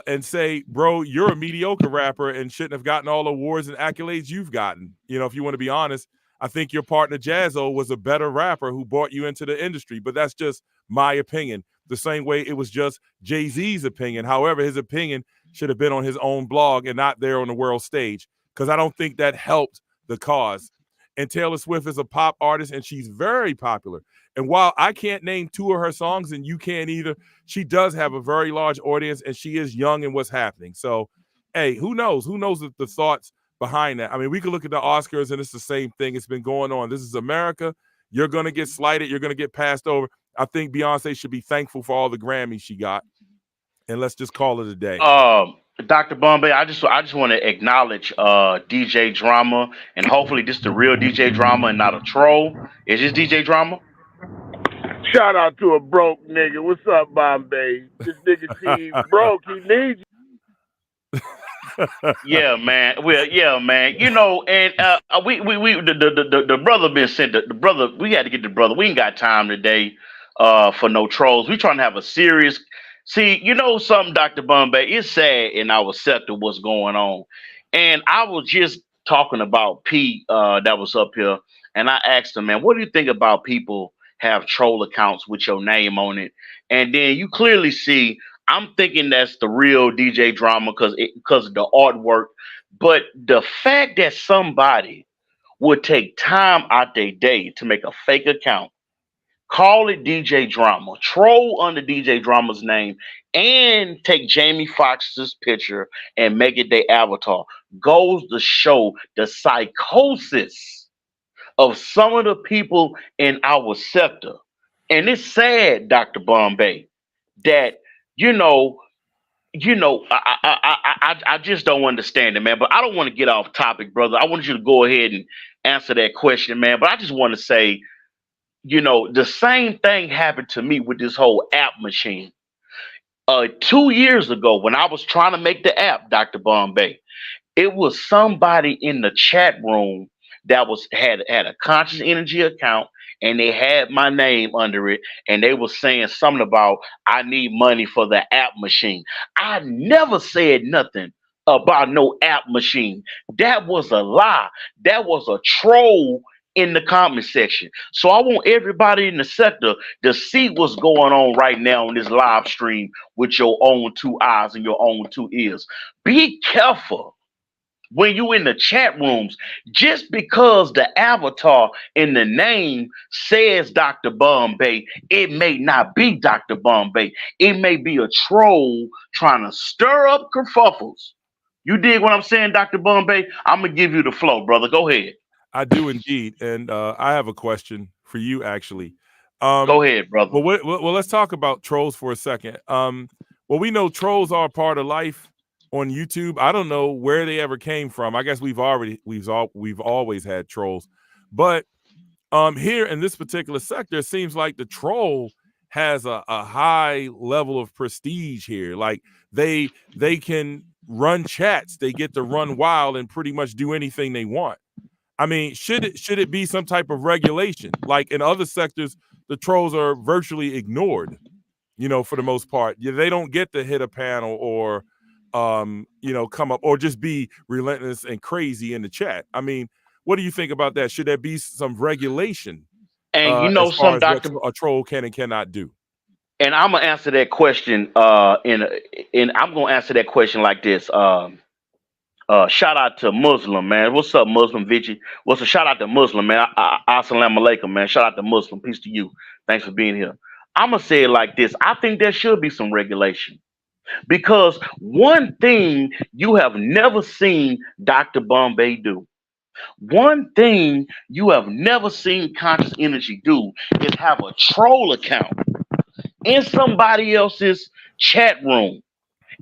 I: and say, bro, you're a mediocre rapper and shouldn't have gotten all the awards and accolades you've gotten. If you want to be honest, I think your partner Jazzabel was a better rapper who brought you into the industry, but that's just my opinion. The same way it was just Jay-Z's opinion. However, his opinion should have been on his own blog and not there on the world stage, because I don't think that helped the cause. And Taylor Swift is a pop artist, and she's very popular. And while I can't name 2 of her songs, and you can't either, she does have a very large audience, and she is young in what's happening. So, hey, who knows? Who knows the thoughts behind that? I mean, we could look at the Oscars, and it's the same thing. It's been going on. This is America. You're going to get slighted. You're going to get passed over. I think Beyonce should be thankful for all the Grammys she got. And let's just call it a day.
J: Dr. Bombay, I just want to acknowledge DJ Drama, and hopefully this is the real DJ Drama and not a troll. Is this DJ Drama?
K: Shout out to a broke nigga. What's up, Bombay? This nigga T broke. He needs you.
J: Yeah, man. Well, yeah, man. And the brother been sent. The brother, we had to get the brother. We ain't got time today for no trolls. We trying to have a serious. See, something, Dr. Bombay, it's sad in our sector what's going on. And I was just talking about Pete that was up here, and I asked him, man, what do you think about people have troll accounts with your name on it? And then you clearly see, I'm thinking that's the real DJ Drama because of the artwork. But the fact that somebody would take time out their day to make a fake account, call it DJ Drama, troll under DJ Drama's name, and take Jamie Foxx's picture and make it their avatar, goes to show the psychosis of some of the people in our sector. And it's sad, Dr. Bombay, that, I just don't understand it, man. But I don't want to get off topic, brother. I want you to go ahead and answer that question, man. But I just want to say, the same thing happened to me with this whole app machine. 2 years ago, when I was trying to make the app, Dr. Bombay, it was somebody in the chat room that had a conscious energy account, and they had my name under it, and they were saying something about, I need money for the app machine. I never said nothing about no app machine. That was a lie. That was a troll in the comment section. So I want everybody in the sector to see what's going on right now on this live stream with your own 2 eyes and your own 2 ears. Be careful when you in the chat rooms. Just because the avatar in the name says Dr. Bombay, it may not be Dr. Bombay. It may be a troll trying to stir up kerfuffles. You dig what I'm saying, Dr. Bombay? I'm going to give you the flow, brother. Go ahead.
I: I do indeed. And I have a question for you, actually.
J: Go ahead, brother.
I: Well, let's talk about trolls for a second. Well, we know trolls are a part of life on YouTube. I don't know where they ever came from. I guess we've always had trolls. But here in this particular sector, it seems like the troll has a high level of prestige here. Like they can run chats, they get to run wild and pretty much do anything they want. I mean, should it be some type of regulation? Like in other sectors, the trolls are virtually ignored, for the most part. They don't get to hit a panel or, come up or just be relentless and crazy in the chat. I mean, what do you think about that? Should there be some regulation?
J: And
I: as far
J: some
I: as what a troll can and cannot do?
J: And I'm gonna answer that question. I'm gonna answer that question like this. Shout out to Muslim, man. What's up, Muslim Vici? What's a shout out to Muslim, man? Assalamu alaikum, man. Shout out to Muslim. Peace to you. Thanks for being here. I'm gonna say it like this. I think there should be some regulation, because one thing you have never seen Dr. Bombay do, one thing you have never seen Conscious Energy do, is have a troll account in somebody else's chat room.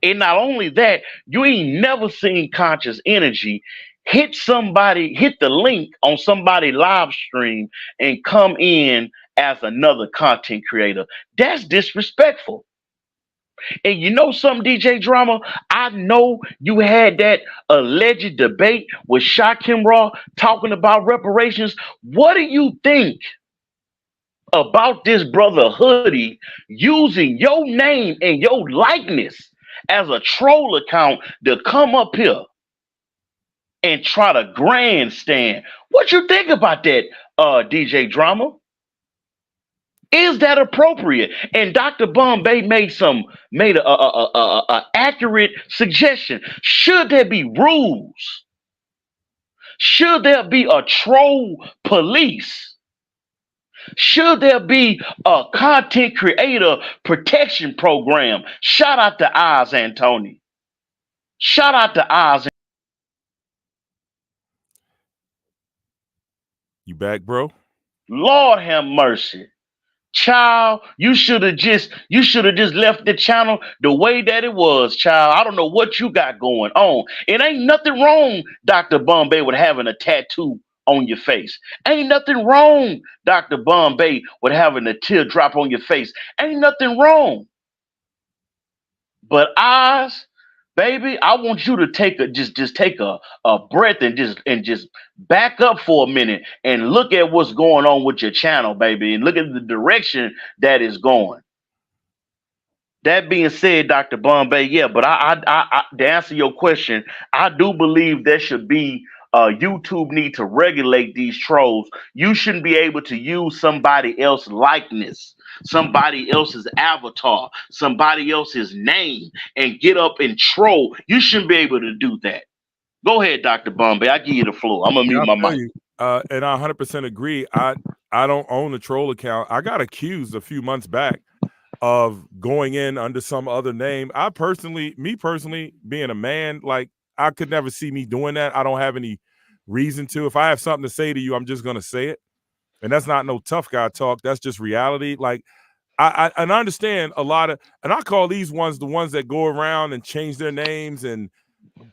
J: And not only that, you ain't never seen Conscious Energy hit the link on somebody live stream and come in as another content creator. That's disrespectful. And you know something, DJ Drama? I know you had that alleged debate with Shakim Raw talking about reparations. What do you think about this brother Hoodie using your name and your likeness as a troll account to come up here and try to grandstand? What you think about that, DJ Drama? Is that appropriate? And Dr. Bombay made a accurate suggestion. Should there be rules? Should there be a troll police? Should there be a content creator protection program? Shout out to Oz Antoni. Shout out to Oz.
I: You back, bro?
J: Lord have mercy. Child, you should have just left the channel the way that it was, child. I don't know what you got going on. It ain't nothing wrong, Dr. Bombay, with having a tattoo on your face. Ain't nothing wrong, Dr. Bombay, with having a teardrop on your face. Ain't nothing wrong. But Oz, baby, I want you to take a breath and just back up for a minute and look at what's going on with your channel, baby, and look at the direction that is going. That being said, Dr. Bombay, yeah, but I to answer your question, I do believe there should be YouTube need to regulate these trolls. You shouldn't be able to use somebody else's likeness, somebody else's avatar, somebody else's name, and get up and troll. You shouldn't be able to do that. Go ahead, Dr. Bombay. I give you the floor. I'm gonna mute my mic.
I: And I 100% agree. I don't own a troll account. I got accused a few months back of going in under some other name. Me personally, being a man, like, I could never see me doing that. I don't have any reason to. If I have something to say to you, I'm just gonna say it. And that's not no tough guy talk. That's just reality. Like, I understand a lot of, and I call these ones the ones that go around and change their names and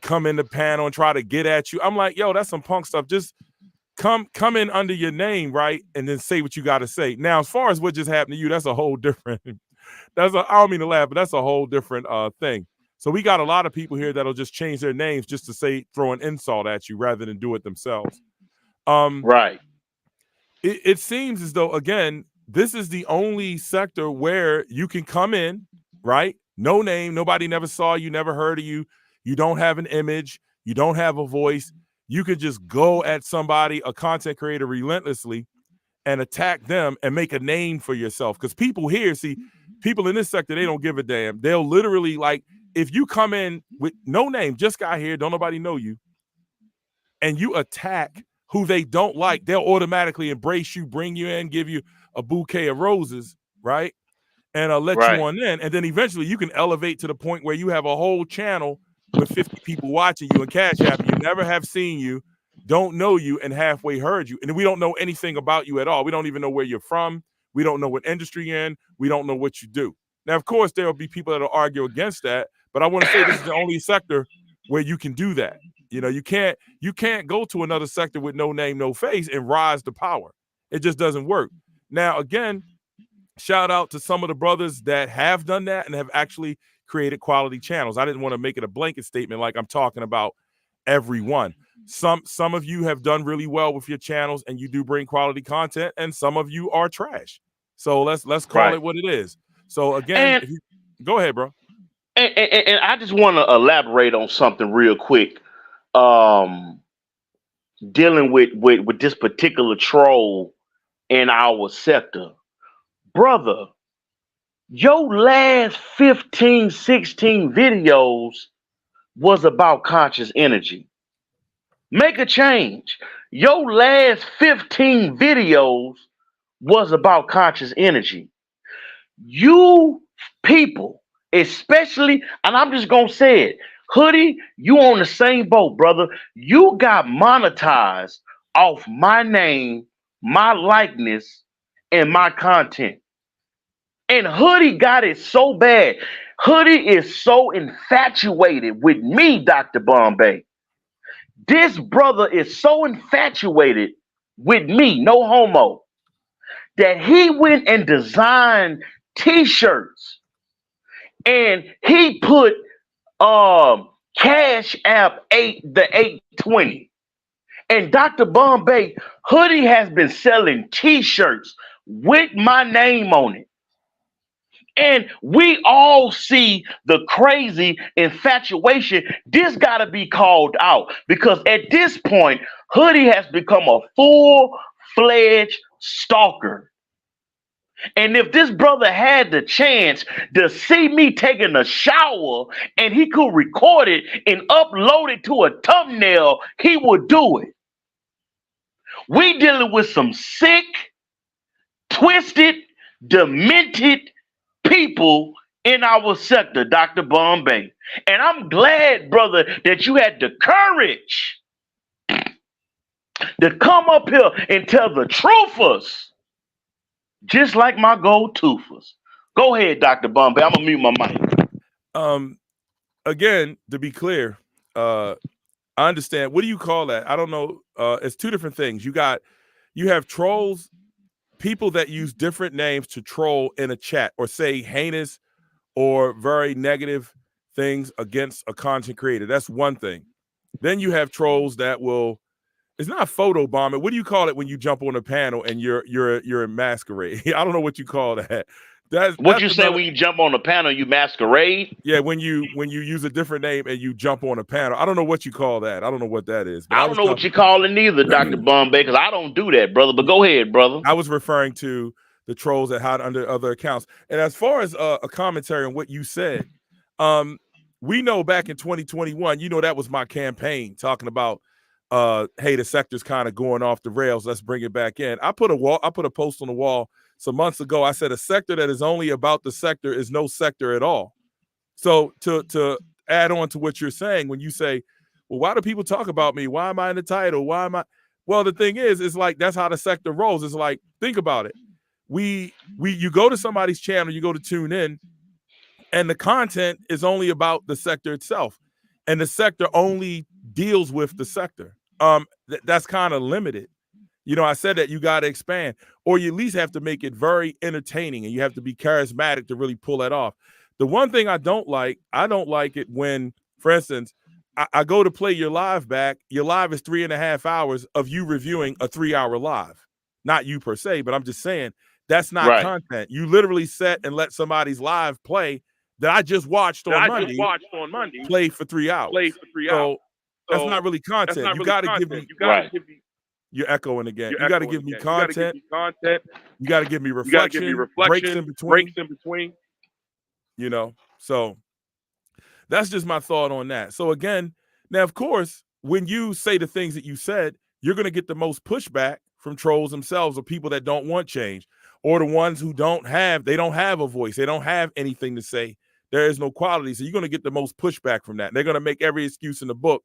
I: come in the panel and try to get at you. I'm like, yo, that's some punk stuff. Just come in under your name, right? And then say what you got to say. Now, as far as what just happened to you, that's a whole different, I don't mean to laugh, but that's a whole different thing. So we got a lot of people here that'll just change their names just to throw an insult at you rather than do it themselves.
J: Right.
I: It seems as though, again, this is the only sector where you can come in, right? No name, nobody never saw you, never heard of you. You don't have an image. You don't have a voice. You could just go at somebody, a content creator, relentlessly and attack them and make a name for yourself. Because people here, people in this sector, they don't give a damn. They'll literally, like, if you come in with no name, just got here, don't nobody know you, and you attack who they don't like, they'll automatically embrace you, bring you in, give you a bouquet of roses, right? And let you on in. And then eventually you can elevate to the point where you have a whole channel with 50 people watching you and Cash App. You never have seen you, don't know you, and halfway heard you. And we don't know anything about you at all. We don't even know where you're from. We don't know what industry you're in. We don't know what you do. Now, of course, there will be people that will argue against that, but I want to say this is the only sector where you can do that. You know, you can't go to another sector with no name, no face and rise to power. It just doesn't work. Now, again, shout out to some of the brothers that have done that and have actually created quality channels. I didn't want to make it a blanket statement like I'm talking about everyone. Some of you have done really well with your channels and you do bring quality content, and some of you are trash. So let's call it what it is. So again, go ahead, bro.
J: And I just want to elaborate on something real quick. Dealing with this particular troll in our sector. Brother, your last 15, 16 videos was about conscious energy. Make a change. Your last 15 videos was about conscious energy. You people, especially, and I'm just going to say it, Hoodie, you on the same boat, brother. You got monetized off my name, my likeness, and my content. And Hoodie got it so bad. Hoodie is so infatuated with me, Dr. Bombay, This brother is so infatuated with me, no homo, that he went and designed t-shirts and he put Cash App 820. And Dr. Bombay, Hoodie has been selling t-shirts with my name on it. And we all see the crazy infatuation. This got to be called out because at this point, Hoodie has become a full-fledged stalker. And if this brother had the chance to see me taking a shower and he could record it and upload it to a thumbnail, he would do it. We dealing with some sick, twisted, demented people in our sector, Dr. Bombay. And I'm glad, brother, that you had the courage to come up here and tell the truthers, just like my go-toofers. Go ahead, Dr. Bombay. I'm gonna mute my mic.
I: Again, to be clear, I understand. What do you call that? I don't know. It's two different things. You have trolls, people that use different names to troll in a chat or say heinous or very negative things against a content creator. That's one thing. Then you have trolls that will, it's not photo bombing. What do you call it when you jump on a panel and you're in masquerade? I don't know what you call that.
J: What you say when you jump on a panel, you masquerade?
I: Yeah, when you use a different name and you jump on a panel. I don't know what you call that. I don't know what that is.
J: I don't know what you call it neither, Dr. Bombay, because I don't do that, brother. But go ahead, brother.
I: I was referring to the trolls that hide under other accounts. And as far as a commentary on what you said, we know back in 2021, that was my campaign talking about, hey, the sector's kind of going off the rails. Let's bring it back in. I put a post on the wall some months ago. I said a sector that is only about the sector is no sector at all. So to add on to what you're saying, when you say, well, why do people talk about me? Why am I in the title? Why am I? Well, the thing is, it's like, that's how the sector rolls. It's like, think about it. You go to somebody's channel, you go to tune in, and the content is only about the sector itself. And the sector only deals with the sector. That's kind of limited. I said that you got to expand, or you at least have to make it very entertaining, and you have to be charismatic to really pull that off. The one thing I don't like it when, for instance, I go to play your live back. Your live is 3.5 hours of you reviewing a 3-hour live. Not you per se, but I'm just saying that's not right. Content. You literally set and let somebody's live play that I just watched on Monday play for 3 hours. So that's not really content. You got to give me. You're echoing again. You got to give me content. You got to give me reflection. Breaks in between. So that's just my thought on that. So again, now of course, when you say the things that you said, you're going to get the most pushback from trolls themselves, or people that don't want change, or the ones who don't have a voice. They don't have anything to say. There is no quality. So you're going to get the most pushback from that. They're going to make every excuse in the book.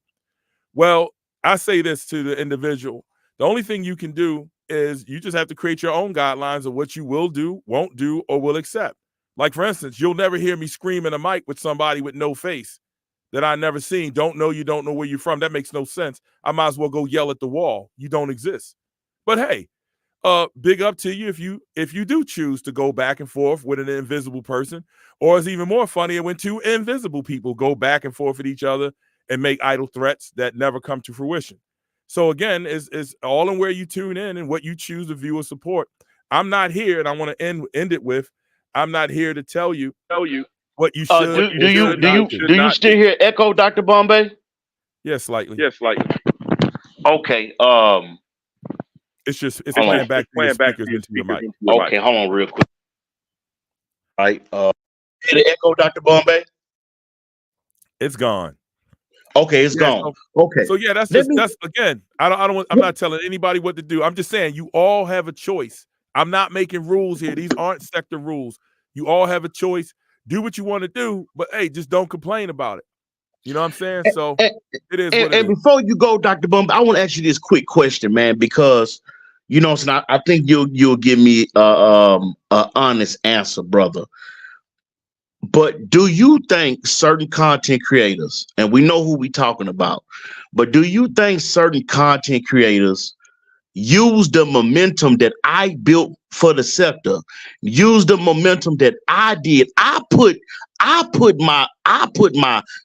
I: Well, I say this to the individual. The only thing you can do is you just have to create your own guidelines of what you will do, won't do, or will accept. Like, for instance, you'll never hear me scream in a mic with somebody with no face that I never seen. Don't know you, don't know where you're from. That makes no sense. I might as well go yell at the wall. You don't exist. But hey, big up to you if you do choose to go back and forth with an invisible person, or it's even more funnier when two invisible people go back and forth with each other and make idle threats that never come to fruition. So again, it's all in where you tune in and what you choose to view or support. I'm not here, and I want to end it with, I'm not here to tell you what you should.
J: Do you still hear echo, Dr. Bombay?
I: Yes, slightly.
J: Okay.
I: It's playing back into your mic.
J: Okay, hold on real quick.
A: All right. The echo, Dr. Bombay?
I: It's gone.
A: Okay, it's gone. Okay.
I: So yeah, that's again. I'm not telling anybody what to do. I'm just saying you all have a choice. I'm not making rules here. These aren't sector rules. You all have a choice. Do what you want to do, but hey, just don't complain about it. You know what I'm saying? So it is what it is.
A: And before you go, Dr. Bombay, I want to ask you this quick question, man, because I think you'll give me an honest answer, brother. But do you think certain content creators, and we know who we talking about, but do you think certain content creators use the momentum that I built for the sector, use the momentum that I did? I put my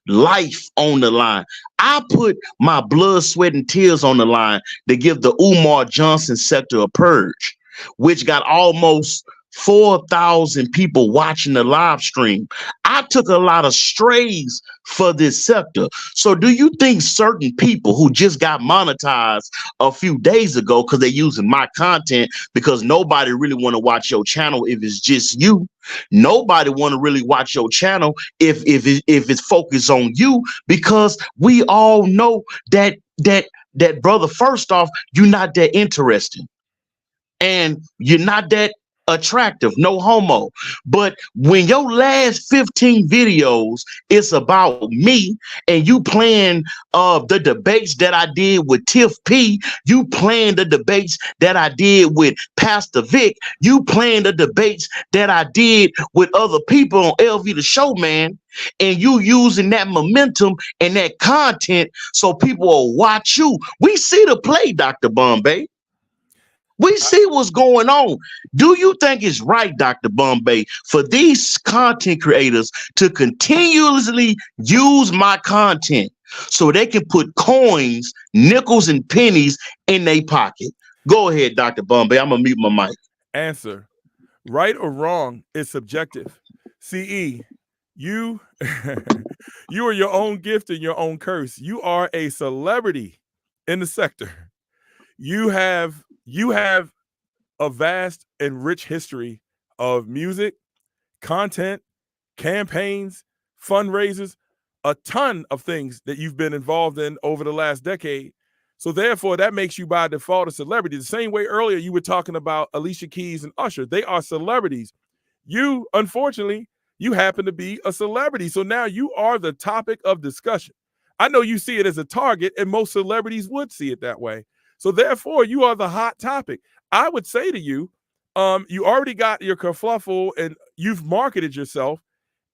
A: life on the line. I put my blood, sweat, and tears on the line to give the Umar Johnson sector a purge, which got almost 4,000 people watching the live stream. I took a lot of strays for this sector. So do you think certain people who just got monetized a few days ago because they're using my content, because nobody really want to watch your channel if it's just you? Nobody want to really watch your channel if it's focused on you, because we all know that brother, first off, you're not that interesting and you're not that attractive, no homo. But when your last 15 videos is about me, and you playing the debates that I did with Tiff P, you playing the debates that I did with Pastor Vic, you playing the debates that I did with other people on LV the Show, man, and you using that momentum and that content so people will watch you. We see the play, Dr. Bombay. We see what's going on. Do you think it's right, Dr. Bombay, for these content creators to continuously use my content so they can put coins, nickels, and pennies in their pocket? Go ahead, Dr. Bombay. I'm going to mute my mic.
I: Answer. Right or wrong is subjective. CE, you you are your own gift and your own curse. You are a celebrity in the sector. You have a vast and rich history of music, content, campaigns, fundraisers, a ton of things that you've been involved in over the last decade. So therefore, that makes you by default a celebrity. The same way earlier you were talking about Alicia Keys and Usher. They are celebrities. You, unfortunately, you happen to be a celebrity. So now you are the topic of discussion. I know you see it as a target, and most celebrities would see it that way. So therefore, you are the hot topic. I would say to you, you already got your kerfluffle and you've marketed yourself,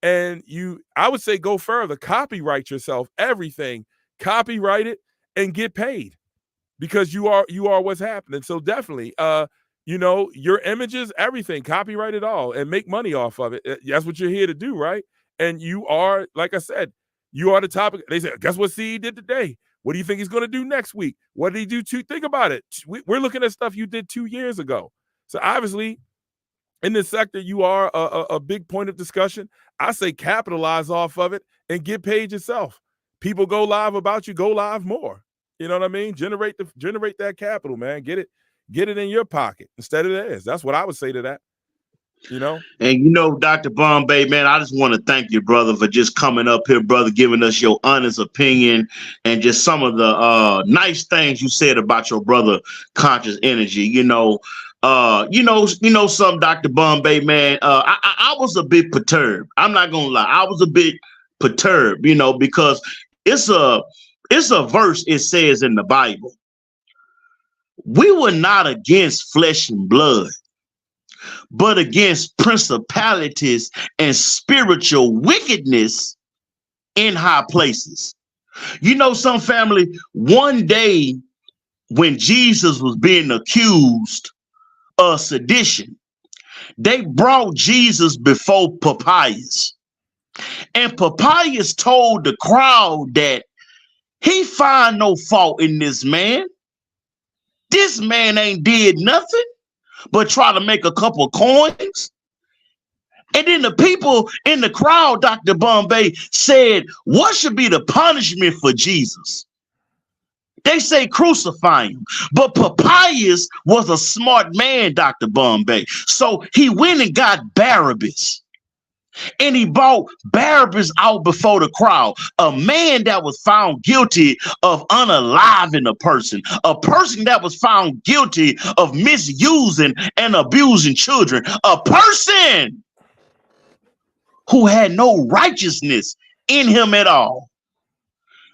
I: and I would say go further, copyright yourself, everything, copyright it and get paid, because you are what's happening. So definitely, your images, everything, copyright it all and make money off of it. That's what you're here to do, right? And you are, like I said, you are the topic. They said, guess what CE did today? What do you think he's going to do next week? What did he do? Think about it. We're looking at stuff you did 2 years ago. So obviously, in this sector, you are a big point of discussion. I say capitalize off of it and get paid yourself. People go live about you, go live more. You know what I mean? Generate that capital, man. Get it in your pocket instead of theirs. That's what I would say to that.
A: And Dr. Bombay, man, I just want to thank you, brother, for just coming up here, brother, giving us your honest opinion and just some of the nice things you said about your brother Conscious Energy. Some Dr. Bombay, man, I was a bit perturbed. I'm not gonna lie, I was a bit perturbed, because it's a verse. It says in the Bible, we were not against flesh and blood, but against principalities and spiritual wickedness in high places. Some family, one day when Jesus was being accused of sedition, they brought Jesus before Papyrus. And Papyrus told the crowd that he find no fault in this man. This man ain't did nothing but try to make a couple coins. And then the people in the crowd, Dr. Bombay, said, what should be the punishment for Jesus? They say crucify him. But Papyrus was a smart man, Dr. Bombay. So he went and got Barabbas. And he brought Barabbas out before the crowd, a man that was found guilty of unaliving a person that was found guilty of misusing and abusing children, a person who had no righteousness in him at all.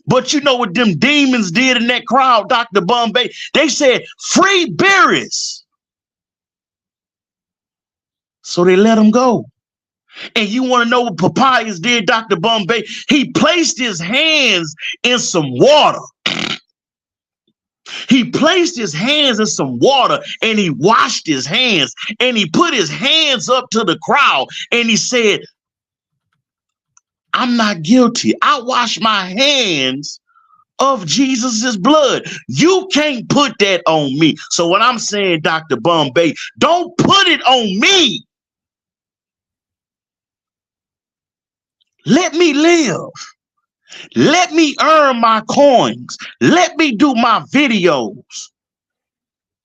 A: But you know what them demons did in that crowd, Dr. Bombay? They said, free Barabbas. So they let him go. And you want to know what Papayas did, Dr. Bombay? He placed his hands in some water. He placed his hands in some water and he washed his hands and he put his hands up to the crowd and he said, I'm not guilty. I wash my hands of Jesus's blood. You can't put that on me. So what I'm saying, Dr. Bombay, don't put it on me. Let me live. Let me earn my coins. Let me do my videos.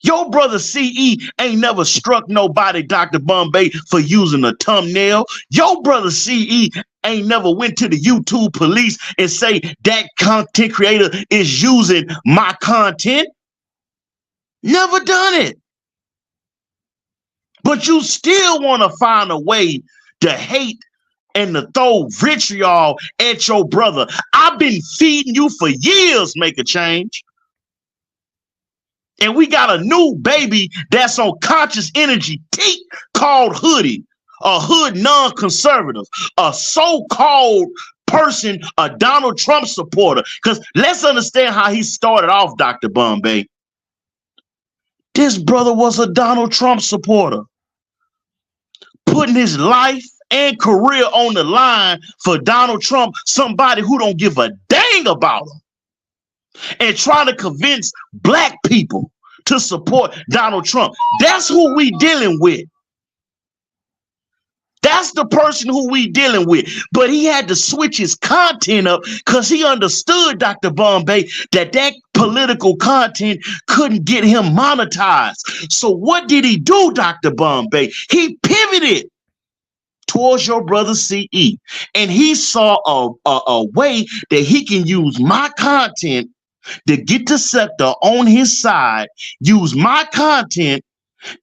A: Your brother CE ain't never struck nobody, Dr. Bombay, for using a thumbnail. Your brother CE ain't never went to the YouTube police and say that content creator is using my content. Never done it. But you still want to find a way to hate and to throw vitriol at your brother. I've been feeding you for years, make a change. And we got a new baby that's on conscious energy teat called Hoodie, a hood non-conservative, a so-called person, a Donald Trump supporter. Because let's understand how he started off, Dr. Bombay. This brother was a Donald Trump supporter, putting his life and career on the line for Donald Trump, somebody who don't give a dang about him, and trying to convince black people to support Donald Trump. That's who we dealing with. That's the person who we dealing with. But he had to switch his content up because he understood, Dr. Bombay, that political content couldn't get him monetized. So what did he do, Dr. Bombay? He pivoted towards your brother CE. And he saw a way that he can use my content to get the sector on his side, use my content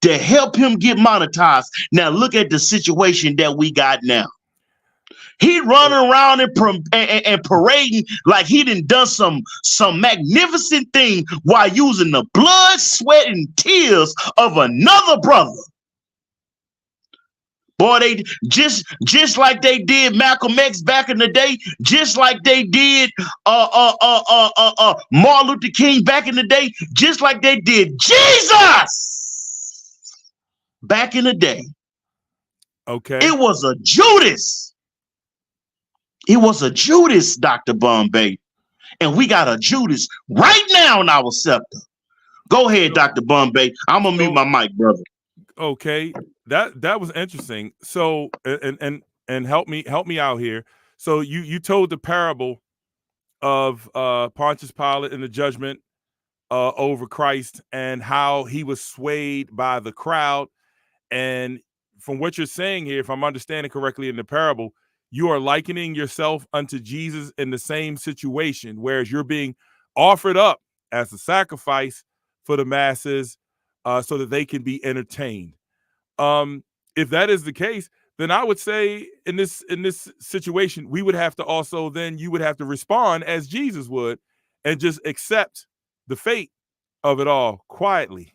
A: to help him get monetized. Now look at the situation that we got now. He running around and parading like he done some magnificent thing while using the blood, sweat, and tears of another brother. Boy, they just like they did Malcolm X back in the day, just like they did Martin Luther King back in the day, just like they did Jesus back in the day.
I: Okay.
A: It was a Judas. It was a Judas, Dr. Bombay. And we got a Judas right now in our scepter. Go ahead, Dr. Bombay. I'm gonna mute my mic, brother.
I: Okay. That was interesting. So and help me out here. So you told the parable of Pontius Pilate and the judgment over Christ and how he was swayed by the crowd. And from what you're saying here, if I'm understanding correctly in the parable, you are likening yourself unto Jesus in the same situation, whereas you're being offered up as a sacrifice for the masses so that they can be entertained. If that is the case, then I would say in this situation, we would have to also then you would have to respond as Jesus would and just accept the fate of it all quietly.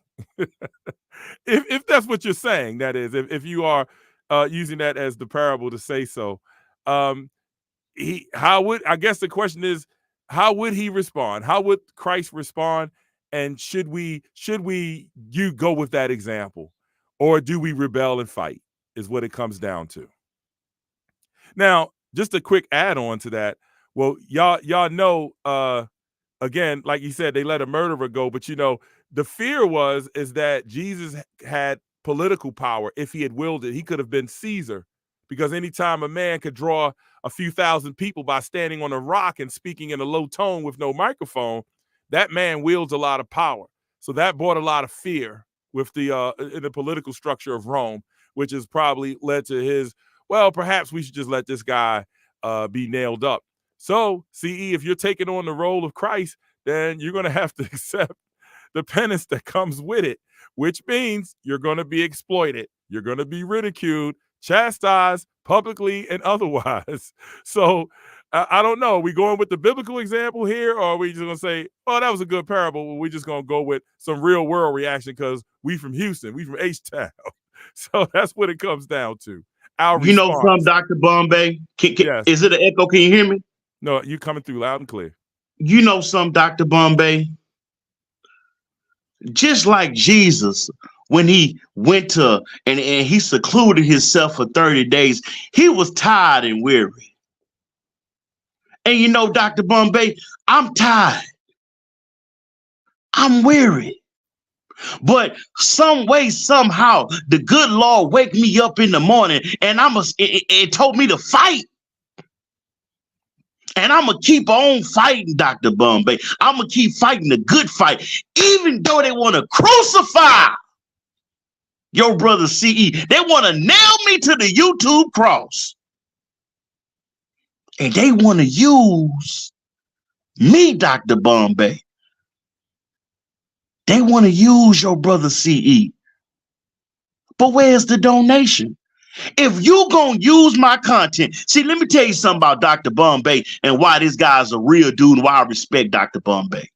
I: if that's what you're saying, that is, if you are using that as the parable to say so, I guess the question is, how would he respond? How would Christ respond? And should you go with that example? Or do we rebel and fight is what it comes down to. Now, just a quick add-on to that. Well, y'all know, again, like you said, they let a murderer go, but the fear is that Jesus had political power. If he had willed it, he could have been Caesar, because anytime a man could draw a few thousand people by standing on a rock and speaking in a low tone with no microphone, that man wields a lot of power. So that brought a lot of fear with in the political structure of Rome, which has probably led to his, well, perhaps we should just let this guy be nailed up. So, CE, if you're taking on the role of Christ, then you're going to have to accept the penance that comes with it, which means you're going to be exploited. You're going to be ridiculed, chastised publicly and otherwise. So I don't know. Are we going with the biblical example here, or are we just going to say, oh, that was a good parable? We're just going to go with some real world reaction because we from Houston, we from H-Town. So that's what it comes down to. our
A: You know
I: response.
A: some Dr. Bombay?
I: Yes.
A: Is it an echo? Can you hear me?
I: No, you coming through loud and clear.
A: You know some Dr. Bombay? Just like Jesus, when he went to and he secluded himself for 30 days, he was tired and weary. And you know, Dr. Bombay, I'm tired. I'm weary. But some way, somehow, the good Lord wake me up in the morning and it told me to fight. And I'm going to keep on fighting, Dr. Bombay. I'm going to keep fighting the good fight, even though they want to crucify your brother CE. They want to nail me to the YouTube cross. And they want to use me, Dr. Bombay. They want to use your brother CE. But where's the donation? If you gonna use my content, see, let me tell you something about Dr. Bombay and why this guy's a real dude and why I respect Dr. Bombay.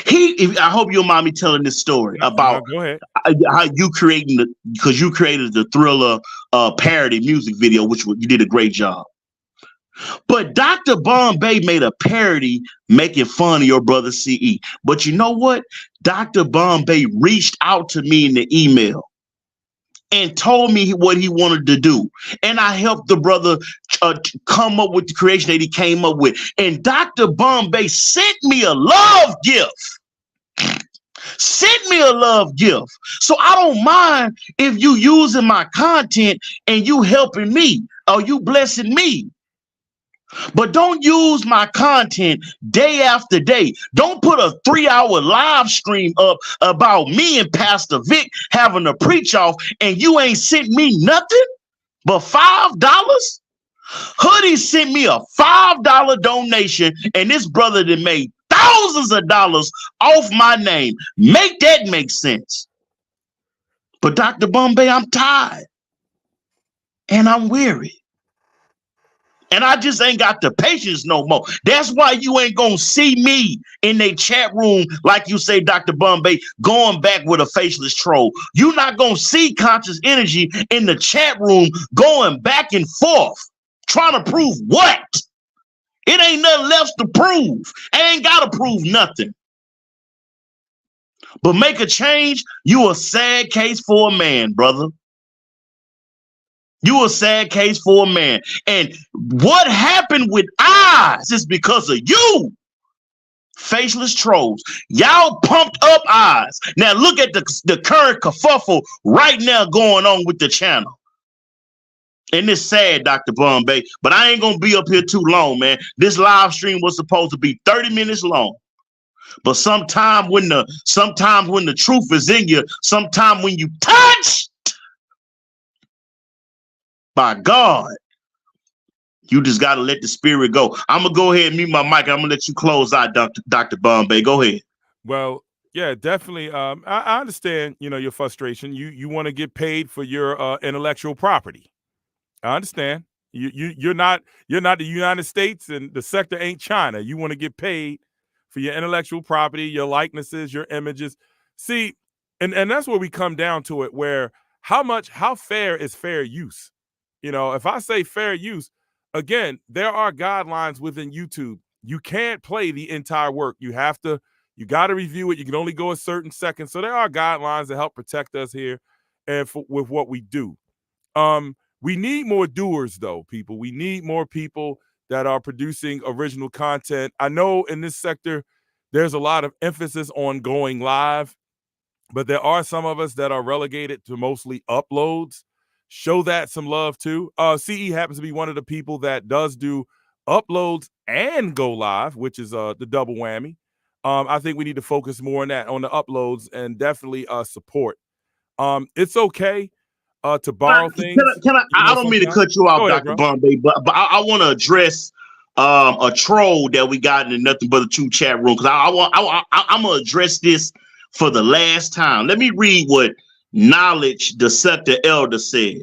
A: I hope you don't mind me telling this story about
I: go ahead.
A: How you because you created the Thriller parody music video, which you did a great job. But Dr. Bombay made a parody making fun of your brother CE. But you know what? Dr. Bombay reached out to me in the email and told me what he wanted to do. And I helped the brother come up with the creation that he came up with. And Dr. Bombay sent me a love gift. Sent me a love gift. So I don't mind if you using my content and you helping me or you blessing me. But don't use my content day after day. Don't put a 3-hour live stream up about me and Pastor Vic having a preach off and you ain't sent me nothing but $5. Hoodie sent me a $5 donation and this brother that made thousands of dollars off my name. Make that make sense. But Dr. Bombay, I'm tired and I'm weary. And I just ain't got the patience no more. That's why you ain't gonna see me in their chat room, like you say, Dr. Bombay, going back with a faceless troll. You're not gonna see Conscious Energy in the chat room going back and forth, trying to prove what? It ain't nothing left to prove. It ain't gotta prove nothing. But make a change, you a sad case for a man, brother. You a sad case for a man. And what happened with eyes is because of you. Faceless trolls. Y'all pumped up eyes. Now look at the current kerfuffle right now going on with the channel. And it's sad, Dr. Bombay, but I ain't gonna be up here too long, man. This live stream was supposed to be 30 minutes long. But sometimes when the truth is in you, sometimes when you touch by God, you just got to let the spirit go. I'm going to go ahead and mute my mic. I'm going to let you close out, Dr. Bombay. Go ahead.
I: Well, yeah, definitely. I understand, your frustration. You want to get paid for your intellectual property. I understand. You're not the United States and the sector ain't China. You want to get paid for your intellectual property, your likenesses, your images. See, and that's where we come down to it, where how fair is fair use? If I say fair use, again, there are guidelines within YouTube. You can't play the entire work. You got to review it. You can only go a certain second. So there are guidelines that help protect us here and with what we do. We need more doers, though, people. We need more people that are producing original content. I know in this sector, there's a lot of emphasis on going live, but there are some of us that are relegated to mostly uploads. Show that some love too. CE happens to be one of the people that does do uploads and go live, which is the double whammy. I think we need to focus more on that, on the uploads, and definitely support. It's okay to borrow things.
A: I don't mean to cut you off, Dr. Bombay, but I want to address a troll that we got in the Nothing But the Truth chat room, because I'm gonna address this for the last time. Let me read what Knowledge, the sector elder, said.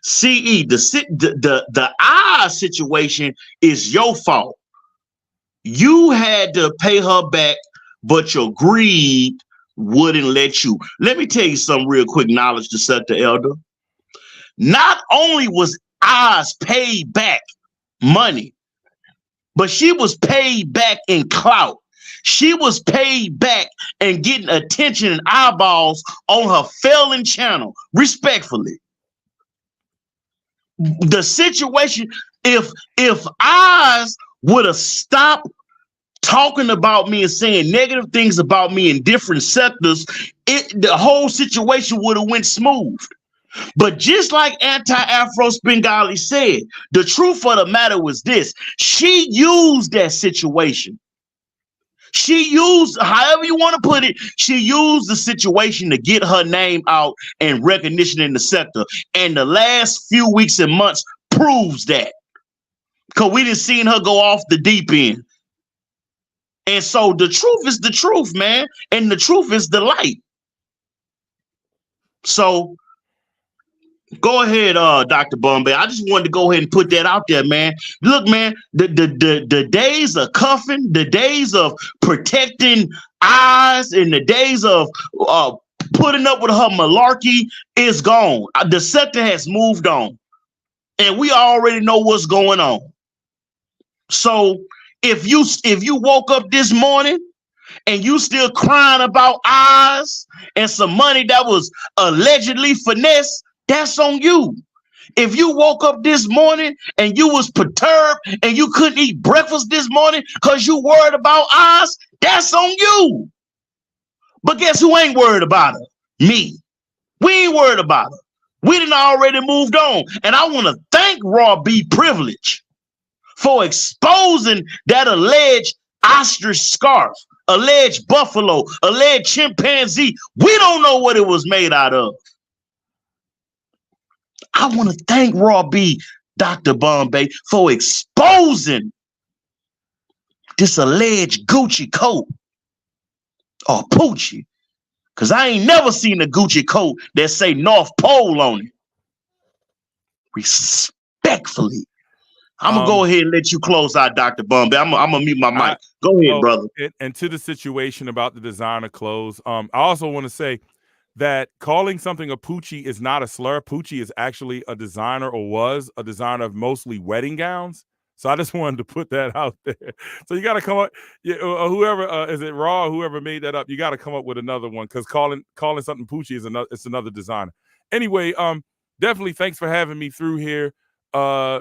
A: CE, the eye situation is your fault. You had to pay her back, but your greed wouldn't let you. Let me tell you something real quick, Knowledge, the sector elder. Not only was Oz paid back money, but she was paid back in clout. She was paid back and getting attention and eyeballs on her failing channel, respectfully. The situation, if Oz would have stopped talking about me and saying negative things about me in different sectors, the whole situation would have went smooth. But just like Anti-Afro Spengali said, the truth of the matter was this: she used that situation. She used, however you want to put it, she used the situation to get her name out and recognition in the sector. And the last few weeks and months proves that. Because we didn't see her go off the deep end. And so the truth is the truth, man. And the truth is the light. So go ahead, Dr. Bombay. I just wanted to go ahead and put that out there, man. Look, man, the days of cuffing, the days of protecting eyes, and the days of putting up with her malarkey is gone. The sector has moved on, and we already know what's going on. So if you woke up this morning and you still crying about eyes and some money that was allegedly finessed, that's on you. If you woke up this morning and you was perturbed and you couldn't eat breakfast this morning because you worried about eyes, that's on you. But guess who ain't worried about her? Me. We ain't worried about her. We done already moved on. And I want to thank Raw B Privilege for exposing that alleged ostrich scarf, alleged buffalo, alleged chimpanzee. We don't know what it was made out of. I want to thank Raw B, Dr. Bombay, for exposing this alleged Gucci coat or Poochie, because I ain't never seen a Gucci coat that say North Pole on it. Respectfully. I'm going to go ahead and let you close out, Dr. Bombay. I'm going to mute my mic. Go ahead, brother.
I: And to the situation about the designer clothes, I also want to say that calling something a Poochie is not a slur. Poochie is actually a designer, or was a designer of mostly wedding gowns. So I just wanted to put that out there. So you got to come up, whoever is it Raw, whoever made that up, you got to come up with another one, because calling something Poochie is another designer. Anyway, definitely thanks for having me through here. I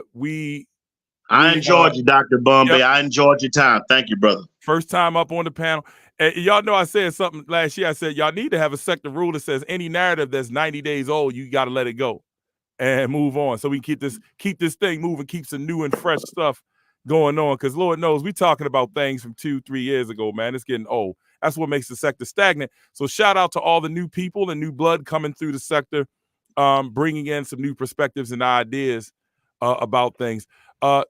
A: enjoyed you, Dr. Bombay. Yep. I enjoyed your time. Thank you, brother.
I: First time up on the panel. And y'all know I said something last year. I said, y'all need to have a sector rule that says any narrative that's 90 days old, you got to let it go and move on. So we keep this thing moving, keep some new and fresh stuff going on. Because Lord knows we talking about things from 2-3 years ago, man. It's getting old. That's what makes the sector stagnant. So shout out to all the new people and new blood coming through the sector, bringing in some new perspectives and ideas about things.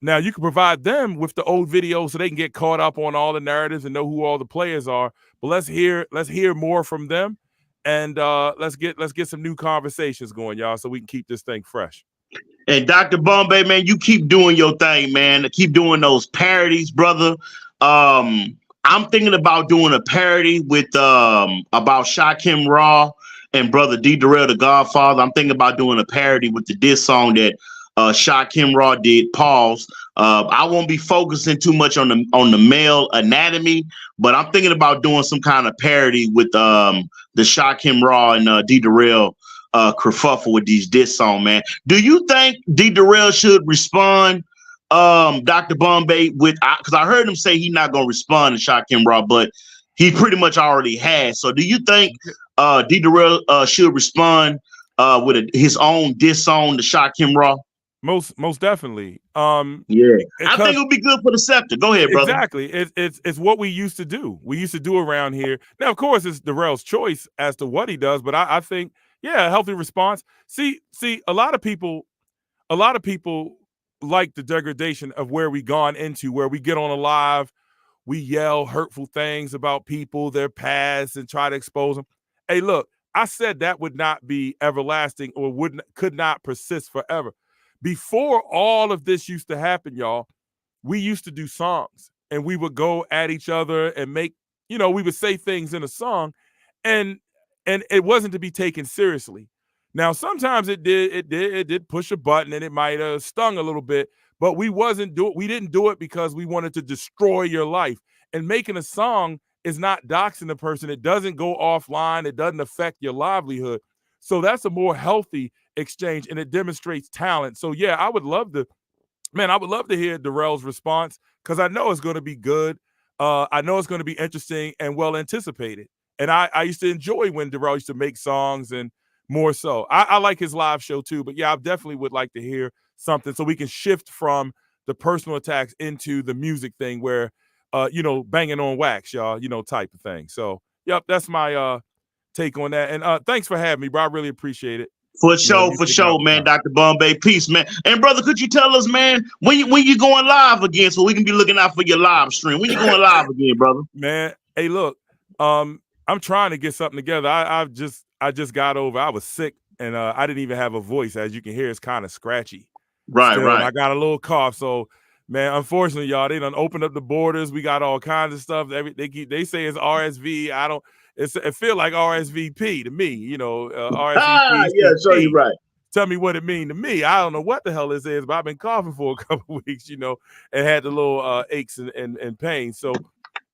I: Now you can provide them with the old videos so they can get caught up on all the narratives and know who all the players are. But let's hear more from them, and let's get some new conversations going, y'all, so we can keep this thing fresh.
A: And Dr. Bombay, man, you keep doing your thing, man. Keep doing those parodies, brother. I'm thinking about doing a parody with about Shakim Raw and brother D. Darrell, the Godfather. I'm thinking about doing a parody with the diss song that Shakim Raw did, Pause. I won't be focusing too much on the male anatomy, but I'm thinking about doing some kind of parody with the Shakim Raw and D. Darrell kerfuffle with these diss song, man. Do you think D. Darrell should respond, Dr. Bombay, because I heard him say he's not gonna respond to Shakim Raw, but he pretty much already has. So do you think D. Darrell should respond with his own diss song to Shakim Raw?
I: Most definitely.
A: I think it would be good for the sector. Go ahead, brother.
I: Exactly. It's what we used to do. We used to do around here. Now, of course, it's Darrell's choice as to what he does, but I think, a healthy response. See, a lot of people like the degradation of where we gone into, where we get on a live, we yell hurtful things about people, their past, and try to expose them. Hey, look, I said that would not be everlasting, or could not persist forever. Before all of this used to happen, y'all, we used to do songs, and we would go at each other and make, we would say things in a song, and it wasn't to be taken seriously. Now, sometimes it did push a button and it might have stung a little bit, but we didn't do it because we wanted to destroy your life. And making a song is not doxing the person. It doesn't go offline. It doesn't affect your livelihood. So that's a more healthy exchange, and it demonstrates talent. So yeah, I would love to hear Darrell's response, because I know it's going to be good. I know it's going to be interesting and well anticipated. And I used to enjoy when Darrell used to make songs, and more so. I like his live show too, but yeah, I definitely would like to hear something so we can shift from the personal attacks into the music thing where, banging on wax, y'all, type of thing. So, yep, that's my take on that. And thanks for having me, bro. I really appreciate it.
A: For sure, man. Dr. Bombay, peace, man. And brother, could you tell us, man, when you going live again, so we can be looking out for your live stream? When you going live again, brother?
I: Man, hey, look, I'm trying to get something together. I just got over. I was sick, and I didn't even have a voice. As you can hear, it's kind of scratchy.
A: Right.
I: I got a little cough, so. Man, unfortunately, y'all, they done opened up the borders. We got all kinds of stuff. They say it's RSV. It feel like RSVP to me, RSVP.
A: Yeah, so you're right.
I: Tell me what it mean to me. I don't know what the hell this is, but I've been coughing for a couple of weeks, and had the little aches and pain. So,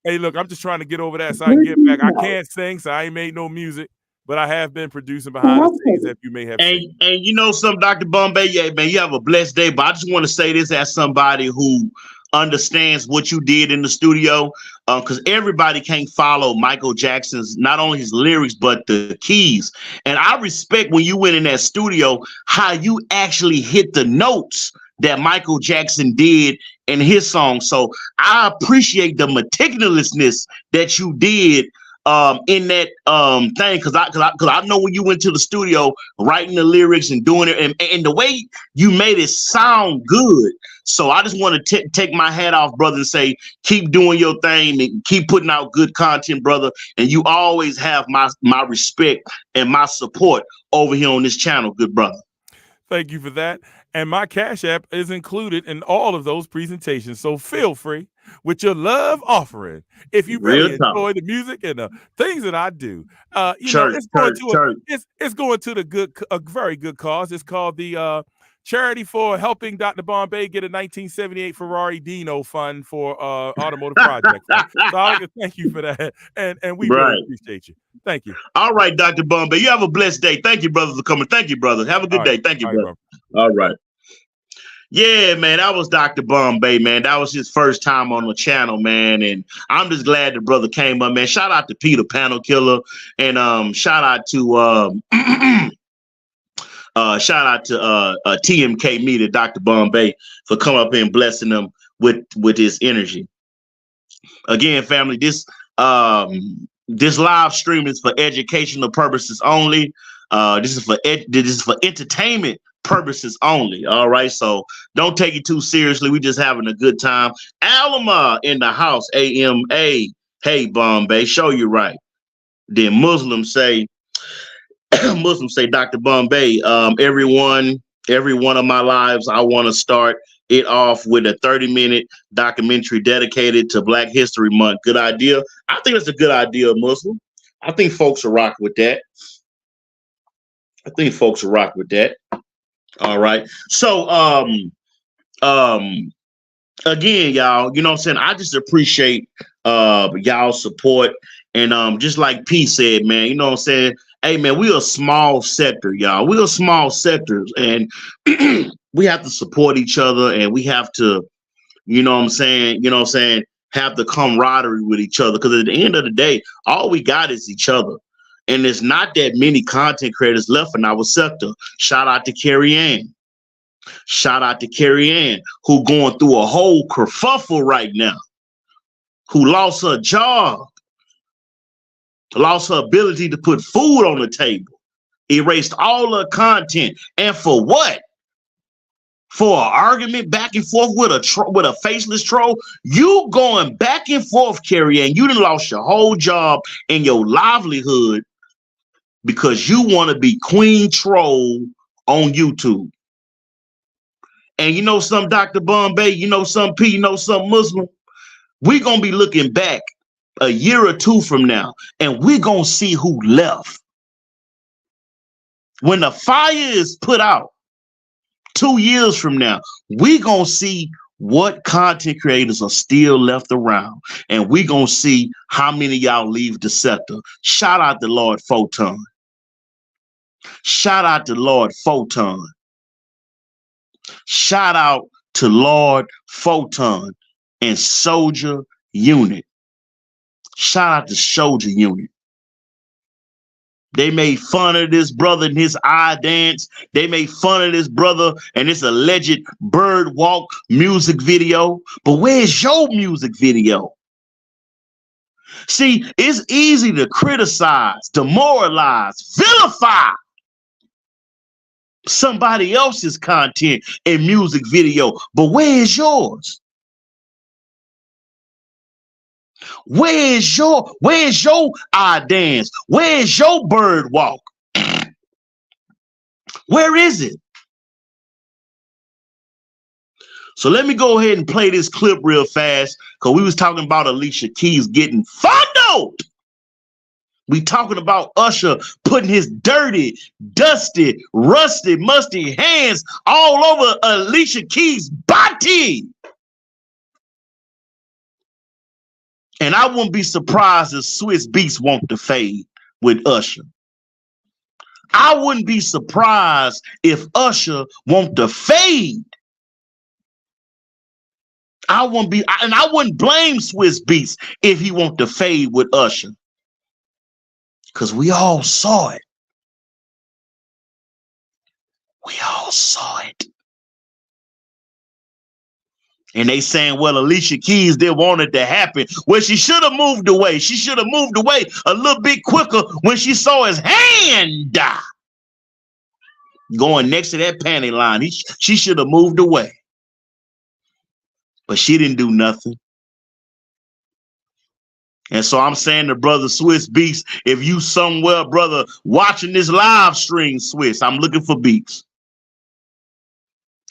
I: hey, look, I'm just trying to get over that so I can get back. I can't sing, so I ain't made no music. But I have been producing behind the scenes, if you may have seen.
A: And some Dr. Bombay, yeah, man, you have a blessed day. But I just want to say this as somebody who understands what you did in the studio, because everybody can't follow Michael Jackson's, not only his lyrics, but the keys. And I respect when you went in that studio, how you actually hit the notes that Michael Jackson did in his song. So I appreciate the meticulousness that you did in that thing, because I know when you went to the studio writing the lyrics and doing it, and the way you made it sound good. So I just want to take my hat off, brother, and say keep doing your thing and keep putting out good content, brother. And you always have my respect and my support over here on this channel, good brother.
I: Thank you for that. And my Cash App is included in all of those presentations. So feel free with your love offering if you really enjoy the music and the things that I do. It's going to a very good cause. It's called the Charity for Helping Dr. Bombay Get a 1978 Ferrari Dino Fund for Automotive Project. So I'd like to thank you for that. And we really appreciate you. Thank you.
A: All right, Dr. Bombay. You have a blessed day. Thank you, brother, for coming. Thank you, brother. Have a good day. Thank you, brother. All right. Yeah, man, that was Dr. Bombay, man. That was his first time on the channel, man. And I'm just glad the brother came up, man. Shout out to Peter Panel Killer, and shout out to TMK Media, Dr. Bombay, for coming up here and blessing them with his energy. Again, family, this live stream is for educational purposes only. This is for entertainment purposes only. All right, so don't take it too seriously. We just having a good time. Alma in the house. AMA. Hey, Bombay, show you right. Then Muslims say, Dr. Bombay, every one of my lives, I want to start it off with a 30-minute documentary dedicated to Black History Month. Good idea. I think that's a good idea, Muslim. I think folks will rock with that. All right. So, again, y'all, you know what I'm saying? I just appreciate y'all's support. And just like P said, man, you know what I'm saying? Hey, man, we're a small sector, y'all. We're a small sector, and we have to support each other, and we have to, you know what I'm saying? Have the camaraderie with each other, because at the end of the day, all we got is each other. And there's not that many content creators left in our sector. Shout out to Carrie Ann. Who going through a whole kerfuffle right now, who lost her job, lost her ability to put food on the table, erased all her content. And for what? For an argument back and forth with a faceless troll? You going back and forth, Carrie Ann. You done lost your whole job and your livelihood because you want to be Queen Troll on YouTube. And you know some, Dr. Bombay, you know some P, you know some Muslim, we're going to be looking back a year or two from now, and we're going to see who left. When the fire is put out 2 years from now, we gonna see what content creators are still left around, and we gonna see how many of y'all leave the sector. Shout out to Lord Photon. Shout out to Lord Photon. Shout out to Lord Photon and Soldier Unit. Shout out to Soldier Unit. They made fun of this brother and his eye dance. They made fun of this brother and this alleged bird walk music video. But where's your music video? See, it's easy to criticize, demoralize, vilify somebody else's content and music video. But where is yours? Where's your eye dance? Where's your bird walk? Where is it? So let me go ahead and play this clip real fast, because we was talking about Alicia Keys getting fondled. We talking about Usher putting his dirty, dusty, rusty, musty hands all over Alicia Keys' body. And I wouldn't be surprised if Swizz Beatz want to fade with Usher. I wouldn't be surprised if Usher want to fade. I wouldn't blame Swizz Beatz if he want to fade with Usher. Because we all saw it. We all saw it. And they saying, well, Alicia Keys didn't want it to happen. Well, she should have moved away. She should have moved away a little bit quicker when she saw his hand die going next to that panty line. She should have moved away. But she didn't do nothing. And so I'm saying to brother Swizz Beatz, if you somewhere, brother, watching this live stream, Swizz, I'm looking for beats.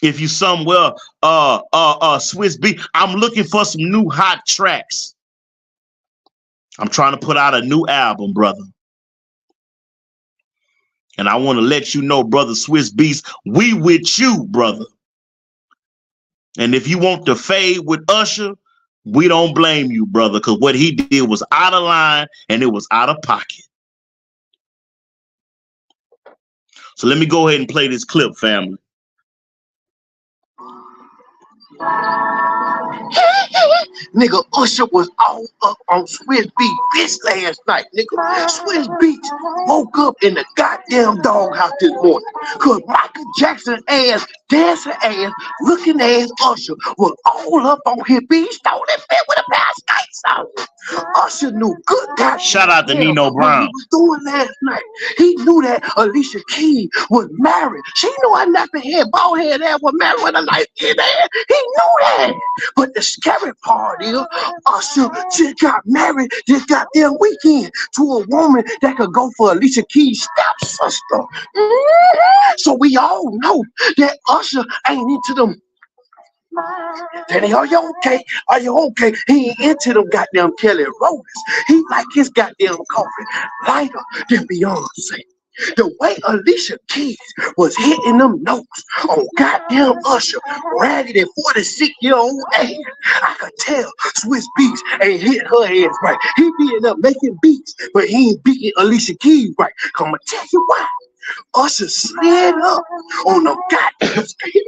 A: If you somewhere, Swizz Beatz, I'm looking for some new hot tracks. I'm trying to put out a new album, brother. And I want to let you know, brother Swizz Beatz, we with you, brother. And if you want to fade with Usher, we don't blame you, brother, because what he did was out of line and it was out of pocket. So let me go ahead and play this clip, family.
H: Nigga, Usher was all up on Swizz Beatz bitch last night, nigga. Swizz Beatz woke up in the goddamn doghouse this morning, cause Michael Jackson ass, dancing ass, looking ass Usher was all up on his beat. Stole that fit with a pair of skates on. Usher knew good goddamn.
A: Shout out to Nino Brown.
H: What he was doing last night. He knew that Alicia Keys was married. She knew her nappy head, bald head ass was married with a light skin ass. He knew that. But the scary part is, Usher just got married this goddamn weekend to a woman that could go for Alicia Keys' stepsister. So we all know that Usher ain't into them. Daddy, are you okay? Are you okay? He ain't into them goddamn Kelly Rollers. He like his goddamn coffee lighter than Beyonce. The way Alicia Keys was hitting them notes on goddamn Usher, rather than 46-year-old ass, I could tell Swizz Beatz ain't hit her ass right. He be end up making beats, but he ain't beating Alicia Keys right. Come on, tell you why. Usher slid up on them goddamn skates.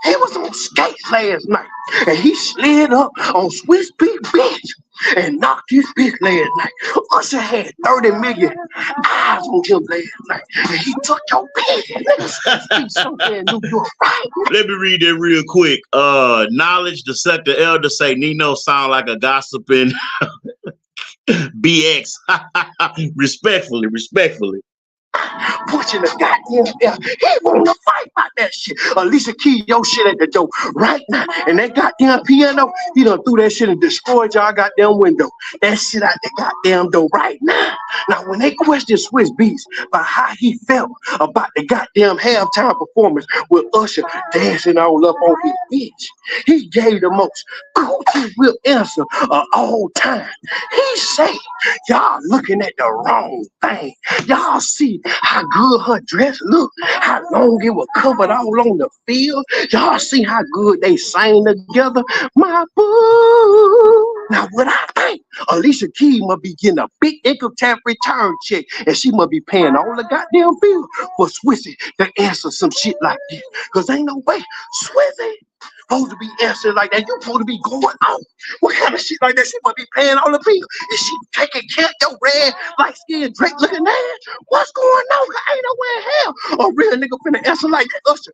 H: He was on skates last night, and he slid up on Swizz Beatz bitch and knocked his bitch last night. Usher had 30 million eyes on him last night, and he took your bitch. Somewhere in New York, right?
A: Let me read that real quick. Knowledge, the sector elder say Nino sound like a gossiping BX. Respectfully.
H: pushing the goddamn air. He want to fight about that shit. Alicia Keys, your shit at the door right now. And that goddamn piano, he done threw that shit and destroyed y'all goddamn window. That shit out the goddamn door right now. Now, when they question Swizz Beatz about how he felt about the goddamn halftime performance with Usher dancing all up on his bitch, he gave the most coochie whip answer of all time. He said, y'all looking at the wrong thing. Y'all see how good her dress look, how long it was covered all on the field. Y'all see how good they sang together. My boo. Now, what I think, Alicia Keys must be getting a big income tax return check, and she must be paying all the goddamn bill for Swizzy to answer some shit like this. Because ain't no way Swizzy supposed to be answering like that. You supposed to be going out. What kind of shit like that? She must be paying all the bills. Is she taking care of your red, light-skinned, Drake looking ass? What's going on? Ain't nowhere in hell a real nigga finna answer like that. Usher,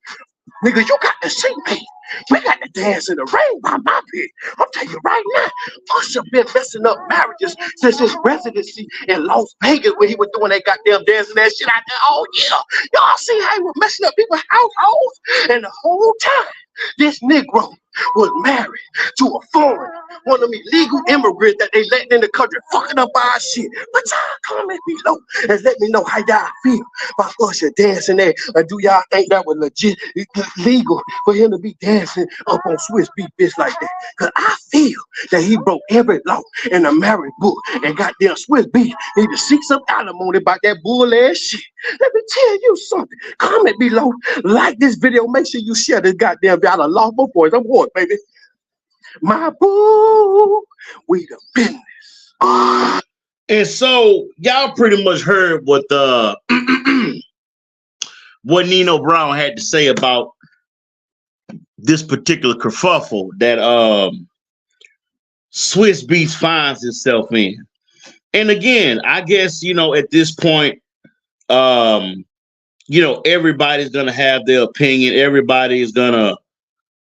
H: nigga, you got to see me. We got to dance in the rain by my pit. I'm telling you right now, Usher been messing up marriages since his residency in Las Vegas when he was doing that goddamn dancing that shit out there all year. Y'all see how he was messing up people's households? And the whole time, this Negro was married to a foreigner, one of them illegal immigrants that they let in the country, fucking up our shit. But y'all comment below and let me know how y'all feel about Usher dancing there. Or do y'all think that was legit, legal for him to be dancing up on Swizz Beatz bitch like that? Because I feel that he broke every law in the marriage book, and goddamn Swizz Beatz need to seek some alimony about that bull ass shit. Let me tell you something. Comment below, like this video, make sure you share this goddamn video. I done lost my voice. I'm bored, baby. My boo, we the business.
A: And so y'all pretty much heard what what Nino Brown had to say about this particular kerfuffle that Swizz Beatz finds itself in. And again, I guess, you know, at this point, you know, everybody's gonna have their opinion. Everybody is gonna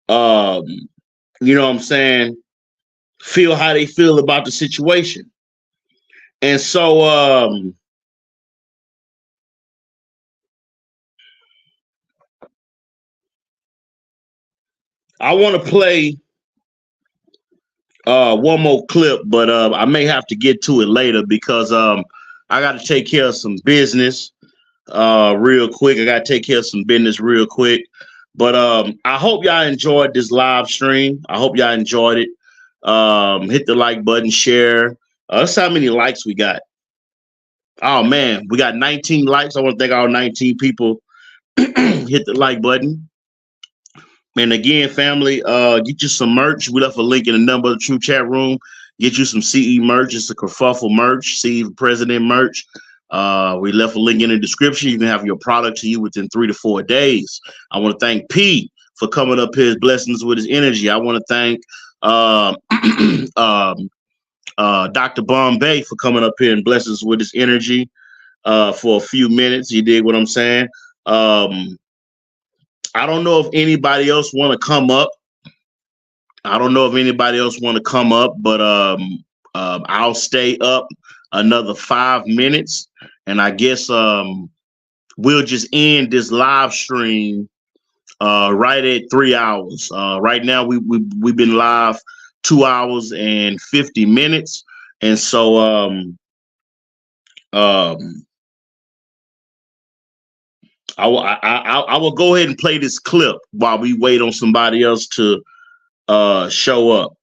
A: you know what I'm saying, feel how they feel about the situation. And so I want to play one more clip, but I may have to get to it later because I got to take care of some business real quick. I got to take care of some business real quick. But I hope y'all enjoyed this live stream. I hope y'all enjoyed it. Hit the like button, share. Let's see how many likes we got. Oh, man, we got 19 likes. I want to thank all 19 people. Hit the like button. And again, family, get you some merch. We left a link in the number of the True Chat room. Get you some CE merch. It's the kerfuffle merch, CE President merch. We left a link in the description. You can have your product to you within 3 to 4 days. I want to thank P for coming up here, blessing us with his energy. I want to thank Dr. Bombay for coming up here and blessing us with his energy for a few minutes. You dig what I'm saying? I don't know if anybody else want to come up. But I'll stay up another 5 minutes, and I guess we'll just end this live stream right at 3 hours. Right now we've been live 2 hours and 50 minutes, and so I will go ahead and play this clip while we wait on somebody else to show up.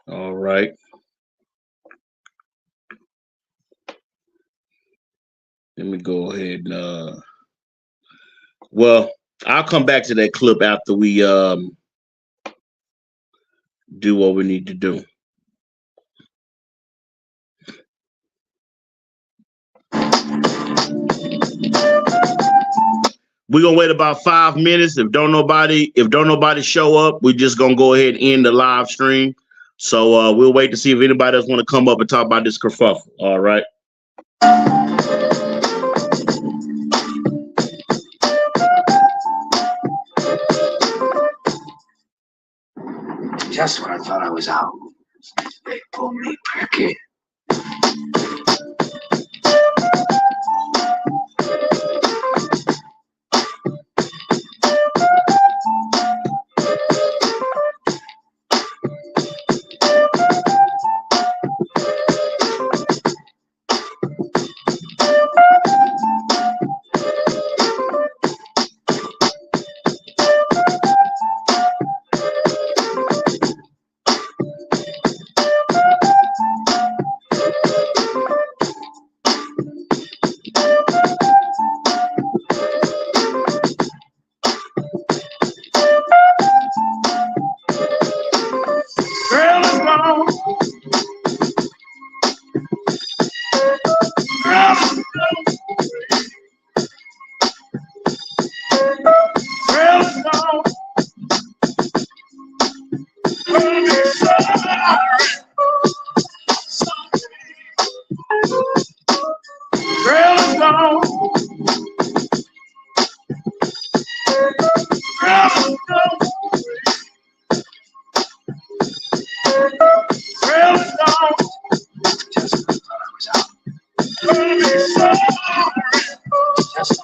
A: All right. Let me go ahead and well, I'll come back to that clip after we do what we need to do. We're gonna wait about 5 minutes. If don't nobody show up, we're just gonna go ahead and end the live stream. So we'll wait to see if anybody else want to come up and talk about this kerfuffle. All right.
B: Just when I thought I was out, they pulled me back in.
A: Girl is gone. Girl is gone. Girl is gone.
B: Just when I thought I was out.
A: Gonna be sorry.
B: Just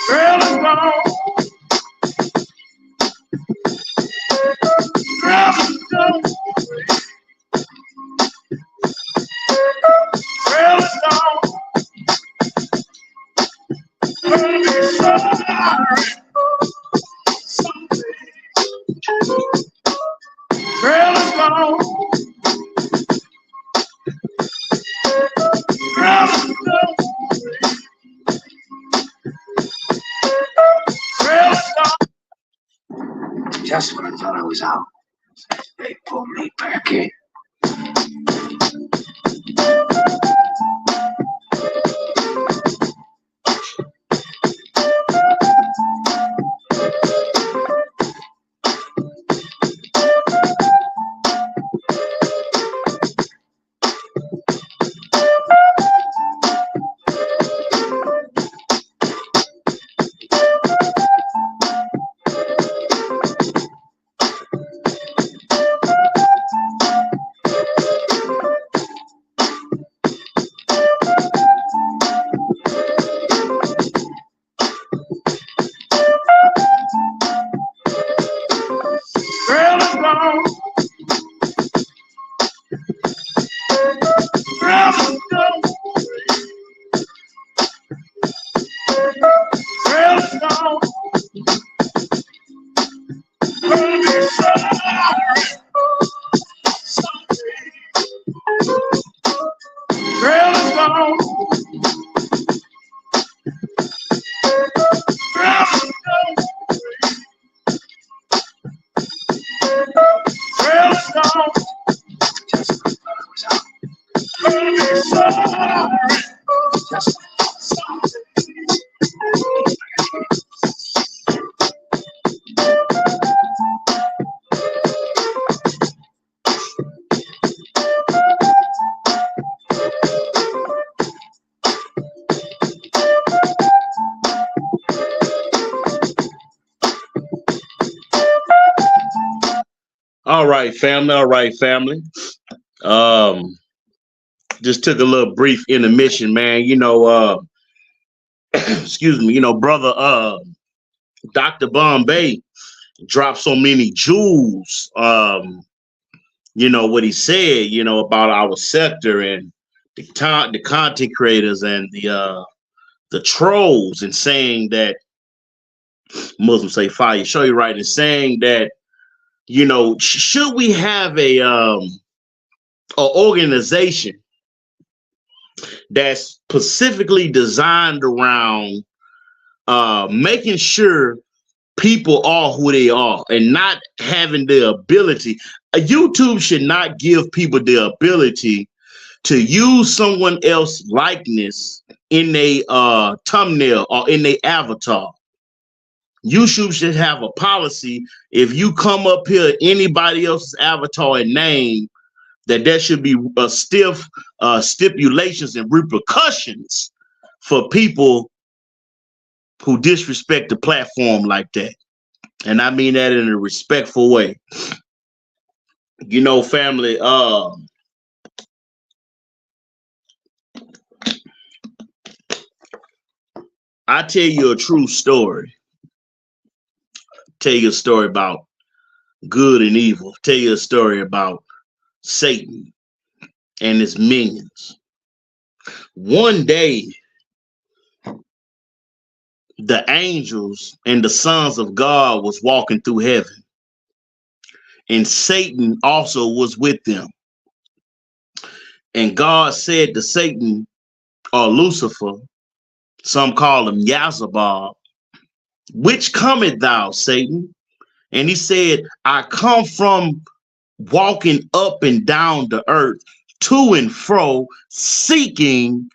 A: Girl is gone. Girl is gone. Girl is gone. Gonna be sorry. Girl is gone. Girl is gone. Girl is gone.
B: just when I thought I was out, they pulled me back in.
A: Girl is gone. Girl is gone. Girl is gone. Gonna be sorry. Girl is gone. Girl is gone. Girl is gone.
B: Just when I thought I was out.
A: Gonna be sorry.
B: Just
A: All right, family. All right, family. Just took a little brief intermission, man. You know, excuse me, you know, brother Dr. Bombay dropped so many jewels. You know, what he said, you know, about our sector and the content creators and the trolls, and saying that Muslims say fire, show you right, and saying that, you know, should we have a organization that's specifically designed around making sure people are who they are and not having the ability. YouTube should not give people the ability to use someone else's likeness in a thumbnail or in their avatar. YouTube should have a policy: if you come up here anybody else's avatar and name, that there should be stiff stipulations and repercussions for people who disrespect the platform like that. And I mean that in a respectful way. You know, family, I tell you a true story. Tell you a story about good and evil. Tell you a story about Satan and his minions. One day, the angels and the sons of God was walking through heaven, and Satan also was with them. And God said to Satan, or Lucifer, some call him Jazzabel, which cometh thou, Satan? And he said, I come from walking up and down the earth, to and fro, seeking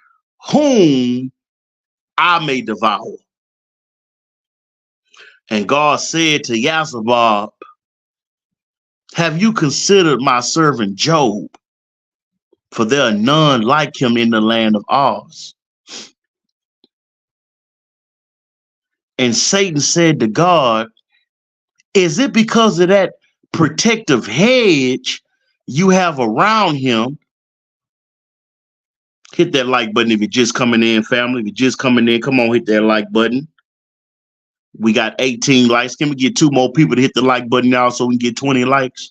A: whom I may devour. And God said to Jazzabel, have you considered my servant Job? For there are none like him in the land of Oz. And Satan said to God, is it because of that protective hedge you have around him? Hit that like button if you're just coming in, family. If you're just coming in, come on, hit that like button. We got 18 likes. Can we get 2 more people to hit the like button now so we can get 20 likes?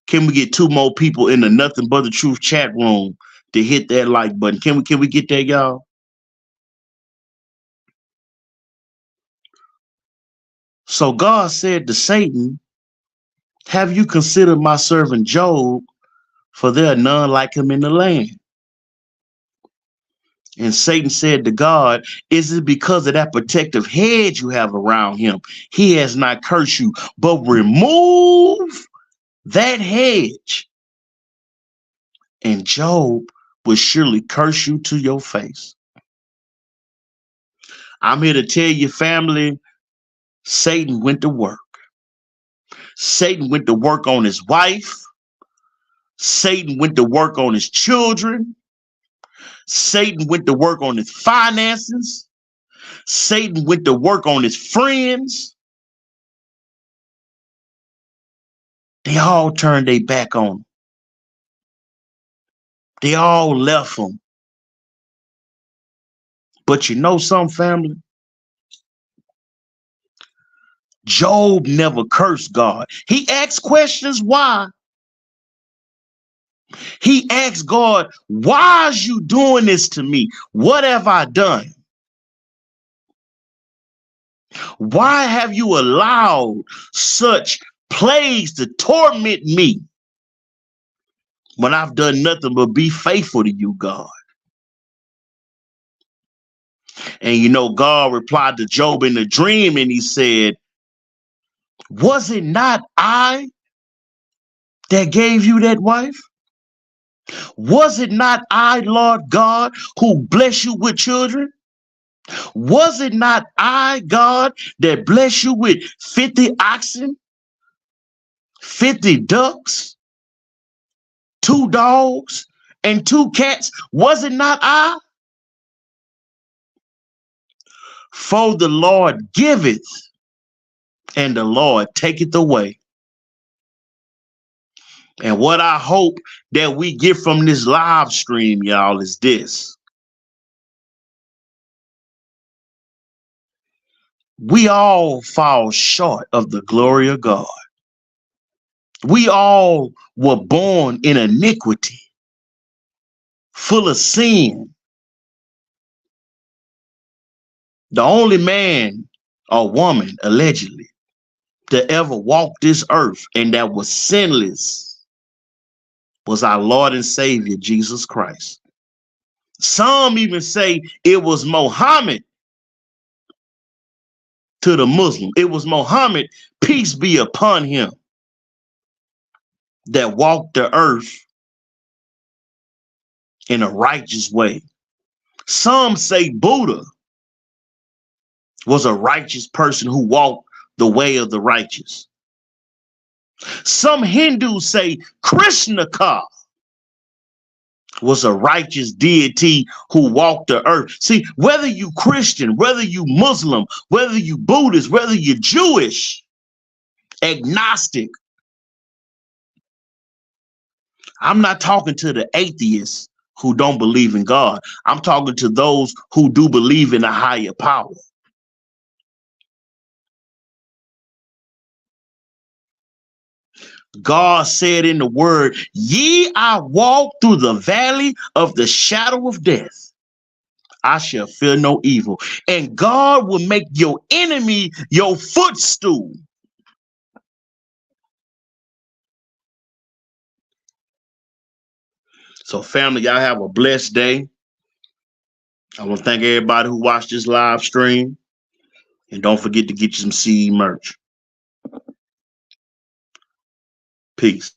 A: Can we get 2 more people in the Nothing But the Truth chat room to hit that like button? Can we get that, y'all? So God said to Satan, have you considered my servant Job? For there are none like him in the land. And Satan said to God, is it because of that protective hedge you have around him? He has not cursed you, but remove that hedge, and Job will surely curse you to your face. I'm here to tell you, family, Satan went to work. Satan went to work on his wife. Satan went to work on his children. Satan went to work on his finances. Satan went to work on his friends. They all turned their back on him. They all left him. But you know some, family? Job never cursed God. He asked questions why. He asked God, why are you doing this to me? What have I done? Why have you allowed such plagues to torment me when I've done nothing but be faithful to you, God? And you know, God replied to Job in a dream, and he said, was it not I that gave you that wife? Was it not I, Lord God, who bless you with children? Was it not I, God, that bless you with 50 oxen, 50 ducks, 2 dogs, and 2 cats? Was it not I? For the Lord giveth, and the Lord taketh away. And what I hope that we get from this live stream, y'all, is this. We all fall short of the glory of God. We all were born in iniquity, full of sin. The only man or woman, allegedly, to ever walk this earth and that was sinless was our Lord and Savior, Jesus Christ. Some even say it was Muhammad to the Muslim. It was Muhammad, peace be upon him, that walked the earth in a righteous way. Some say Buddha was a righteous person who walked the way of the righteous. Some Hindus say Krishna was a righteous deity who walked the earth. See, whether you Christian, whether you Muslim, whether you Buddhist, whether you're Jewish, agnostic, I'm not talking to the atheists who don't believe in God. I'm talking to those who do believe in a higher power. God said in the word, ye I walk through the valley of the shadow of death, I shall fear no evil. And God will make your enemy your footstool. So family, y'all have a blessed day. I want to thank everybody who watched this live stream. And don't forget to get you some CE merch. Peace.